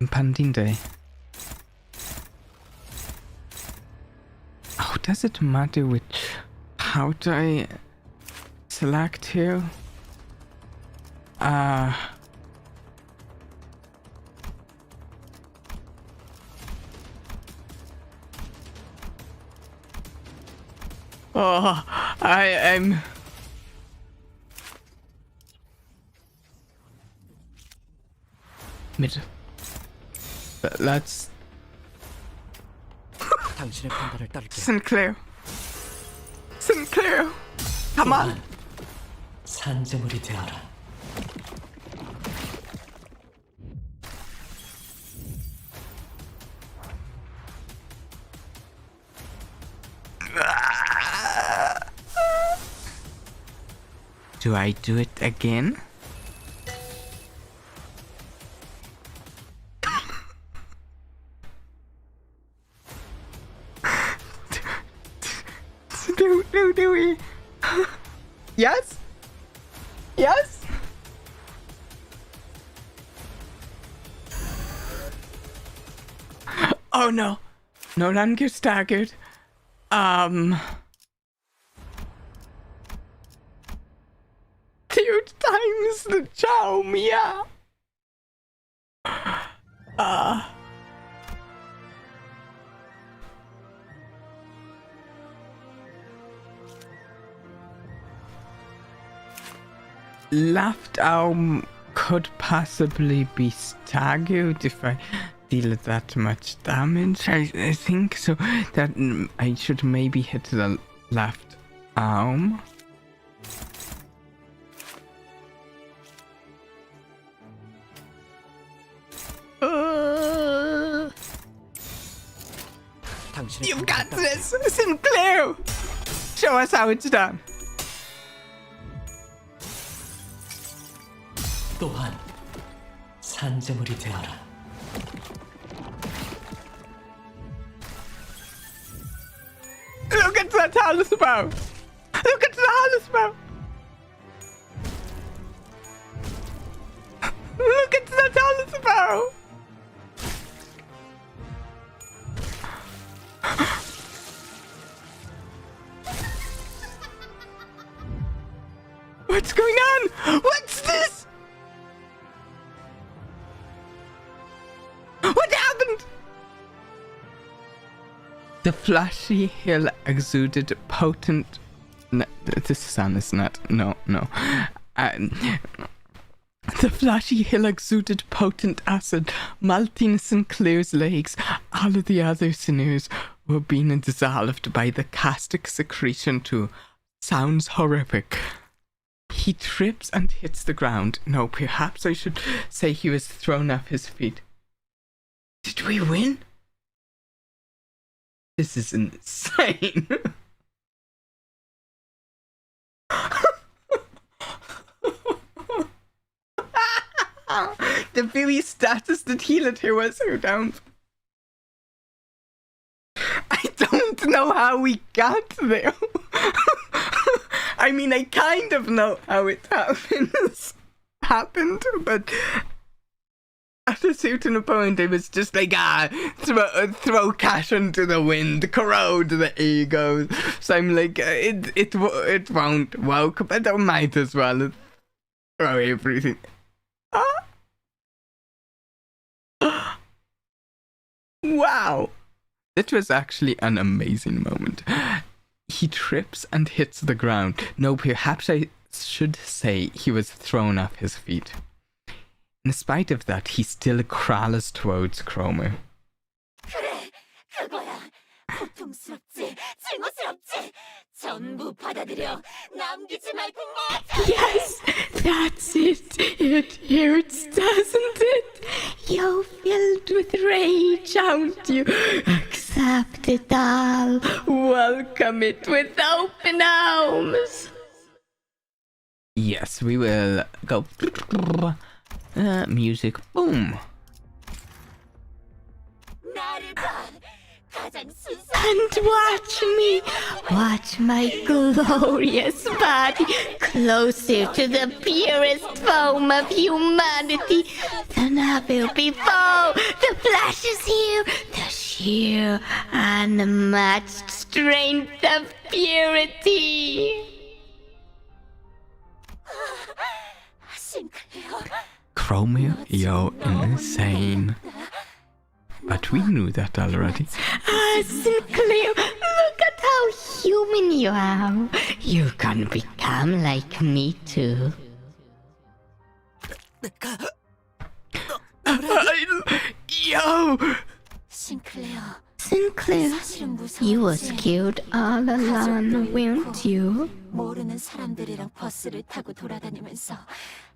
Impending day. Oh, does it matter which how do I select here? Oh, I'm mid. Let's 당신의 판단을 따를게요. Sinclair. Sinclair. Come on. 산재물이 되어라. Do I do it again? Do we? Yes? Yes? Oh no. No longer staggered. 2 times the charm, yeah. Left arm could possibly be staggered if I deal that much damage. I think so. That I should maybe hit the left arm. You've got this, Sinclair! Show us how it's done. 또한 산재물이 되어라. Look at that talisman! Look at the talisman! Look at the talisman! What's going on? What's this? What happened? The flashy hill exuded potent... No, this sun is not... No. The flashy hill exuded potent acid, melting Sinclair's legs. All of the other sinews were being dissolved by the caustic secretion too. Sounds horrific. He trips and hits the ground. No, perhaps I should say he was thrown off his feet. Did we win? This is insane. The very status that healed her was so down. I don't know how we got there. I mean, I kind of know how it happened, but at a certain point, it was just like, throw cash into the wind, corrode the ego. So I'm like, it won't work, but I might as well throw everything. Wow, that was actually an amazing moment. He trips and hits the ground. No, perhaps I should say he was thrown off his feet. In spite of that, he still crawls towards Kromer. 그래, 그거야. 고통스럽지, 증오스럽지. 전부 받아들여. 남기지 말고 뭐. Yes, that's it. It hurts, doesn't it? You're filled with rage, aren't you? Accept it all. Welcome it with open arms. Yes, we will go. Music, boom. 나를 봐. 가장 And watch my glorious body closer to the purest form of humanity than ever before. The flash is here, the sheer unmatched strength of purity. 싱클레어. Kromer, you're insane. But we knew that already. Ah, Sinclair, look at how human you are. You can become like me too. Yo! 싱클레어. Sinclair, 사실은 무서웠지. you were scared all alone, weren't you? 모르는 사람들이랑 버스를 타고 돌아다니면서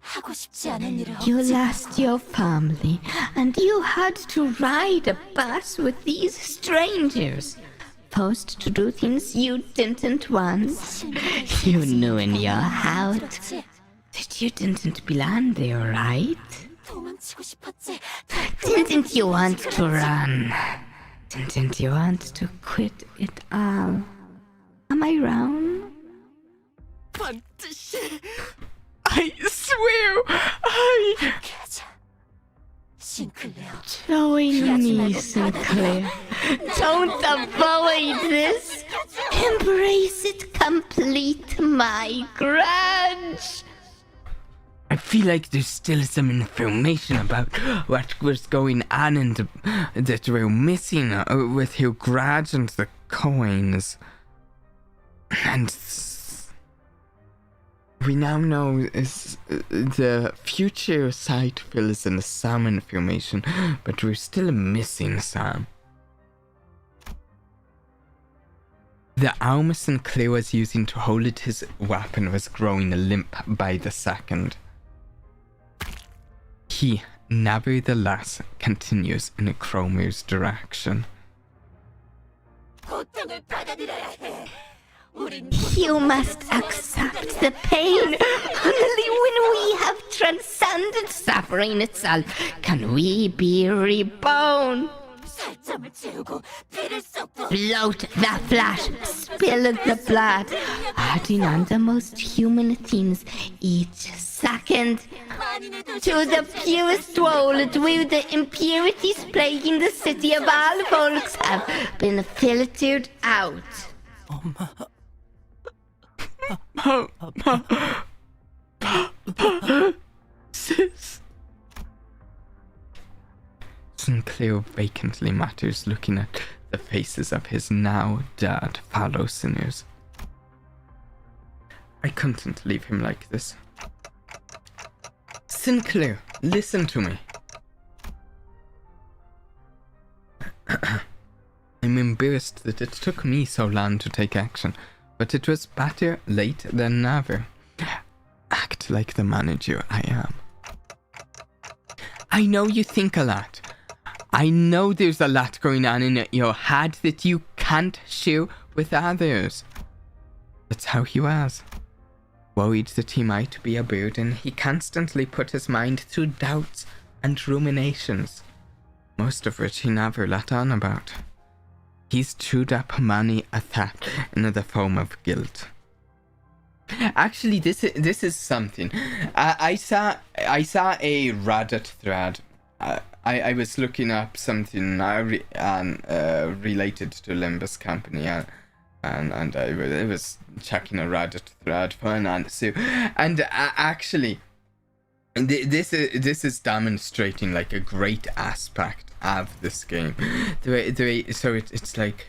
하고 싶지 않은 일을 You 억지로 lost your family, and you had to ride a bus with these strangers. Forced to do things you didn't want. You knew in your heart that you didn't belong there, right? 도망치고 싶었지. Didn't you want to run? Didn't you want to quit it all? Am I wrong? I swear, I... 싱클레어. Join me, Sinclair. Don't avoid this. Embrace it complete, my grudge. feel like there's still some information about what was going on and that we're missing with your grudge and the coins. And we now know is the future site fills in some information, but we're still missing some. The arm Sinclair was using to hold his weapon was growing limp by the second. He, nevertheless, continues in Kromer's direction. You must accept the pain. Only when we have transcended suffering itself can we be reborn. Bloat the flesh, spill the blood, adding on the most human things each second. To the purest world where the impurities plaguing the city of all folks have been filtered out. Sis. Sinclair vacantly mutters, looking at the faces of his now dead fellow sinners. I couldn't leave him like this. Sinclair, listen to me. I'm embarrassed that it took me so long to take action, but it was better late than never. Act like the manager I am. I know you think a lot. I know there's a lot going on in your head that you can't share with others. That's how he was. Worried that he might be a burden, he constantly put his mind through doubts and ruminations, most of which he never let on about. He's chewed up many a theft in the form of guilt. Actually, this is something. I saw a Reddit thread. I was looking up something related to Limbus Company, and I was checking a Reddit thread for an answer, and actually, this is demonstrating like a great aspect of this game. So it's like,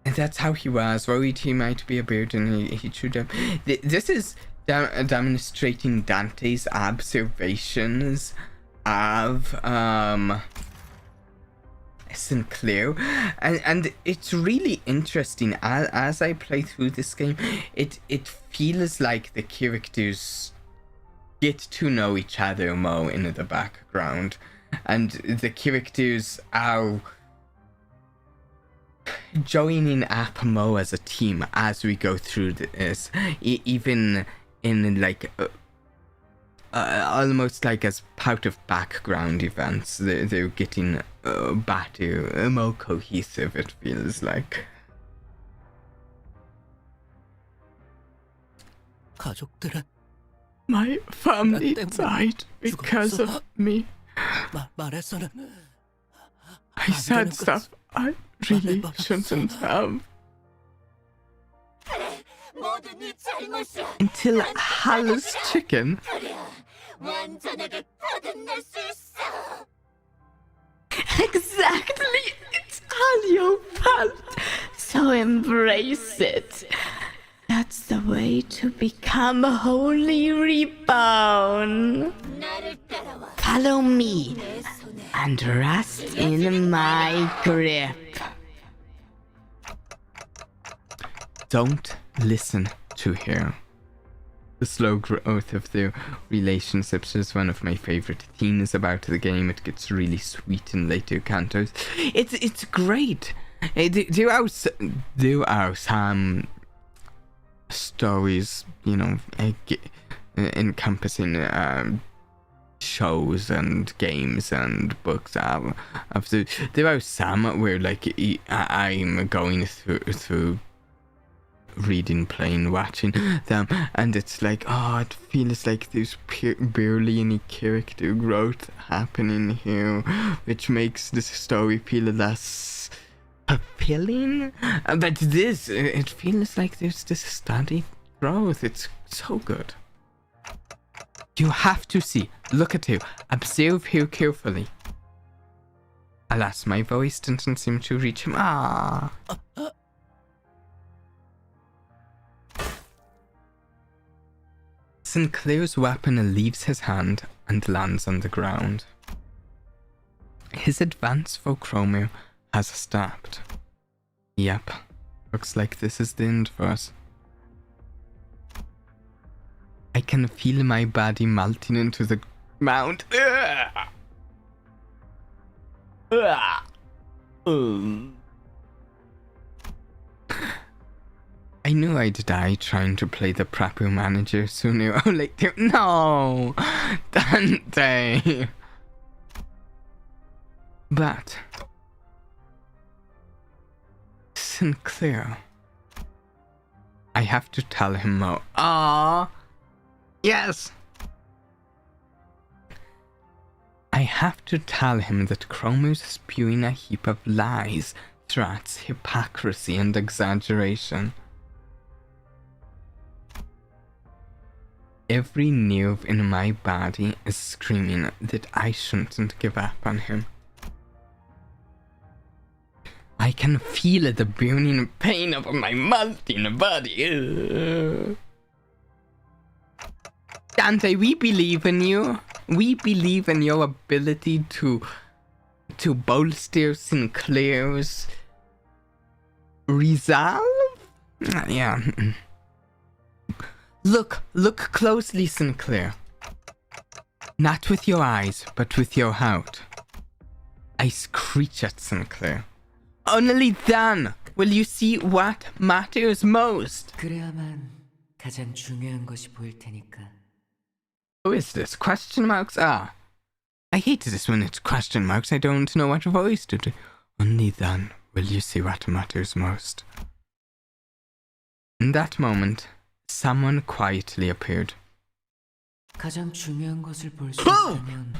and that's how he was, worried he might be a burden. He chewed up. This is demonstrating Dante's observations of Sinclair, and it's really interesting. As I play through this game, it feels like the characters get to know each other more in the background, and the characters are joining up more as a team as we go through this, even in like almost like as part of background events. They're getting better, more cohesive, it feels like. My family died because of me. I said stuff I really shouldn't have. Until Hall's chicken. Exactly, it's all your fault. So embrace it. That's the way to become wholly reborn. Follow me and rest in my grip. Don't listen to her. The slow growth of their relationships is one of my favorite themes about the game. It gets really sweet in later cantos. It's great. There are some stories, you know, encompassing shows and games and books there are some where like I'm going through reading, playing, watching them, and it's like, oh, it feels like there's barely any character growth happening here, which makes this story feel less appealing. But this, it feels like there's this steady growth. It's so good. You have to see. Look at you. Observe here carefully. Alas, my voice didn't seem to reach him. Ah. Sinclair's weapon leaves his hand and lands on the ground. His advance for Kromer has stopped. Yep, looks like this is the end for us. I can feel my body melting into the ground. I knew I'd die trying to play the proper manager sooner or later. No! Dante! But Sinclair, I have to tell him more. Ah, yes! I have to tell him that Kromer's spewing a heap of lies, threats, hypocrisy, and exaggeration. Every nerve in my body is screaming that I shouldn't give up on him. I can feel the burning pain of my melting body. Dante, we believe in you. We believe in your ability to bolster Sinclair's resolve. Yeah. Look closely, Sinclair. Not with your eyes, but with your heart. I screech at Sinclair. Only then will you see what matters most. 그래야만 가장 중요한 것이 보일 테니까. Who is this? Question marks? Ah. I hate this when it's question marks. I don't know what voice to do. Only then will you see what matters most. In that moment, someone quietly appeared. 가장 중요한 것을 볼 수 있다면.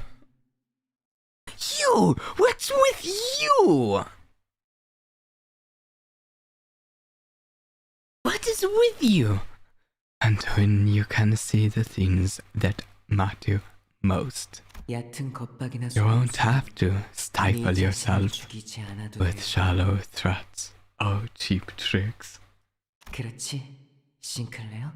You! What's with you? What is with you? And when you can see the things that matter most, 얕은 겁박이나 you won't have to stifle 네 yourself 자신을 죽이지 않아도 with 돼. shallow threats or cheap tricks. 그렇지, 싱클레어?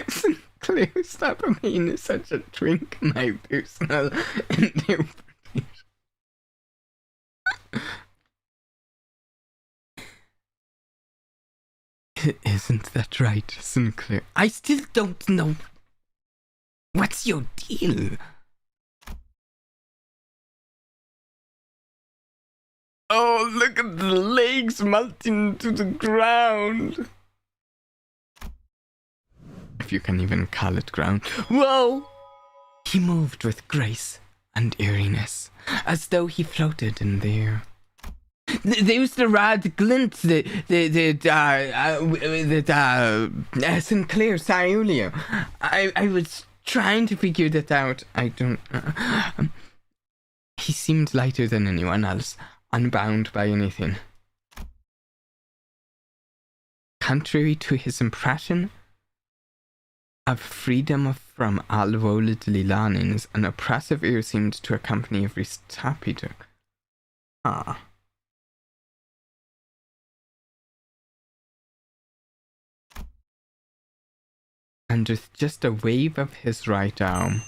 Sinclair, stop being such a twink, my personal interpretation. Isn't that right, Sinclair? I still don't know. What's your deal? Oh, look at the legs melting to the ground. If you can even call it ground. Whoa! He moved with grace and eeriness, as though he floated in the air. There's the rod glint that Sinclair saw earlier. I was trying to figure that out. I don't. He seemed lighter than anyone else, unbound by anything. Contrary to his impression of freedom from all worldly longings, an oppressive air seemed to accompany every step he took. Ah. And with just a wave of his right arm.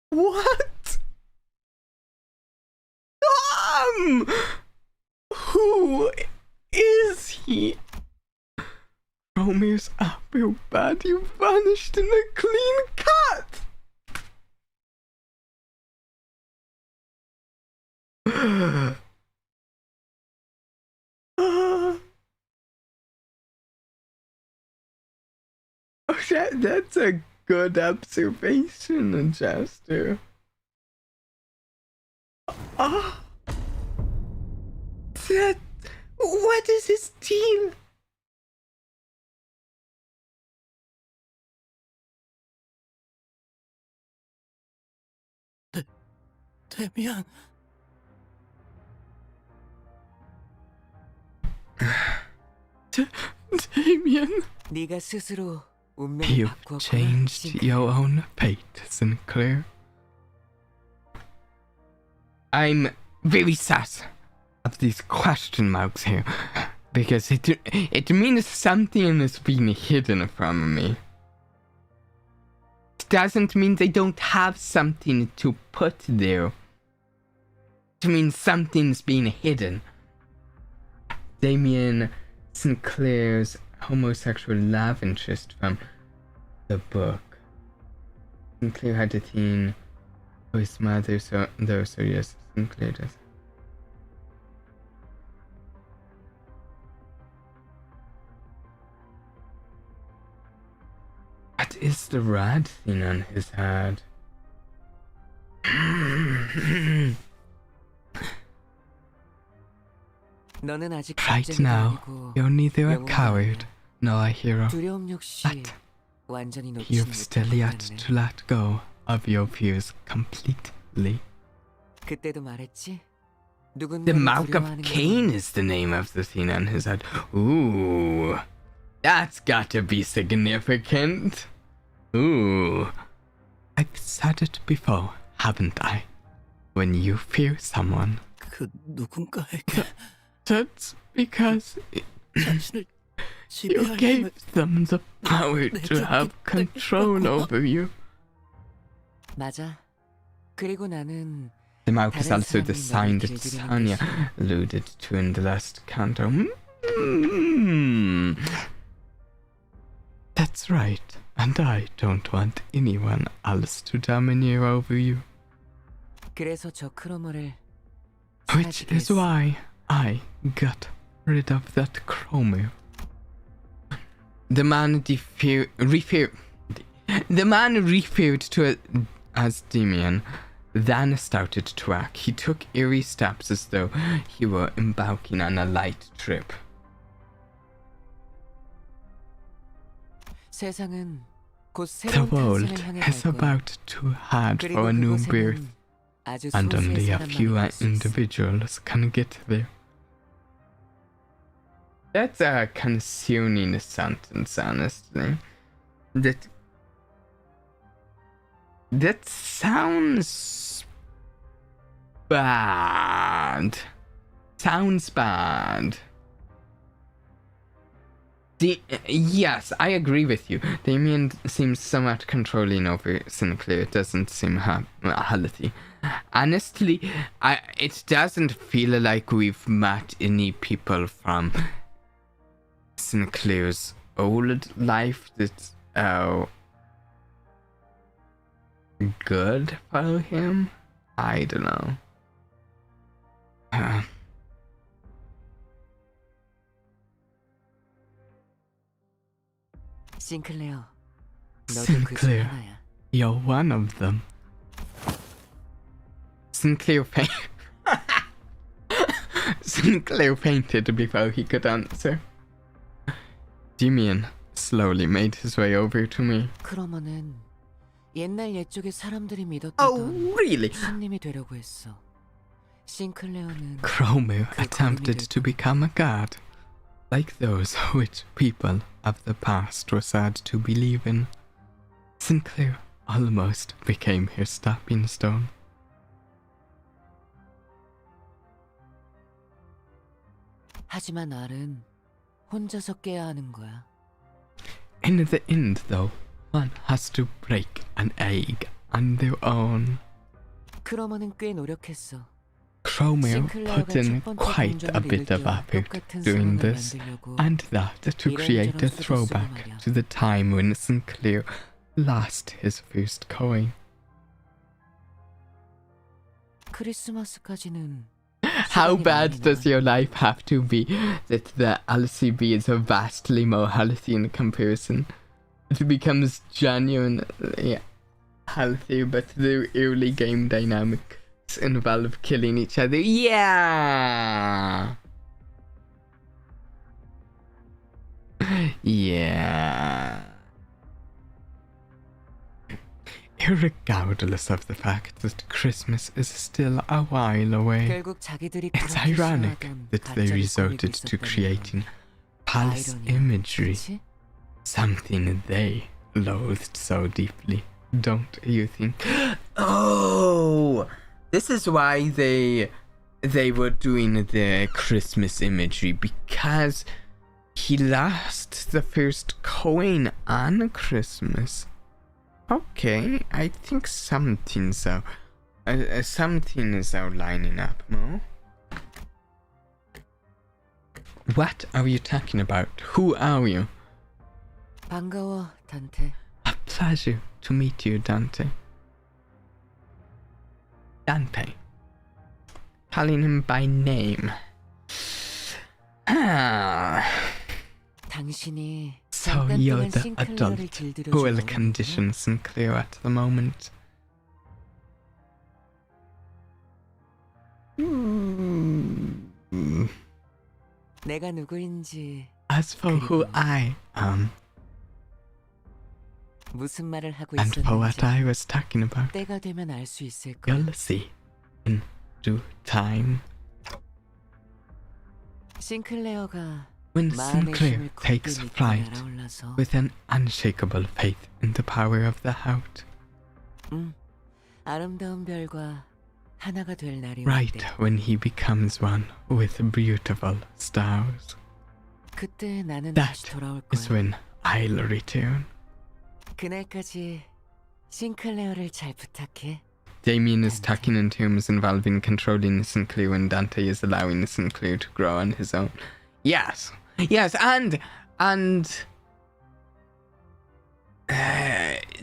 What? Who is he? Kromer's upper body vanished in a clean cut. That's a good observation, Chester. What is his deal? 데미안. Damien, 네가 스스로 운명을 you've 바꾸었구나. changed your own fate, Sinclair. I'm very sad of these question marks here, because it means something has been hidden from me. It doesn't mean they don't have something to put there. It means something's been hidden. Damien Sinclair's homosexual love interest from the book. Sinclair had a teen for his mother, so yes, Sinclair does. What is the red thing on his head? 너는 아직 Right 겁쟁이도 now, 아니고 you're neither a 영웅도 coward 아니야. nor a hero. 두려움 역시 But 완전히 놓치지 you've still 못한 yet 것 같네. to let go of your fears completely. 그때도 말했지. The 누군가를 mark of 두려워하는 Cain 건 is the name of the thing on his head. Ooh, that's gotta be significant. Ooh, I've said it before, haven't I? When you fear someone, 그 누군가에게 that's because 자신을 you 지배할 힘을 gave them the power to have control over you. 맞아. 그리고 나는 The mark is also the 사람이 sign 너를 that 길들이는 Sonia 것이 alluded to in the last Canto. That's right, and I don't want anyone else to domineer over you. 그래서 저 크로머를 Which 사라지게 is 했어. why I got rid of that Kromer. The man referred to as Damien then started to act. He took eerie steps as though he were embarking on a light trip. 세상은 곧 The 새로운 world 탄생을 향해 is 갈 거야. about to head 그리고 for a new 그곳에는 birth, 아주 and 소수의 only a few 사람만이 갈 수 있어. individuals can get there. That's a concerning sentence, honestly. That sounds bad. Sounds bad. Yes, I agree with you. Damien seems somewhat controlling over Sinclair. It doesn't seem healthy. Honestly, it doesn't feel like we've met any people from Sinclair's old life that's good for him. I don't know. 싱클레어, 너도 그중 Sinclair, 하나야. you're one of them. Sinclair fainted before he could answer. Damien slowly made his way over to me. 크로머는 옛날 옛쪽에 사람들이 Oh, 믿었다던 really? 신님이 되려고 했어. 싱클레어는 Kromer attempted to become a god, like those which people of the past were said to believe in. Sinclair almost became his stepping stone. 하지만 알은 혼자서 깨야 하는 거야. In the end, though, one has to break an egg on their own. 크로머는 꽤 노력했어. Kromer put in quite a bit of effort doing this, and that to create a throwback to the time when Sinclair lost his first coin. 크리스마스까지는 How 시간이 bad 많이 does 나. your life have to be that the LCB is vastly more healthy in comparison? It becomes genuinely healthy, but the early game dynamics involve killing each other. Yeah! Yeah. Irregardless of the fact that Christmas is still a while away. 결국 자기들이 It's 그렇게 ironic 싫어하던 that they 가짜를 resorted 꾸미고 to 있었다는 creating 건 palace 아이러니야, imagery, 그치? something they loathed so deeply, don't you think? Oh, this is why they were doing the Christmas imagery, because he lost the first coin on Christmas. Okay, I think something's out lining up, Mo. What are you talking about? Who are you? 반가워, 단테. A pleasure to meet you, Dante. Dante. Calling him by name. Ah. 당신이 So 잠깐 you're 동안 the 싱클레어를 adult 길들여 who will 준 condition Sinclair at the moment. 내가 누구인지 As for who I am, 무슨 말을 하고 and for what 있었는지 I was talking about, 때가 되면 알 수 있을 거야. you'll see in due time. 싱클레어가 When 마음의 Sinclair 힘을 굳게 takes 믿고 flight 날아올라서 with an unshakable faith in the power of the Hout, 아름다운 별과 하나가 될 날이 올 right 때 when he becomes one with beautiful stars, 그때 나는 that 다시 돌아올 is 거야. when I'll return. 그날까지 싱클레어를 잘 부탁해. Damien is talking in terms involving controlling Sinclair when Dante is allowing Sinclair to grow on his own. Yes, and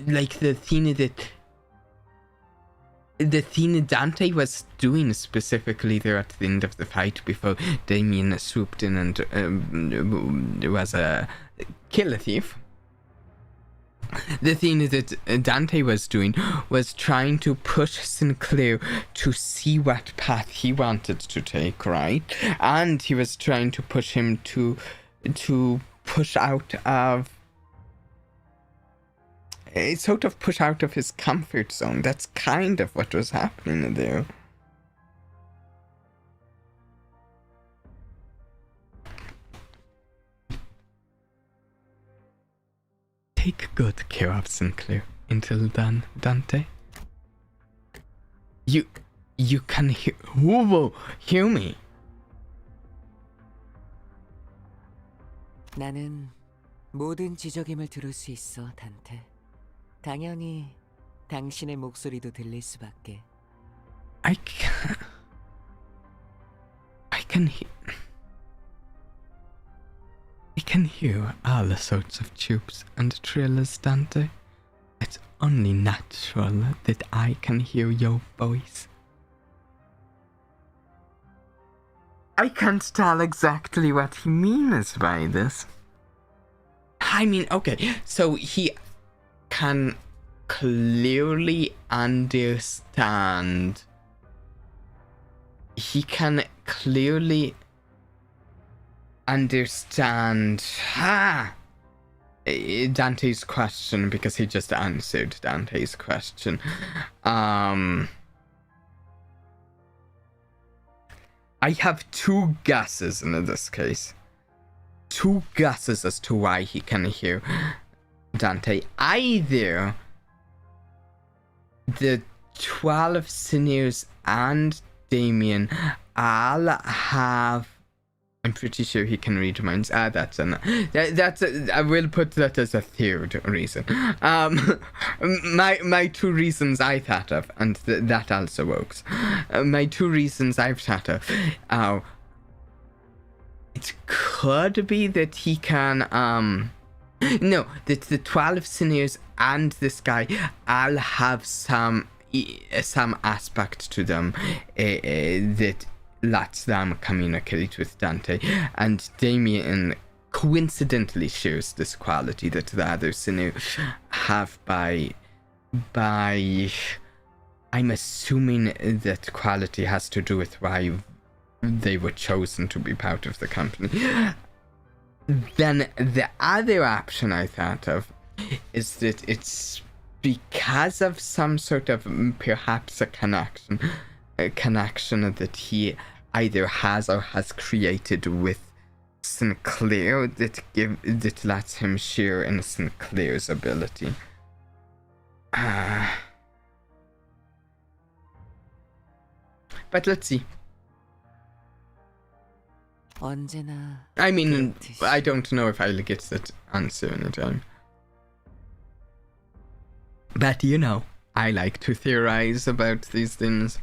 like the thing that Dante was doing specifically there at the end of the fight before Damien swooped in and was a kill a thief. The thing that Dante was doing was trying to push Sinclair to see what path he wanted to take, right? And he was trying to push him to push out of sort of push out of his comfort zone. That's kind of what was happening there. Take good care of Sinclair until then, Dante. You can hear me. 나는 모든 지적임을 들을 수 있어, 단테. 당연히 당신의 목소리도 들릴 수밖에. I can hear all sorts of tubes and trillers, Dante. It's only natural that I can hear your voice. I can't tell exactly what he means by this. I mean, okay, so he can clearly understand. He can clearly understand Dante's question, because he just answered Dante's question. I have two guesses in this case. Two guesses as to why he can hear Dante. Either the 12 sinews and Damien all have... I'm pretty sure he can read minds. I will put that as a third reason. My two reasons I thought of, and that also works. My two reasons I've thought of are, it could be that he can no, that the 12 sinews and this guy all have some aspect to them that lets them communicate with Dante, and Damien coincidentally shares this quality that the other sinew have by I'm assuming that quality has to do with why they were chosen to be part of the company. Then the other option I thought of is that it's because of some sort of perhaps a connection that he either has or has created with Sinclair that lets him share in Sinclair's ability. But let's see. 언제나 I mean, I don't know if I'll get that answer in a time. But you know, I like to theorize about these things.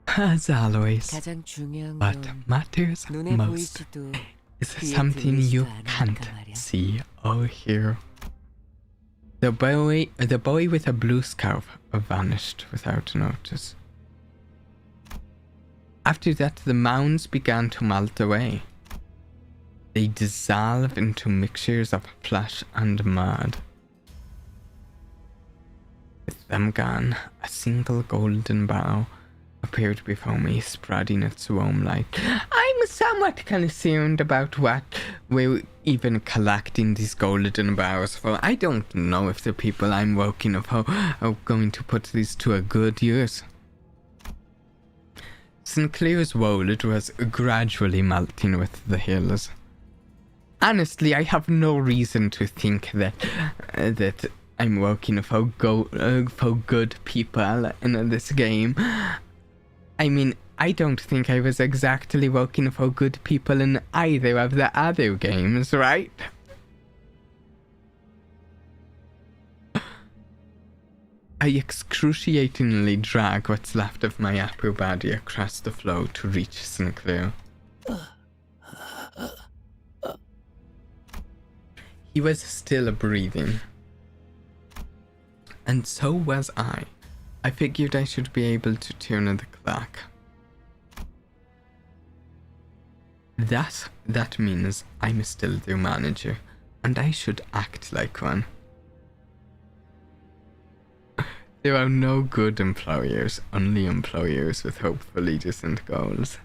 As always, 가장 중요한 what 건 matters 눈에 most 보이지도 is 귀에 something you 들리지도 않으니까 can't 말이야. see or hear. The boy with a blue scarf vanished without notice. After that, the mounds began to melt away. They dissolve into mixtures of flesh and mud. With them gone, a single golden bow appeared before me, spreading its warm light. I'm somewhat concerned about what we're even collecting these golden bows for. I don't know if the people I'm working for are going to put these to a good use. Sinclair's wallet was gradually melting with the hills. Honestly, I have no reason to think that I'm working for good people in this game. I mean, I don't think I was exactly working for good people in either of the other games, right? I excruciatingly drag what's left of my upper body across the floor to reach Sinclair. He was still breathing. And so was I. I figured I should be able to turn the clock. That means I'm still their manager, and I should act like one. There are no good employers, only employers with hopefully decent goals.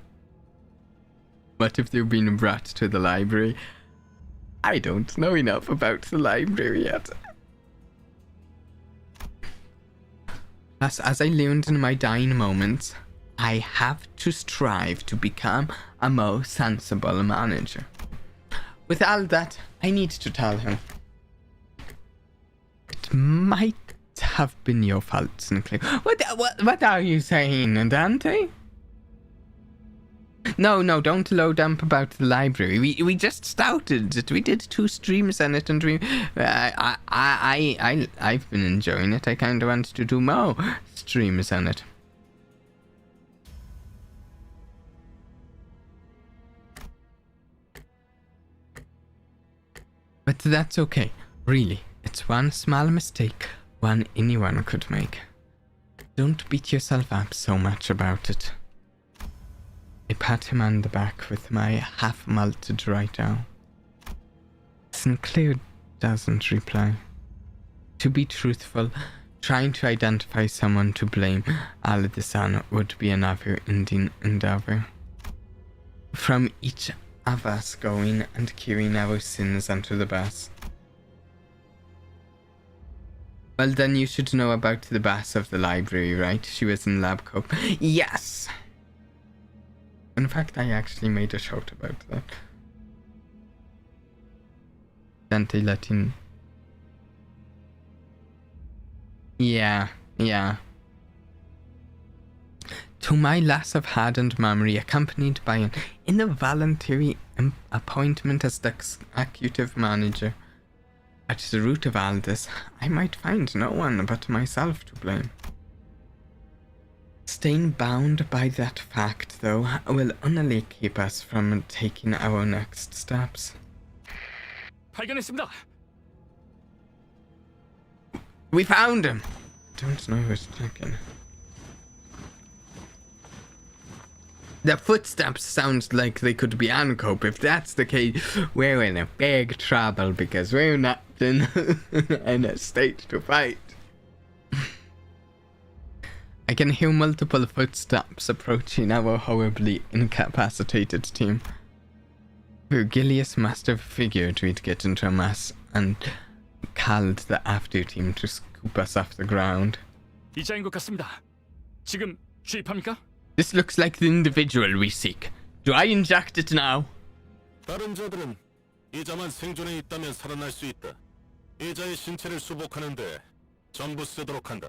What if they're being brought to the library? I don't know enough about the library yet. As I learned in my dying moments, I have to strive to become a more sensible manager. With all that, I need to tell him. It might have been your fault, Sinclair. What are you saying, Dante? No, don't load up about the library. We just started it. We did 2 streams on it, and I've been enjoying it. I kind of want to do more streams on it. But that's okay. Really, it's one small mistake one anyone could make. Don't beat yourself up so much about it. I pat him on the back with my half-melted right arm. Sinclair doesn't reply. To be truthful, trying to identify someone to blame all of this on would be a never-ending endeavor. From each of us going and carrying our sins onto the bus. Well, then you should know about the boss of the library, right? She was in lab coat. Yes! In fact, I actually made a short about that. Dante Latin. Yeah. To my loss of head and memory, accompanied by an involuntary appointment as the executive manager. At the root of all this, I might find no one but myself to blame. Staying bound by that fact, though, will only keep us from taking our next steps. 발견했습니다. We found him! Don't know who's checking. The footsteps sound like they could be Ancope. If that's the case, we're in a big trouble because we're not in a state to fight. I can hear multiple footsteps approaching our horribly incapacitated team. Virgilius must have figured we'd get into a mess and called the after team to scoop us off the ground. 이자인 것 같습니다. 지금 주입합니까? This looks like the individual we seek. Do I inject it now? 다른 자들은 이자만 생존해 있다면 살아날 수 있다. 이자의 신체를 수복하는데 전부 쓰도록 한다.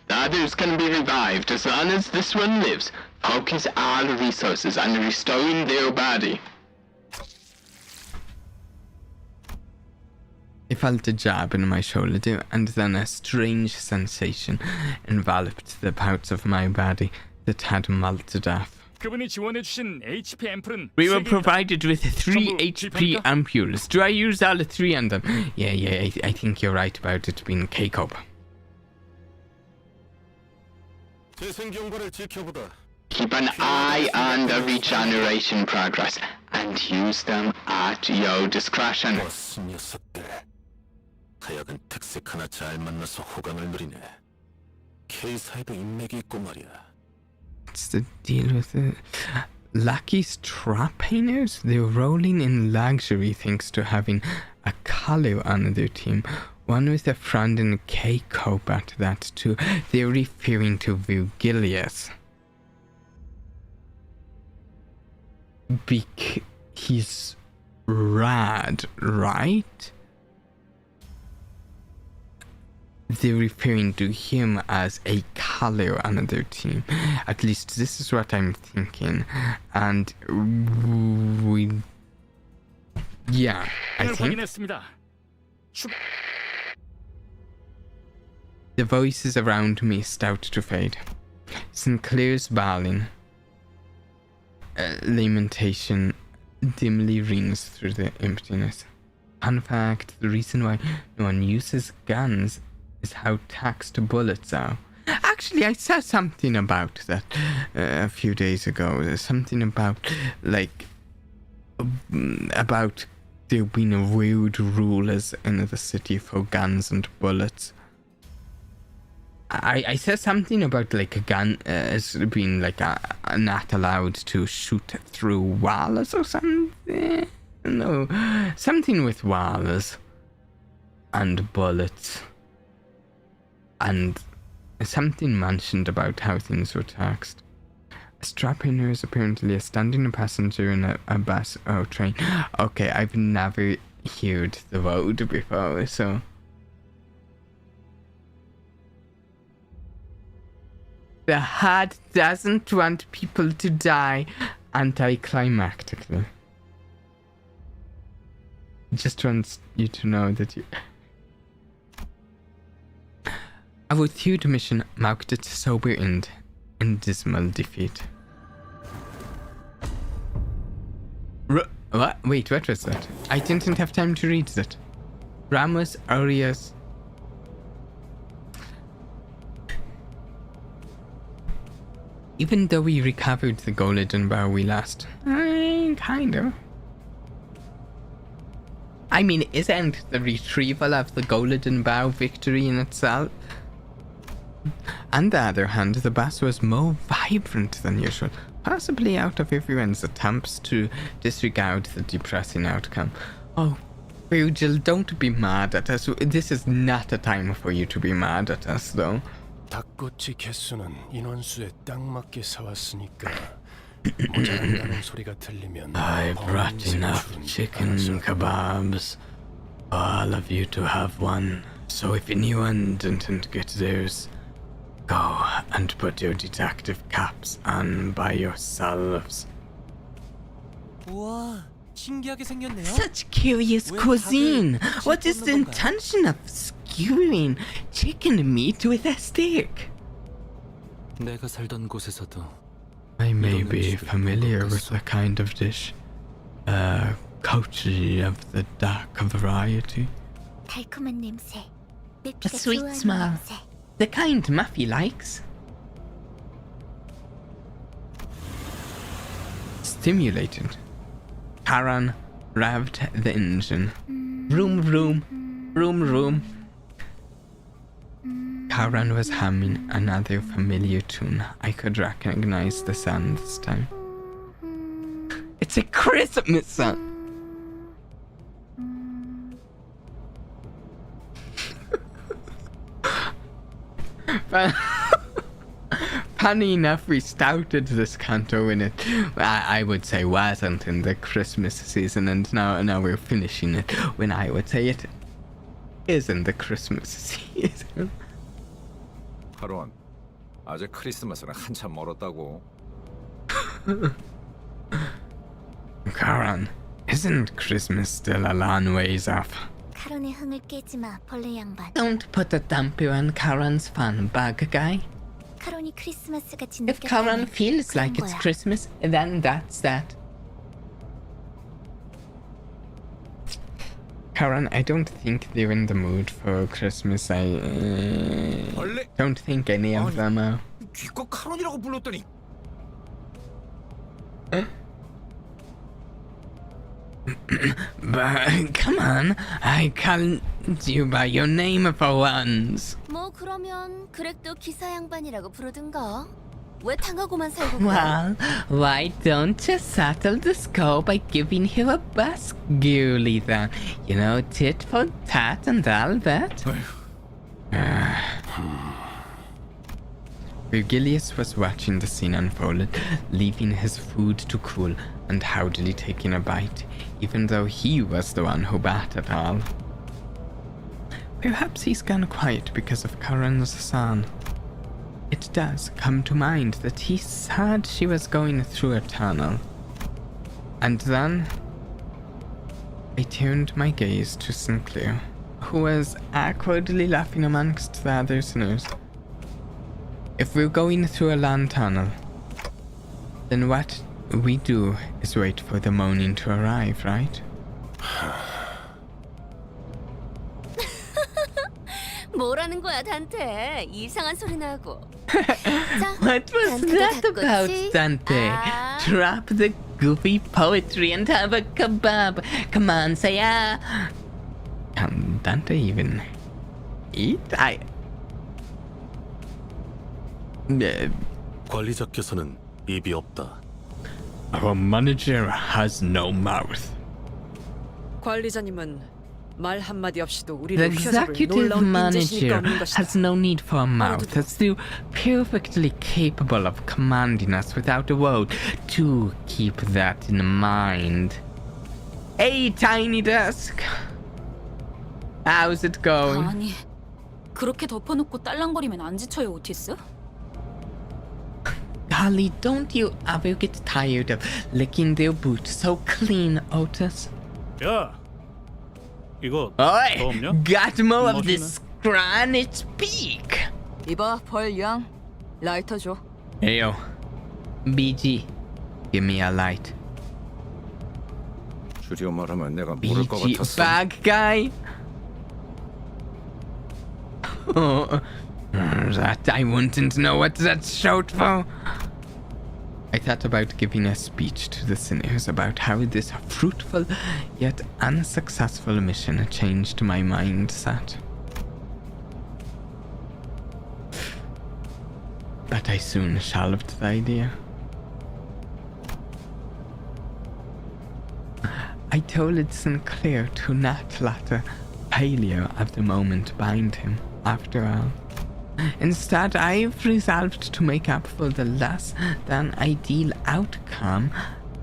The others can be revived as long as this one lives. Focus all resources on restoring their body. I felt a jab in my shoulder, and then a strange sensation enveloped the parts of my body that had melted off. 그분이 지원해주신 HP 앰플은 We were provided with 3 HP ampules. Do I use all 3 on them? Yeah, I think you're right about it being K-Cope. 재생 경과를 지켜보다. Keep an eye on the regeneration progress and use them at your discretion. 버스 녀석들. 하여간 특색 하나 잘 만나서 호강을 누리네. K사에도 인맥이 있고 말이야. What's the deal with the lucky strap painters? They're rolling in luxury thanks to having a Kalu on their team. One with a friend in K-Cope at that too. They're referring to Virgilius. He's rad, right? They're referring to him as a color on their team. At least this is what I'm thinking. And yeah, I think the voices around me start to fade. Sinclair's bawling lamentation dimly rings through the emptiness. In fact, the reason why no one uses guns is how taxed bullets are. Actually, I saw something about that a few days ago. There's something about, like, about there being weird rulers in the city for guns and bullets. I said something about, like, a gun as being, like, not allowed to shoot through walls or something. No, something with walls and bullets. And something mentioned about how things were taxed. A strap-inner is apparently a standing passenger in a bus or train. Okay, I've never heard the word before, so... The heart doesn't want people to die anticlimactically. It just wants you to know that you... Our third mission marked its sober end in dismal defeat. What? Wait, what was that? I didn't have time to read that. Ramos Arias... Even though we recovered the golden bow we lost. Kind of. I mean, isn't the retrieval of the golden bow victory in itself? On the other hand, the bus was more vibrant than usual, possibly out of everyone's attempts to disregard the depressing outcome. Oh, Virgil, don't be mad at us. This is not a time for you to be mad at us, though. 닭꼬치 개수는 인원수에 딱 맞게 사왔으니까 모자란다는 소리가 들리면 I brought enough chicken kebabs for all of you to have one. So if anyone didn't get theirs, go and put your detective caps on by yourselves. 우와, 신기하게 생겼네요. Such curious cuisine. What is the intention of skewering chicken meat with a stick? 내가 살던 곳에서도 I may be familiar with the kind of dish. Couchy of the dark variety. 달콤한 냄새. A sweet smell. The kind Muffy likes. Stimulated. Karan revved the engine. Vroom vroom, vroom vroom. Karan was humming another familiar tune. I could recognize the sound this time. It's a Christmas song. Funny enough, we started this canto when it, I would say, wasn't in the Christmas season, and now we're finishing it when I would say it is in the Christmas season. 하루한, 아직 크리스마스는 한참 멀었다고. Karan, isn't Christmas still a long ways off? 카론의 흥을 깨지 마, 벌레 양반. Don't put a damper on Karan's fun, bag guy. 카론이 크리스마스 같이 If Karan 느꼈다면 feels like 그런 it's 거야. Christmas, then that's that. Karan, I don't think they're in the mood for Christmas. I don't think any of them are. 기껏 카론이라고 불렀더니. But come on, I called you by your name for once. 뭐 그러면 그렉도 기사 양반이라고 부르든가. 왜 당하고만 살고 그래? Well, why don't you settle the score by giving him a bus, Ghoulie, then? You know, tit for tat and all that. Virgilius was watching the scene unfold, leaving his food to cool and haughtily taking a bite, even though he was the one who bat it all. Perhaps he's gone quiet because of Karen's son. It does come to mind that he said she was going through a tunnel. And then I turned my gaze to Sinclair, who was awkwardly laughing amongst the other sinners. If we're going through a land tunnel, then what we do is wait for the moaning to arrive, right? 뭐라는 거야, 단테? 이상한 소리 나고. 자, What was 단테도 that about, 닭꼬치? Dante? 아. Drop the goofy poetry and have a kebab. Come on, say ah. Can Dante even eat? 관리자께서는 입이 없다. Our manager has no mouth. 관리자님은 말 한마디 없이도 The 우리를 휘어잡을 executive 놀라운 인재시니까 manager 없는 것이다. has no need for a mouth, as they're perfectly capable of commanding us without a word. Do keep that in mind. Hey, Tiny Desk! How's it going? 아니, 그렇게 덮어놓고 딸랑거리면 안 지쳐요, 오티스? Golly, don't you ever get tired of licking their boots so clean, Otis? 야, 이거 Oi! 더 없냐? Got more of 멋지네. this granite peak! 이봐, 벌양. 라이터 줘. Heyo, BG, give me a light. 줄여 말하면 내가 모를 것 BG 같았어. bag guy? Oh, that I wouldn't know what that's short for. I thought about giving a speech to the sinners about how this fruitful yet unsuccessful mission changed my mindset. But I soon shelved the idea. I told Sinclair to not let the failure of the moment bind him, after all. Instead, I've resolved to make up for the less than ideal outcome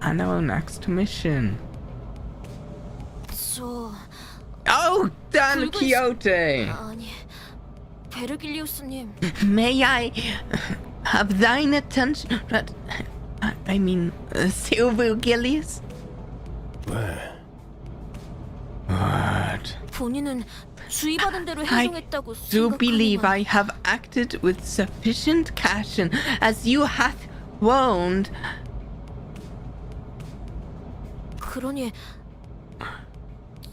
on our next mission. 저... Oh, Don 붉은 Quixote! 아니, 베르길리우스님. May I have thine attention? I mean, Silver Gillius? What? 본인은 주의받은 대로 행동했다고 Do believe 생각하니만 I have acted with sufficient caution, as you hath warned. 그러니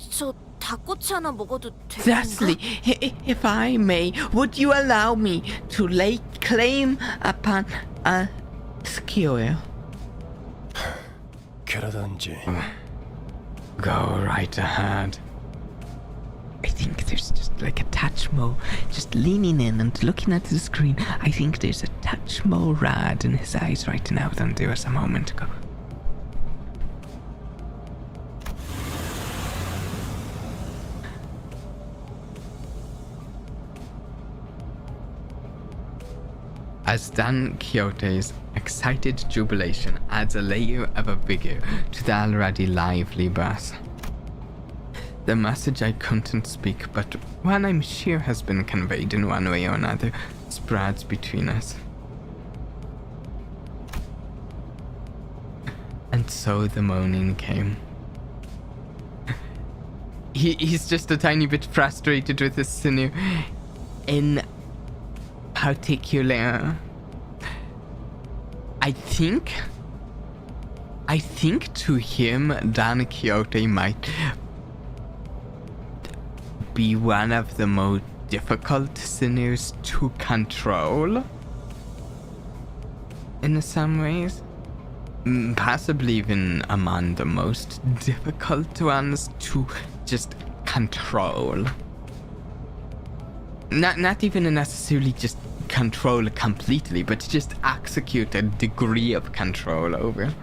저 닭꼬치 하나 먹어도 Thusly, 되겠는가? if I may, would you allow me to lay claim upon a skewer? 괴라단지. Go right ahead. I think there's just like a touch more, just leaning in and looking at the screen. I think there's a touch more rad in his eyes right now than there was a moment ago. as Dan Quixote's excited jubilation adds a layer of vigor to the already lively bass. The message I couldn't speak, but one I'm sure has been conveyed in one way or another, spreads between us. And so the moaning came. He's just a tiny bit frustrated with this sinew. In particular, I think to him, Dan Quixote might be one of the most difficult sinews to control. In some ways. Possibly even among the most difficult ones to just control. Not even necessarily just control completely, but just execute a degree of control over.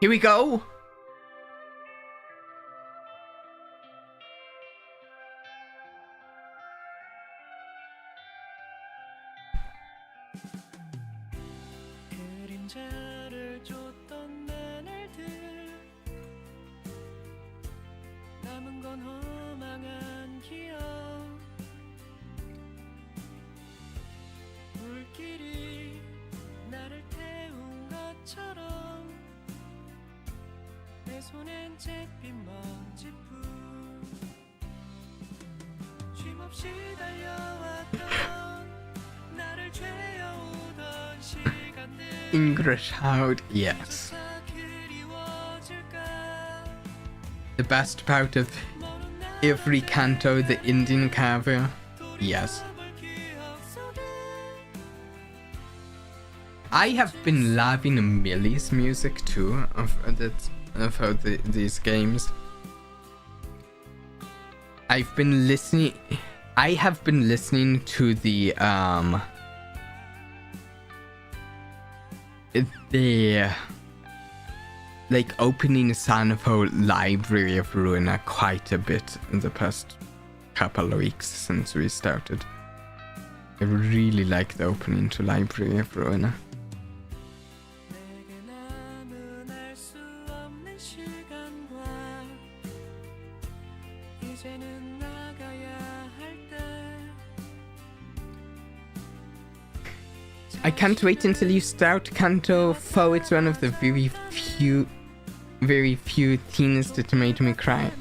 Here we go! 그림자를 쫓던 나날들 남은 건 허망한 기억 물길이 나를 태운 것처럼 내 손엔 잿빛 먼지뿐 쉼없이 달려왔던 나를 죄어오던 시간들 English out, yes. The best part of every Canto, the Indian cover, yes. I have been loving Millie's music too of these games. I have been listening to the like opening Sanfo Library of Ruina quite a bit in the past couple of weeks since we started. I really like the opening to Library of Ruina. I can't wait until you start Canto 4. It's one of the very few things that made me cry.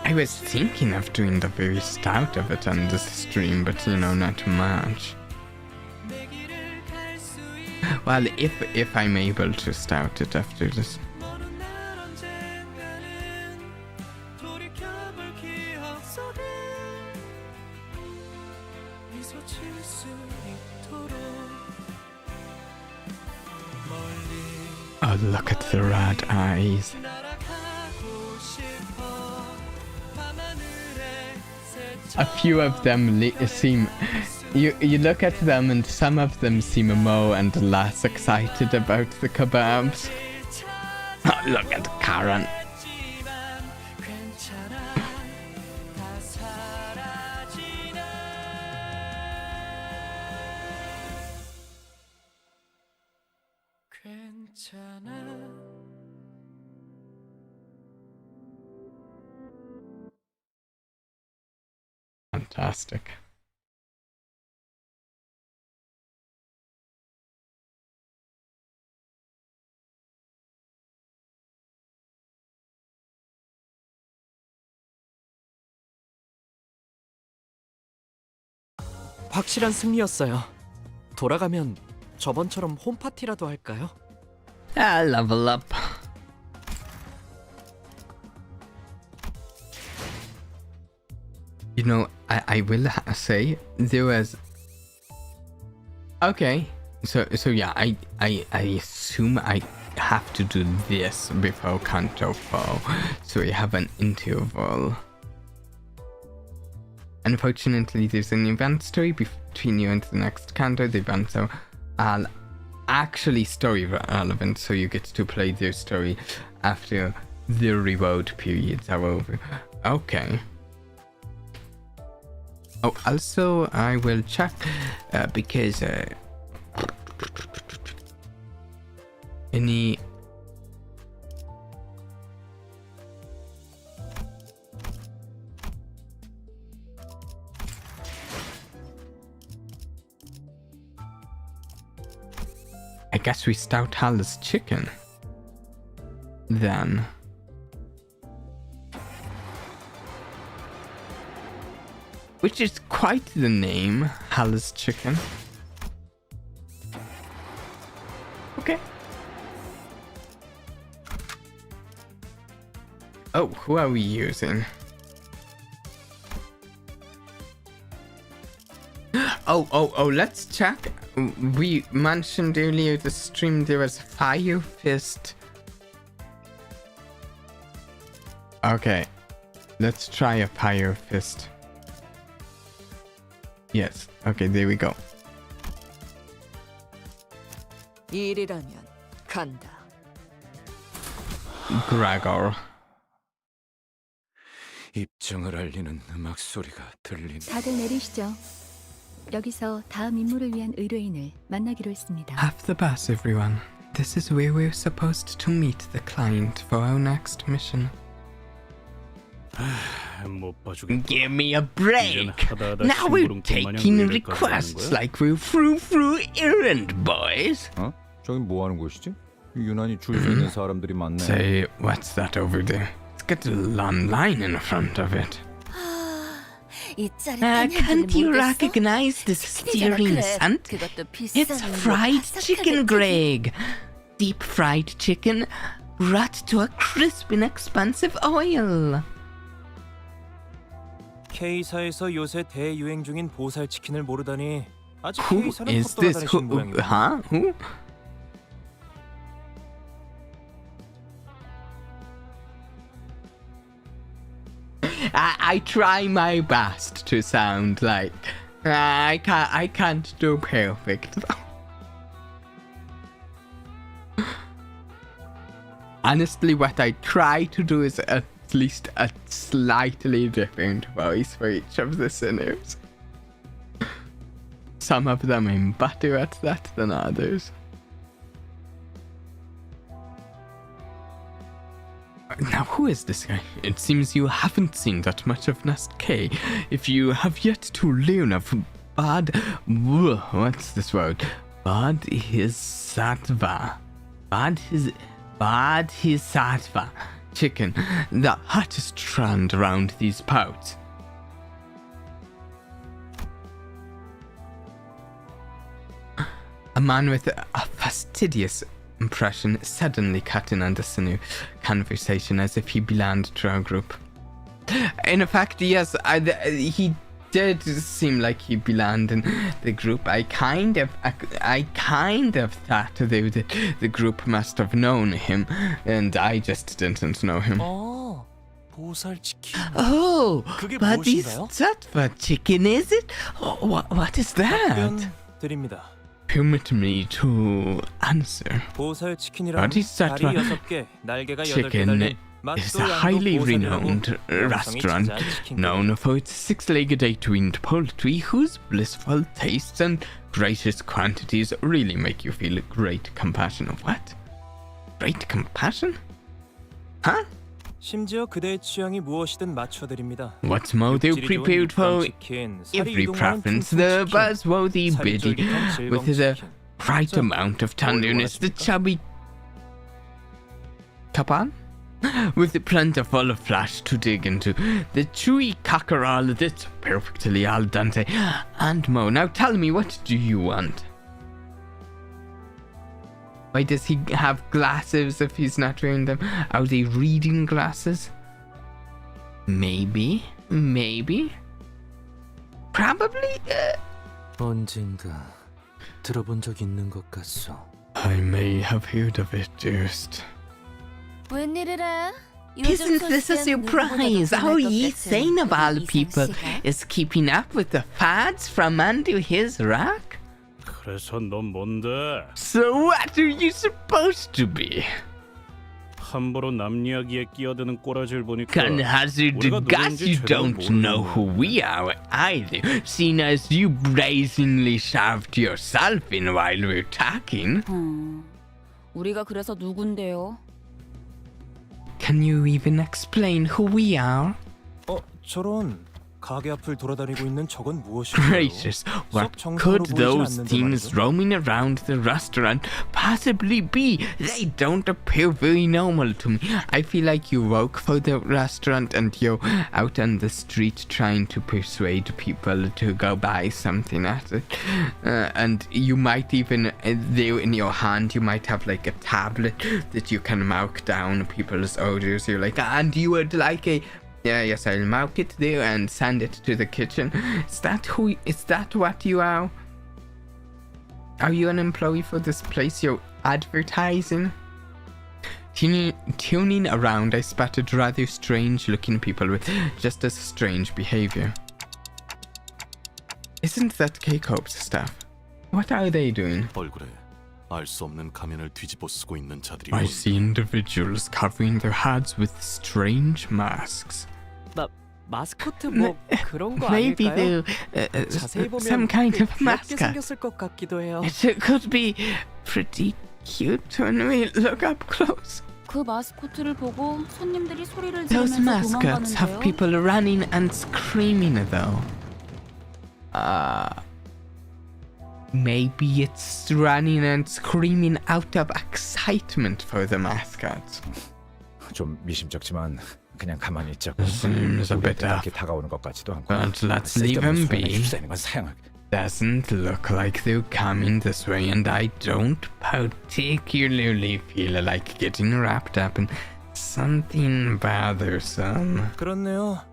I was thinking of doing the very start of it on this stream, but you know, not much. Well, if I'm able to start it after this. Oh, look at the red eyes. A few of them seem... You look at them and some of them seem more and less excited about the kebabs. Oh, look at Karen. Fantastic. 확실한 승리였어요. 돌아가면 저번처럼 홈파티라도 할까요? Level up. You know, I will say there was... Okay, so yeah, I assume I have to do this before Canto 4, so we have an interval. Unfortunately, there's an event story between you and the next Canto, the event, so I'll actually story relevant, so you get to play their story after the reward periods are over. Okay. Oh, also I will check because any I guess we start Hal's chicken then. Which is quite the name, Hal's chicken. Okay. Oh, who are we using? Oh, let's check. We mentioned earlier the stream there was Fire Fist. Okay, let's try a Fire Fist. Yes, okay, there we go. 일이라면 간다. Gregor. 입장을 알리는 음악 소리가 들린다. 다들 내리시죠. 여기서 다음 임무를 위한 의뢰인을 만나기로 했습니다. Have the bus, everyone. This is where we're supposed to meet the client for our next mission. 못 봐주겠다. Give me a break! 이제는 하다하다 Now we're 심부름꾼 마냥 taking 의뢰를 requests 가져가는 거야? like we're through errand boys. 어? 저긴 뭐 하는 곳이지? 유난히 줄 서 있는 사람들이 많네. Say, what's that over there? It's got a long line in front of it. 이 짜릿한 향기를 Can't you 모르겠어? recognize this 치킨이잖아, steering 그래. scent? 그것도 It's 비싼 fried 바삭하게 chicken, 튀긴- Greg. Deep fried chicken, wrapped to a crisp, inexpensive oil. K사에서 요새 대유행 중인 보살 치킨을 모르다니 아직 Who K사는 is 헛 this? 돌아다니시는 모양이군요. Huh? Who? I try my best to sound like I can't do perfect. Honestly, what I try to do is at least a slightly different voice for each of the sinners. Some of them I'm better at that than others. Now, who is this guy? It seems you haven't seen that much of Nest K. If you have yet to learn of what's this word? Bodhisattva chicken, the hottest trend around these parts. A man with a fastidious impression suddenly cut in on this new conversation as if he belonged to our group. In fact, yes, he did seem like he belonged in the group. I kind of thought the group must have known him, and I just didn't know him. 보살 치킨. Oh, 그게 but 무엇인가요? is that for chicken, is it? What is that? 답변 드립니다. Permit me to answer. 보살 치킨이란 Bodhisattva 다리 6개, 날개가 8개 Chicken 달린 is a highly renowned restaurant known for its six-legged eight-winged poultry whose blissful tastes and gracious quantities really make you feel great compassion. What? Great compassion? Huh? 심지어 그대의 취향이 무엇이든 맞춰드립니다. What's more, they're 육질이 좋은 prepared for 치킨, 살이 every 이동하는 preference. 퉁퉁 The 치킨, buzzworthy 살이 biddy 쫄깃한 질감 with the 치킨. right 자, amount of 뭘 tenderness, the 원하십니까? chubby capan with the plentiful flesh to dig into, the chewy cockerel that's perfectly al dente, and more. Now tell me, what do you want? Why does he have glasses if he's not wearing them? Are they reading glasses? Maybe. Probably. 언젠가 들어본 적 있는 것 같소. I may have heard of it, dearest. 웬일이래? Isn't this a surprise? How ye sane of all people is keeping up with the fads from under his rock? 그래서 넌 뭔데? So what are you supposed to be? 함부로 남 이야기에 끼어드는 꼬라지를 보니까 Can hazard 우리가 guess 누군지 you 제대로 don't know who 모르겠네. we are either, seeing as you brazenly shoved yourself in while we're talking. 우리가 그래서 누군데요? Can you even explain who we are? 저런 가게 앞을 돌아다니고 있는 저건 무엇일까요? Gracious, what 썩 정상으로 could 보이진 those 않는데 things 말이죠. roaming around the restaurant possibly be? They don't appear very normal to me. I feel like you work for the restaurant and you're out on the street trying to persuade people to go buy something at it. And you might even, there in your hand, you might have like a tablet that you can mark down people's orders. You're like, and you would like a... Yeah, yes, I'll mark it there and send it to the kitchen. Is that what you are? Are you an employee for this place you're advertising? Tuning around, I spotted rather strange looking people with just as strange behavior. Isn't that K-Corp's stuff? What are they doing? 얼굴에 알 수 없는 가면을 뒤집어 쓰고 있는 자들이 I see individuals covering their heads with strange masks. 마스코트 뭐 그런 거 Maybe 아닐까요? they're 자세히 보면 some kind 꽤 of 귀엽게 mascot. 생겼을 것 같기도 해요. It could be pretty cute when we look up close. 그 마스코트를 보고 손님들이 소리를 Those 지르면서 mascots have 도망가는데요. people running and screaming though. Maybe it's running and screaming out of excitement for the mascots. 좀 미심쩍지만 그냥 가만히 있자고. Seems a bit 우리한테 off. 다가오는 것 같지도 않고. But let's leave 쓸데없는 him 소란에 be. 휩싸이는 건 사양할. Doesn't look like they're coming this way, and I don't particularly feel like getting wrapped up in something bothersome. 그렇네요.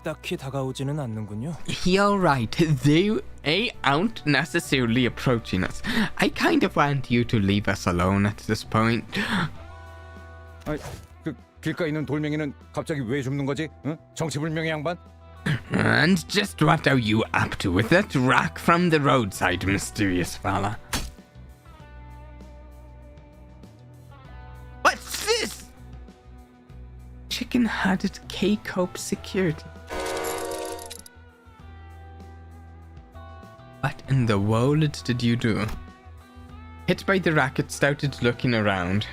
딱히 다가오지는 않는군요. You're right, they aren't necessarily approaching us. I kind of want you to leave us alone at this point. 그 길가에 있는 돌멩이는 갑자기 왜 줍는 거지? 응? 정치불명의 양반? And just what are you up to with that rock from the roadside, mysterious fella? What's this? Chicken-headed K-Cope security. What in the world did you do? Hit by the racket, started looking around.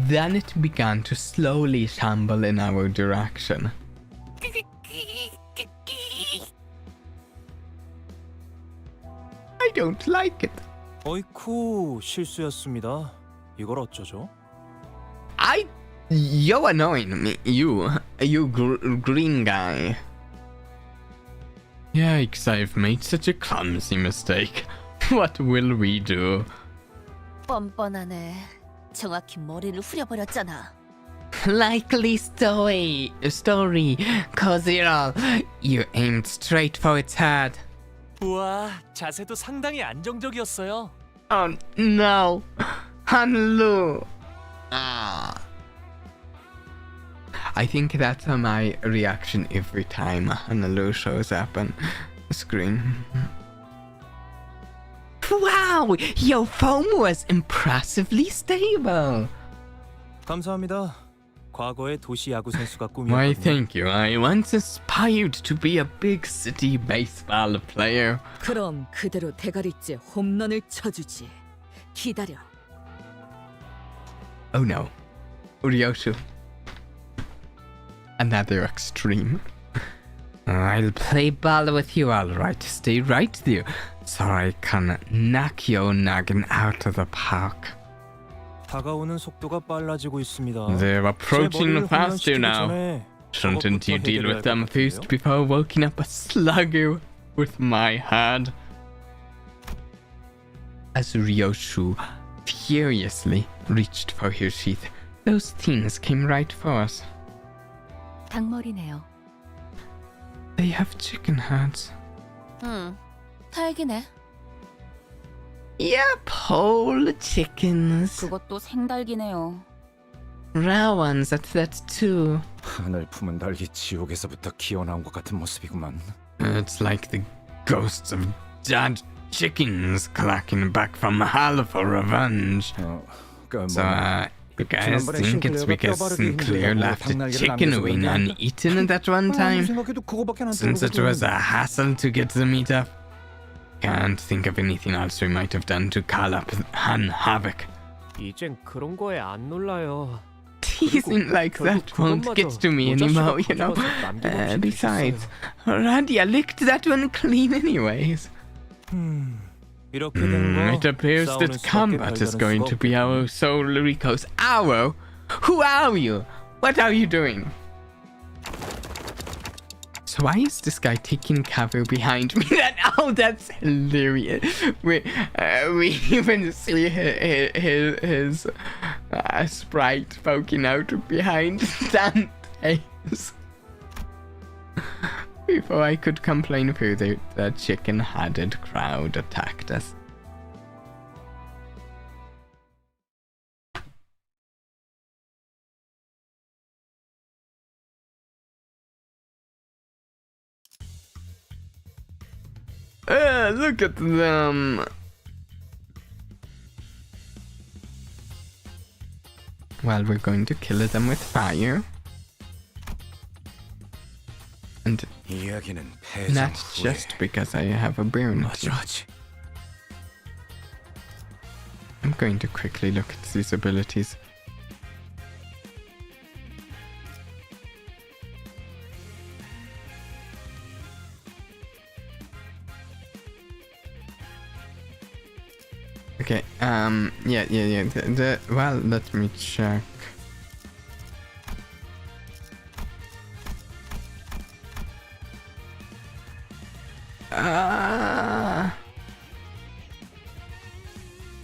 Then it began to slowly shamble in our direction. I don't like it. 어이쿠 실수였습니다. 이걸 어쩌죠? You're annoying me. You green guy. Yikes, I've made such a clumsy mistake. What will we do? 뻔뻔하네. 정확히 머리를 후려버렸잖아. Likely story, cause you aimed straight for its head. 우와 자세도 상당히 안정적이었어요. Oh no, Hanlu. I think that's my reaction every time Hanlu shows up on the screen. Wow, your foam was impressively stable. 감사합니다. 과거의 도시 야구 선수가 Why, 꿈이었거든요. thank you. I once aspired to be a big city baseball player. 그럼 그대로 대가리째 홈런을 쳐주지. 기다려. Oh no, Ryoshu. Another extreme. I'll play ball with you, alright. Stay right there, so I can knock your noggin out of the park. 다가오는 속도가 빨라지고 있습니다. They're approaching 머리를 faster 훈련시키기 now. 전에 Shouldn't you 저것부터 deal with 해결해야 them 할 것 first 같은데요? before waking up a slugger with my head? As Ryoshu furiously reached for her sheath, those things came right for us. 닭머리네요. They have chicken heads. 다행이네. Yep, whole chickens. 그것도 생달기네요. Raw ones at that too. 하늘 품은 달기 지옥에서부터 기어나온 것 같은 모습이구만. It's like the ghosts of dead chickens clacking back from hell for revenge. So, you guys think it's because Sinclair left a chicken wing uneaten at one time? Since it was a hassle to get the meat up? Can't think of anything else we might have done to call up Han Havoc. 이젠 그런 거에 안 놀라요. Teasing like that won't get to me anymore, you know. Besides, Radia licked that one clean anyways. It appears that combat is going to be our sole recourse. Ow! Who are you? What are you doing? So why is this guy taking cover behind me? That's hilarious. We even see his sprite poking out behind Dante's. Before I could complain further, the chicken-headed crowd attacked us. Look at them! Well, we're going to kill them with fire. And not just because I have a burn. I'm going to quickly look at these abilities. Okay, yeah. Well, let me check.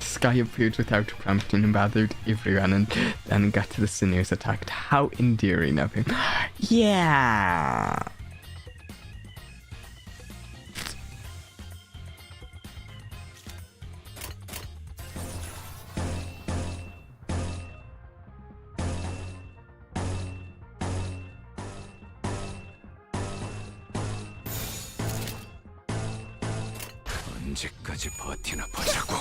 Sky appeared without prompting and bothered everyone and then got to the sinners attacked. How endearing of him. Yeah. 언제까지 버티나 보자고.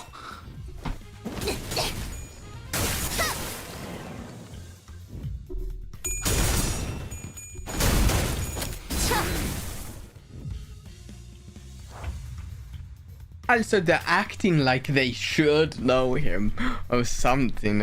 Also, they're acting like they should know him or something.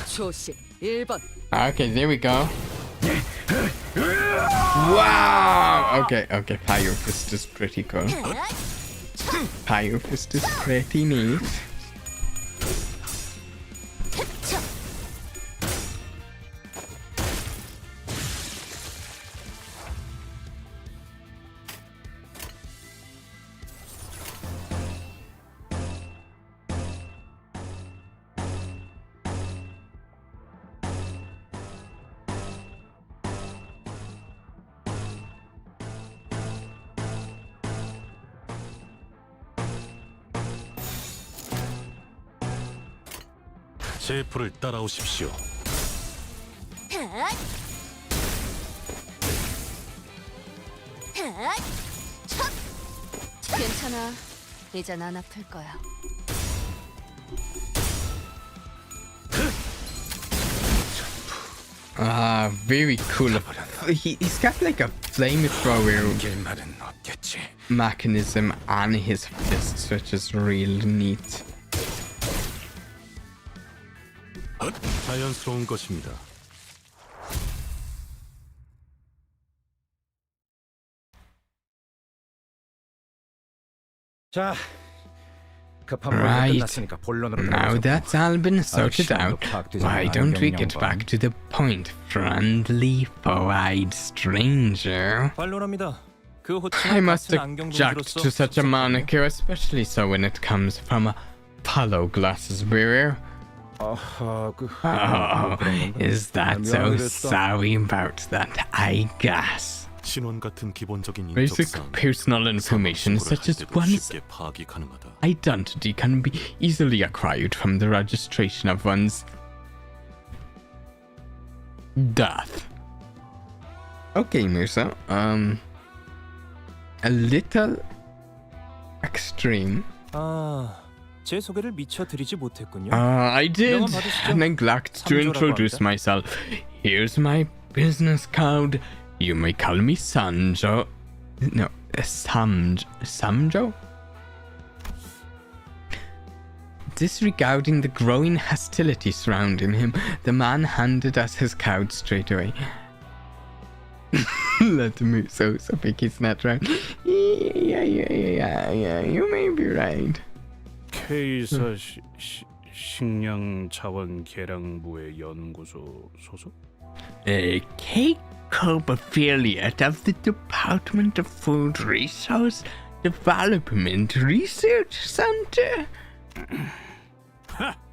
조심 1번. Okay, there we go. Wow! Okay, Fire Fist is pretty cool. Fire Fist is pretty neat. 제프를 따라오십시오. 괜찮아. 이젠 안 아플 거야. Very cool. He's got like a flamethrower mechanism on his fists, which is real neat. 자연스러운 것입니다. 자, Right, now that's all been sorted out, why don't we get back to the point, friendly, four-eyed stranger? I must object to such a moniker, especially so when it comes from a hollow glasses wearer. Is that so sorry about that, I guess. 신원 같은 기본적인 Basic 인적사항, personal information such as one's 쉽게 파악이 가능하다. identity can be easily acquired from the registration of one's death. Okay, Musa. A little extreme. 제 소개를 미처 드리지 못했군요. I did 명함 받으시죠? neglect to 삼조라고 introduce 합니다. myself. Here's my business card. You may call me Sanjo. No, Samjo? Disregarding the growing hostility surrounding him, the man handed us his card straight away. Let me so think he's not right. Yeah, you may be right. K사 식량 자원 계량부의 연구소 소속? A K-Corp affiliate of the Department of Food Resource Development Research Center.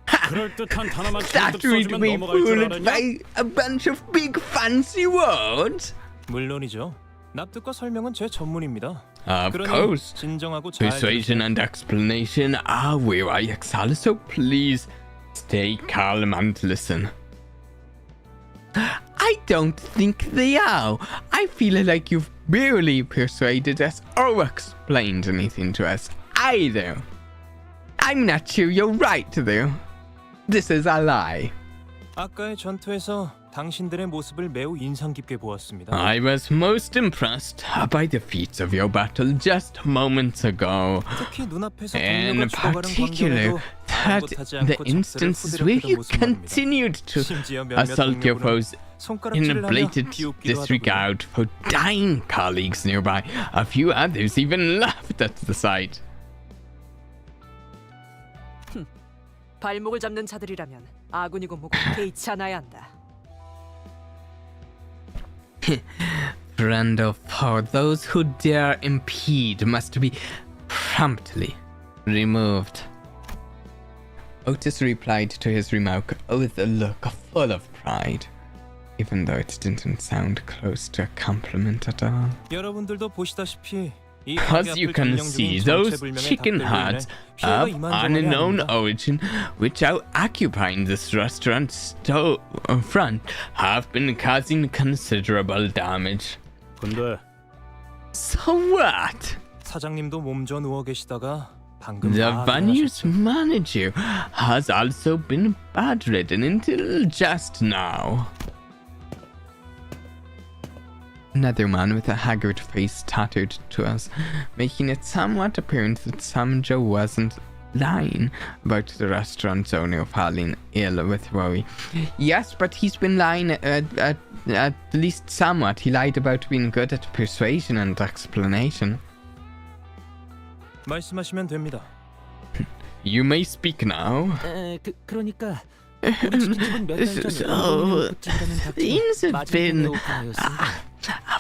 그럴듯한 단어만 That would 써주면 be 넘어갈 줄 fooled 알았냐? by a bunch of big fancy words. 물론이죠. 납득과 설명은 제 전문입니다. Of 그러니 course. 진정하고 잘 Persuasion and explanation are where I excel, so please stay calm and listen. I don't think they are. I feel like you've barely persuaded us or explained anything to us either. I'm not sure you're right, though. This is a lie. 아까의 전투에서 당신들의 모습을 매우 인상 깊게 보았습니다. I was most impressed by the feats of your battle just moments ago. 특히 눈앞에서 In 동료가 죽어가는 particular, 광경에도 that 아랑곳하지 the 않고 적들을 instances where 후드렸던 you 모습 말입니다. continued to 심지어 몇몇 assault your 동료분은 foes in 손가락질을 하며 blatant 비웃기도 하더군요. disregard for dying colleagues nearby. A few others even laughed at the sight. 발목을 잡는 자들이라면 아군이고 뭐고 개의치 않아야 한다. Friend of foe, those who dare impede must be promptly removed. Otis replied to his remark with a look full of pride, even though it didn't sound close to a compliment at all. 여러분들도 보시다시피 이 As you can 운영 see, 중인 those 정체불명의 chicken 닭들로 인해 heads 피해가 of 이만저만이 unknown 아닙니다. origin, which are occupying this restaurant front, have been causing considerable damage. 근데 So what? 사장님도 몸져 누워 계시다가 방금 The 말을 venue's 하셨죠. manager has also been bedridden until just now. Another man with a haggard face tottered to us, making it somewhat apparent that Samjo wasn't lying about the restaurant's owner falling ill with worry. Yes, but he's been lying at least somewhat. He lied about being good at persuasion and explanation. 말씀하시면 됩니다. You may speak now. 그러니까 So, things have been...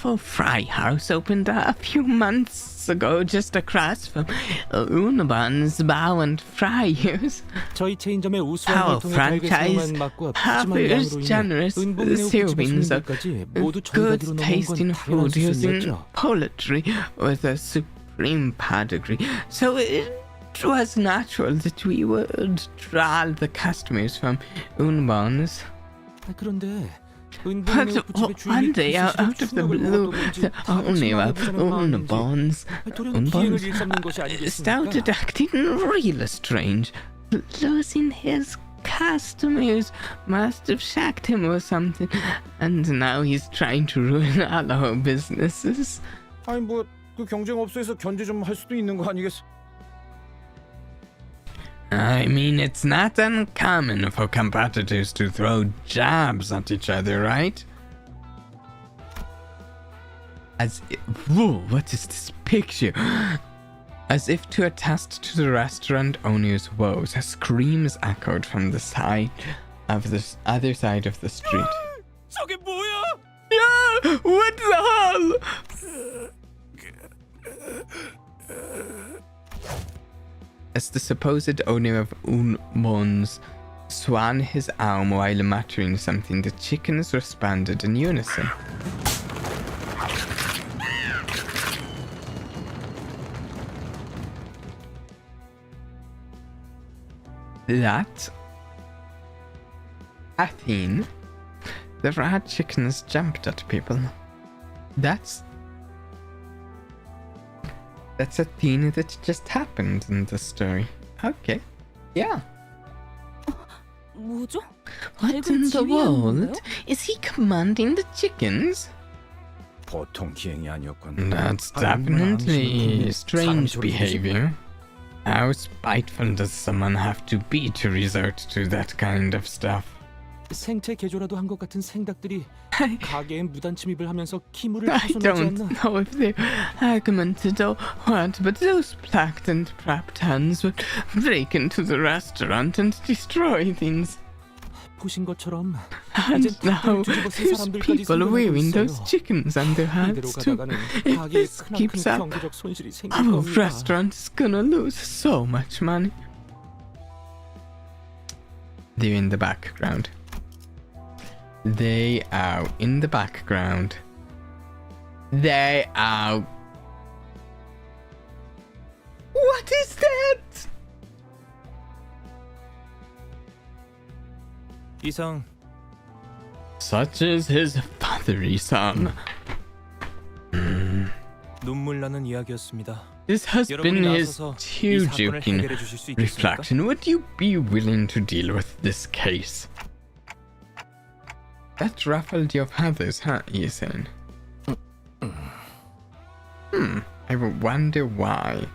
Our fry house opened a few months ago just across from Unabon's Bow and Fryers. 저희 체인점의 우수한 Our 계통의 franchise 달걀 맛과 푸짐한 offers 양으로 인해 generous 은봉네오 servings of 부침개까지 모두 저희 good 가게로 넘어온 tasting 건 food 당연한 using 수순이었죠. poultry with a supreme pedigree. So it was natural that we would draw the customers from Unabon's. 그런데 But one day, out of the blue, the owner of Unabon's started acting real strange. Losing his customers must have shocked him or something, and now he's trying to ruin all our businesses. 아니 뭐 그 경쟁업소에서 견제 좀 할 수도 있는 거 아니겠어? I mean, it's not uncommon for competitors to throw jabs at each other, right? Whoa, what is this picture? As if to attest to the restaurant owner's woes, screams echoed from the side of the other side of the street. 저게 뭐야? Yeah, what the hell? As the supposed owner of Unmon's swung his arm while muttering something. The chickens responded in unison. That a thing. The rat chickens jumped at people. That's a thing that just happened in the story. Okay. Yeah. 뭐죠? What in the world? Is he commanding the chickens? 보통 기행이 아니었군. That's definitely strange behavior. How spiteful does someone have to be to resort to that kind of stuff? 생체 개조라도 한 것 같은 생닭들이 가게에 무단 침입을 하면서 기물을 I 파손하지 don't 않나? know if they're augmented or what, but those plagued and trapped hands would break into the restaurant and destroy things. 보신 것처럼 And now there's people wearing those chickens on their 이대로 hands too. 가다가는 If 가게에 this 크나큰 keeps up, 경제적 손실이 생길 our 겁니다. restaurant is gonna lose so much money. They're in the background. They are in the background. They are. What is that? 이상 Such is his fatherly son. 눈물 나는 이야기였습니다. This has been 여러분이 his 나서서 이 사건을 tear-jerking 해결해 주실 수 있겠습니까? reflection. Would you be willing to deal with this case? That ruffled your feathers, huh, you're saying? I wonder why.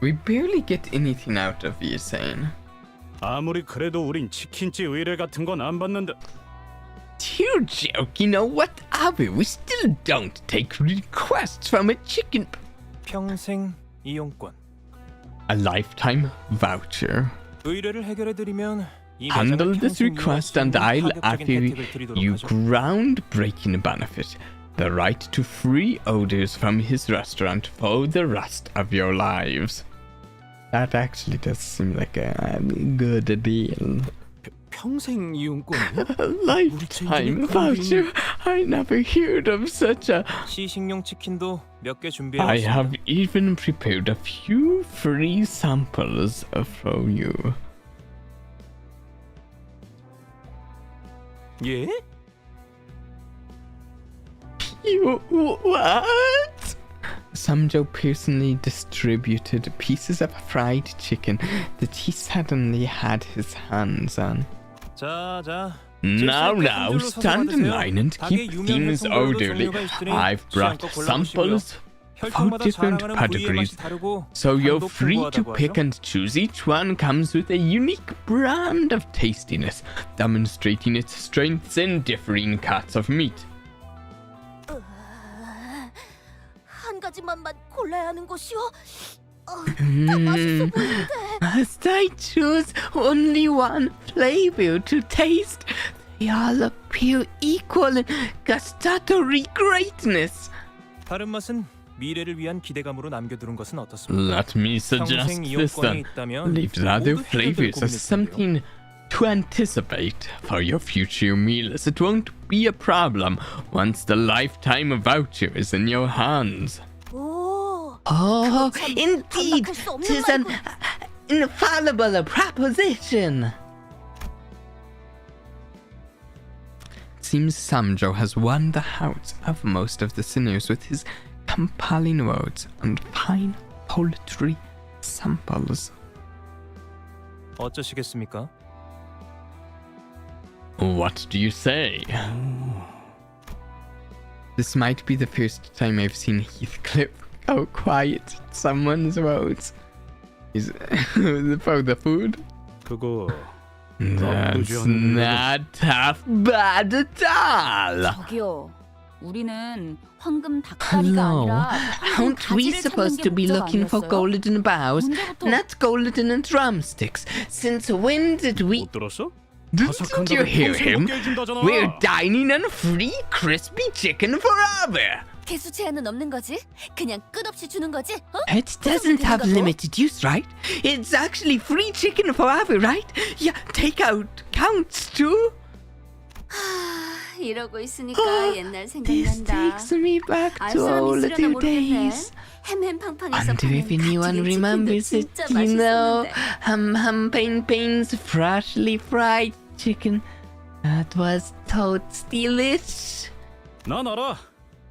We barely get anything out of you saying. 아무리 그래도 우린 치킨집 의뢰 같은 건 안 받는다. You joke, you know what are we? We still don't take requests from a chicken. 평생 이용권. A lifetime voucher. 의뢰를 해결해 드리면 이 Handle 매장을 this 평생 request 이용할 and 수 있는 I'll 가격적인 offer 혜택을 드리도록 you 하죠. groundbreaking benefit. The right to free orders from his restaurant for the rest of your lives. That actually does seem like a good deal. 평생 이용권이요? A lifetime voucher? I never heard of such a... 시식용 치킨도 몇 개 I 준비해왔습니다. have even prepared a few free samples for you. 예? You what? Samjo personally distributed pieces of fried chicken that he suddenly had his hands on. 자. Now, stand in line and keep things orderly. I've brought samples of different pedigrees, so you're free to pick and choose. Each one comes with a unique brand of tastiness, demonstrating its strengths in differing cuts of meat. 한 가지만만 골라야 하는 것이요? 다 맛있어 보이는데. Must I choose only one flavor to taste? They all appear equal in gustatory greatness. 다른 맛은 미래를 위한 기대감으로 남겨두는 것은 어떻습니까? Let me suggest 평생 this 이용권이 then. 있다면 Leave the other 모두 해결될 flavors as 고민일 something to anticipate for your future meals. It won't be a problem once the lifetime voucher is in your hands. 오, Oh, 참 indeed, 반박할 수 없는 'tis an 말이군. infallible proposition. It seems Samjo has won the hearts of most of the sinners with his compelling words and fine poultry samples. 어쩌시겠습니까? What do you say? This might be the first time I've seen Heathcliff go quiet at someone's words. Is for the food? 그거 That's not half bad at all. 저기요. 우리는 황금 닭다리가 Hello, 아니라 황금 aren't we 가지를 supposed 찾는 to 게 be 목적 looking for 아니었어요? golden bows, 언제부터? not golden drumsticks? Since when did we... 못 들었어? Didn't you hear him? We're dining on free crispy chicken forever. 개수 제한은 없는 거지? 그냥 끝없이 주는 거지? 어? It doesn't have limited use, right? It's actually free chicken forever, right? Yeah, takeout counts too. 이러고 있으니까 옛날 This 생각난다. takes me back 알 to 사람이 all the 있으려나 모르겠네. days. 햄햄팡팡에서 Wonder if anyone remembers it, you know? Hum pains, freshly fried chicken. That was totes delish. 난 알아.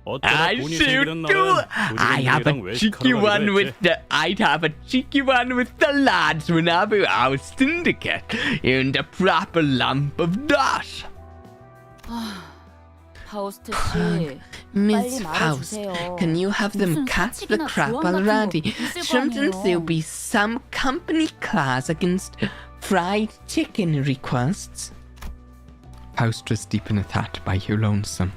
I 어쩌다 돈이 should 생기는 too. 날은 I have a cheeky one with the. I'd have a cheeky one with the lads whenever I was syndicate, and a proper lump of dash. 파우스트 씨, Miss 빨리 Faust, 말해주세요. can you have them 무슨 catch the 사칙이나 crap 조언 같은 거 already? 있을 거 Shouldn't 아니에요. there be some company clause against fried chicken requests? Faust was deep in a thought by her lonesome.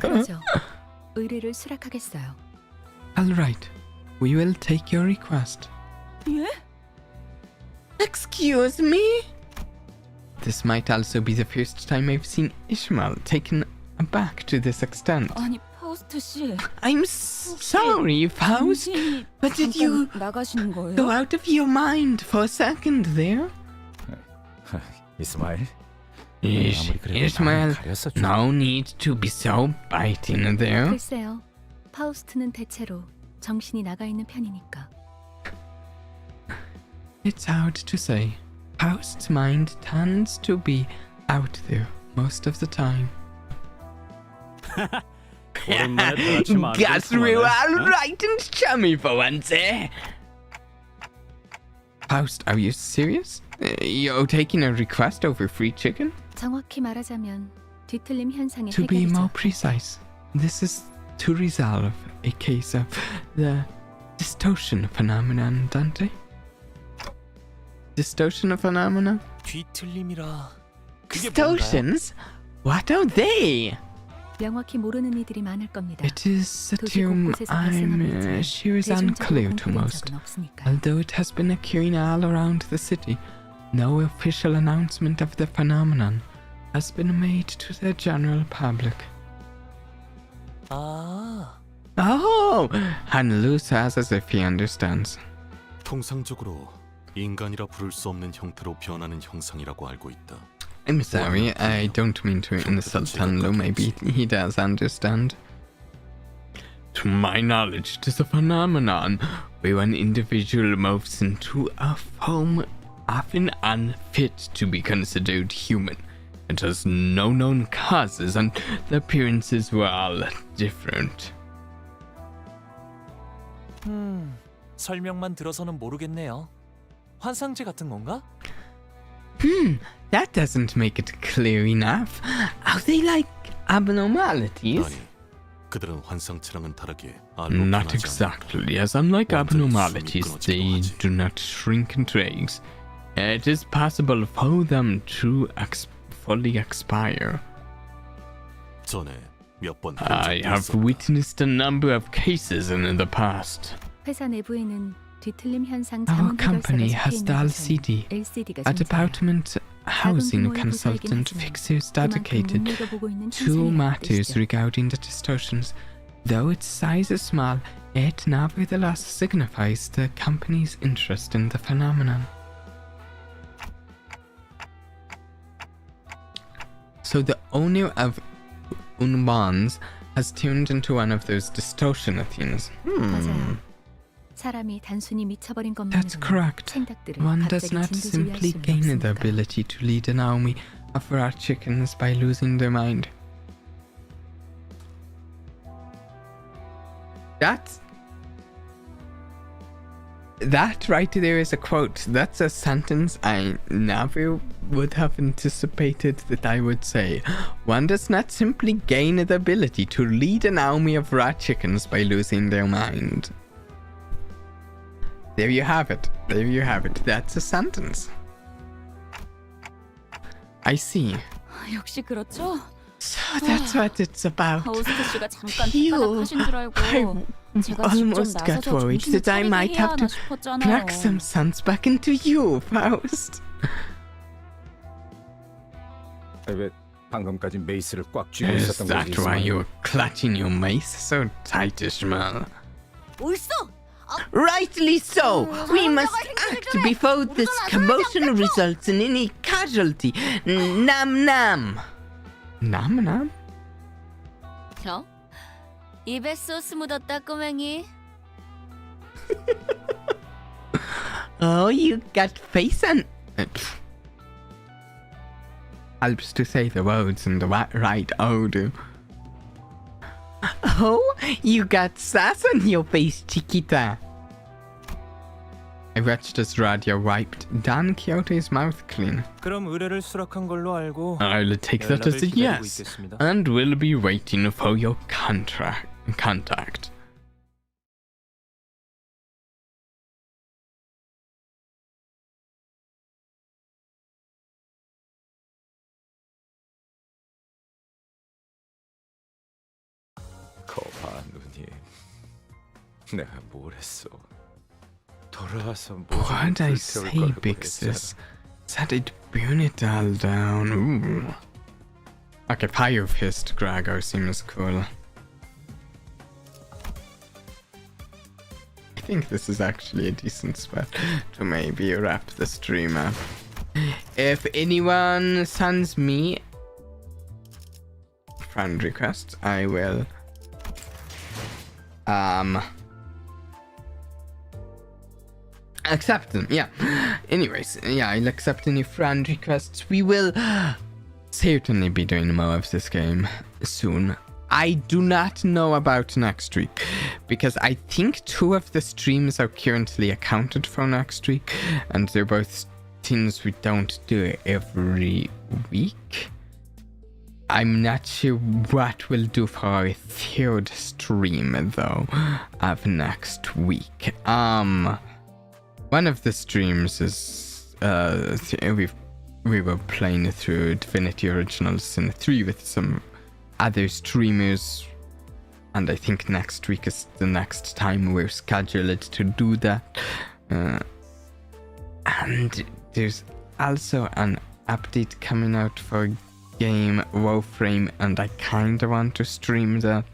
그러죠. 의뢰를 수락하겠어요. All right, we will take your request. 예? Excuse me? This might also be the first time I've seen Ishmael taken aback to this extent. 아니 파우스트 씨, I'm sorry, Faust, 정신이 but did you 잠깐 나가시는 거예요? go out of your mind for a second there? 이스마일. Ishmael, no need to be so biting there. 글쎄요. 파우스트는 대체로 정신이 나가 있는 편이니까. It's hard to say. Faust's mind tends to be out there most of the time. 오랜만에 다 같이 말을 Guess we were all 통하네. right and chummy for once, eh? Faust, are you serious? You're taking a request over free chicken? 정확히 말하자면 뒤틀림 현상의 To be 해결이죠. more precise, this is to resolve a case of the distortion phenomenon, Dante. Distortion phenomenon? 뒤틀림이라. Distortions? What are they? 명확히 모르는 이들이 많을 겁니다. It is a 도시 term 곳곳에서 I'm 발생하고 sure is 대중적으로 unclear to 공개된 most. 적은 없으니까요. Although it has been occurring all around the city, no official announcement of the phenomenon has been made to the general public. 아, Oh! Hanlu says as if he understands. 통상적으로 인간이라 부를 수 없는 형태로 변하는 형상이라고 알고 있다. I'm sorry, I don't mean to insult Hanlu. Maybe he does understand. To my knowledge, it is a phenomenon where an individual moves into a form often unfit to be considered human. It has no known causes and the appearances were all different. 설명만 들어서는 모르겠네요. 환상제 같은 건가? That doesn't make it clear enough. Are they like abnormalities? 아니, 그들은 환상체랑은 다르게 Not exactly, as unlike abnormalities, they do not shrink into eggs. It is possible for them to fully expire. 전에 몇 번 I have witnessed a number of cases in the past. 회사 내부에는 뒤틀림 현상 Our 자문 company 해결사가 has the 적혀 있는 LCD, 곳에 LCD가 a 존재해요. department housing consultant fixers dedicated to matters regarding the distortions. Though its size is small, it nevertheless signifies the company's interest in the phenomenon. So the owner of Unbans has turned into one of those distortion things. 맞아요. 사람이 단순히 미쳐버린 That's 것만으로 correct. 생각들을 One does 갑자기 not 진두지휘할 simply 수는 gain the 없으니까. ability to lead an army of raw chickens by losing their mind. That right there is a quote. That's a sentence I never would have anticipated that I would say. One does not simply gain the ability to lead an army of raw chickens by losing their mind. There you have it. There you have it. That's a sentence. I see. 역시 그렇죠? So that's what it's about. 하우스트 씨가 잠깐 Phew. 뒷바닥하신 줄 알고 I 제가 직접 almost got 나서서 worried 정신을 that I 차리게 might 해야 have 하나 to 싶었잖아요. pluck some sense back into you, Faust. 왜 방금까지 메이스를 꽉 쥐고 Is 있었던 that 거지. why 이스마일. you were clutching your mace so tight, Ishmael? 옳소. Rightly so! We must act before this commotion results in any casualty. Nam nam! Nam nam? 어? 입에 소스 묻었다 꼬맹이. Oh, you got face and... helps to say the words in the right order. Oh, you got sass on your face, Chiquita. I watched as Radio wiped Dan Quixote's mouth clean. 그럼 의뢰를 수락한 걸로 알고 I'll take that as a 연락을 기다리고 yes, 있겠습니다. and will be waiting for your contact. 거봐 누님. 내가 뭘 했어? 돌아와서 What'd I say, Bixis? Said I'd burn it all down. Ooh. Okay, Fire Fist Grago seems cool. I think this is actually a decent spot to maybe wrap the stream up. If anyone sends me friend requests, I will accept them. Yeah. Anyways, yeah, I'll accept any friend requests. We will certainly be doing more of this game soon. I do not know about next week because I think 2 of the streams are currently accounted for next week, and they're both things we don't do every week. I'm not sure what we'll do for our 3rd stream though of next week. One of the streams is we were playing through Divinity Original Sin 3 with some other streamers, and I think next week is the next time we're scheduled to do that. And there's also an update coming out for game Warframe, and I kinda want to stream that,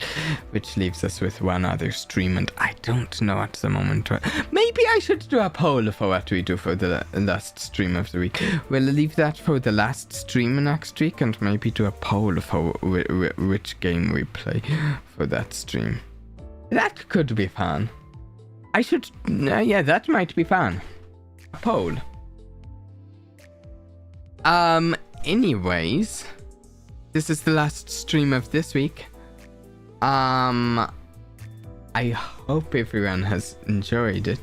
which leaves us with one other stream, and I don't know at the moment. Maybe I should do a poll for what we do for the last stream of the week. We'll leave that for the last stream next week, and maybe do a poll for which game we play for that stream. That could be fun. I should... yeah, that might be fun. A poll. Anyways, this is the last stream of this week. I hope everyone has enjoyed it.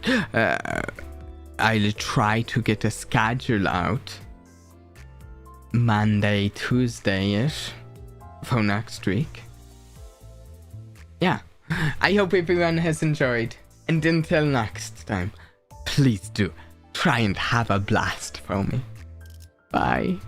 I'll try to get a schedule out Monday, Tuesday-ish for next week. Yeah, I hope everyone has enjoyed. And until next time, please do try and have a blast for me. Bye.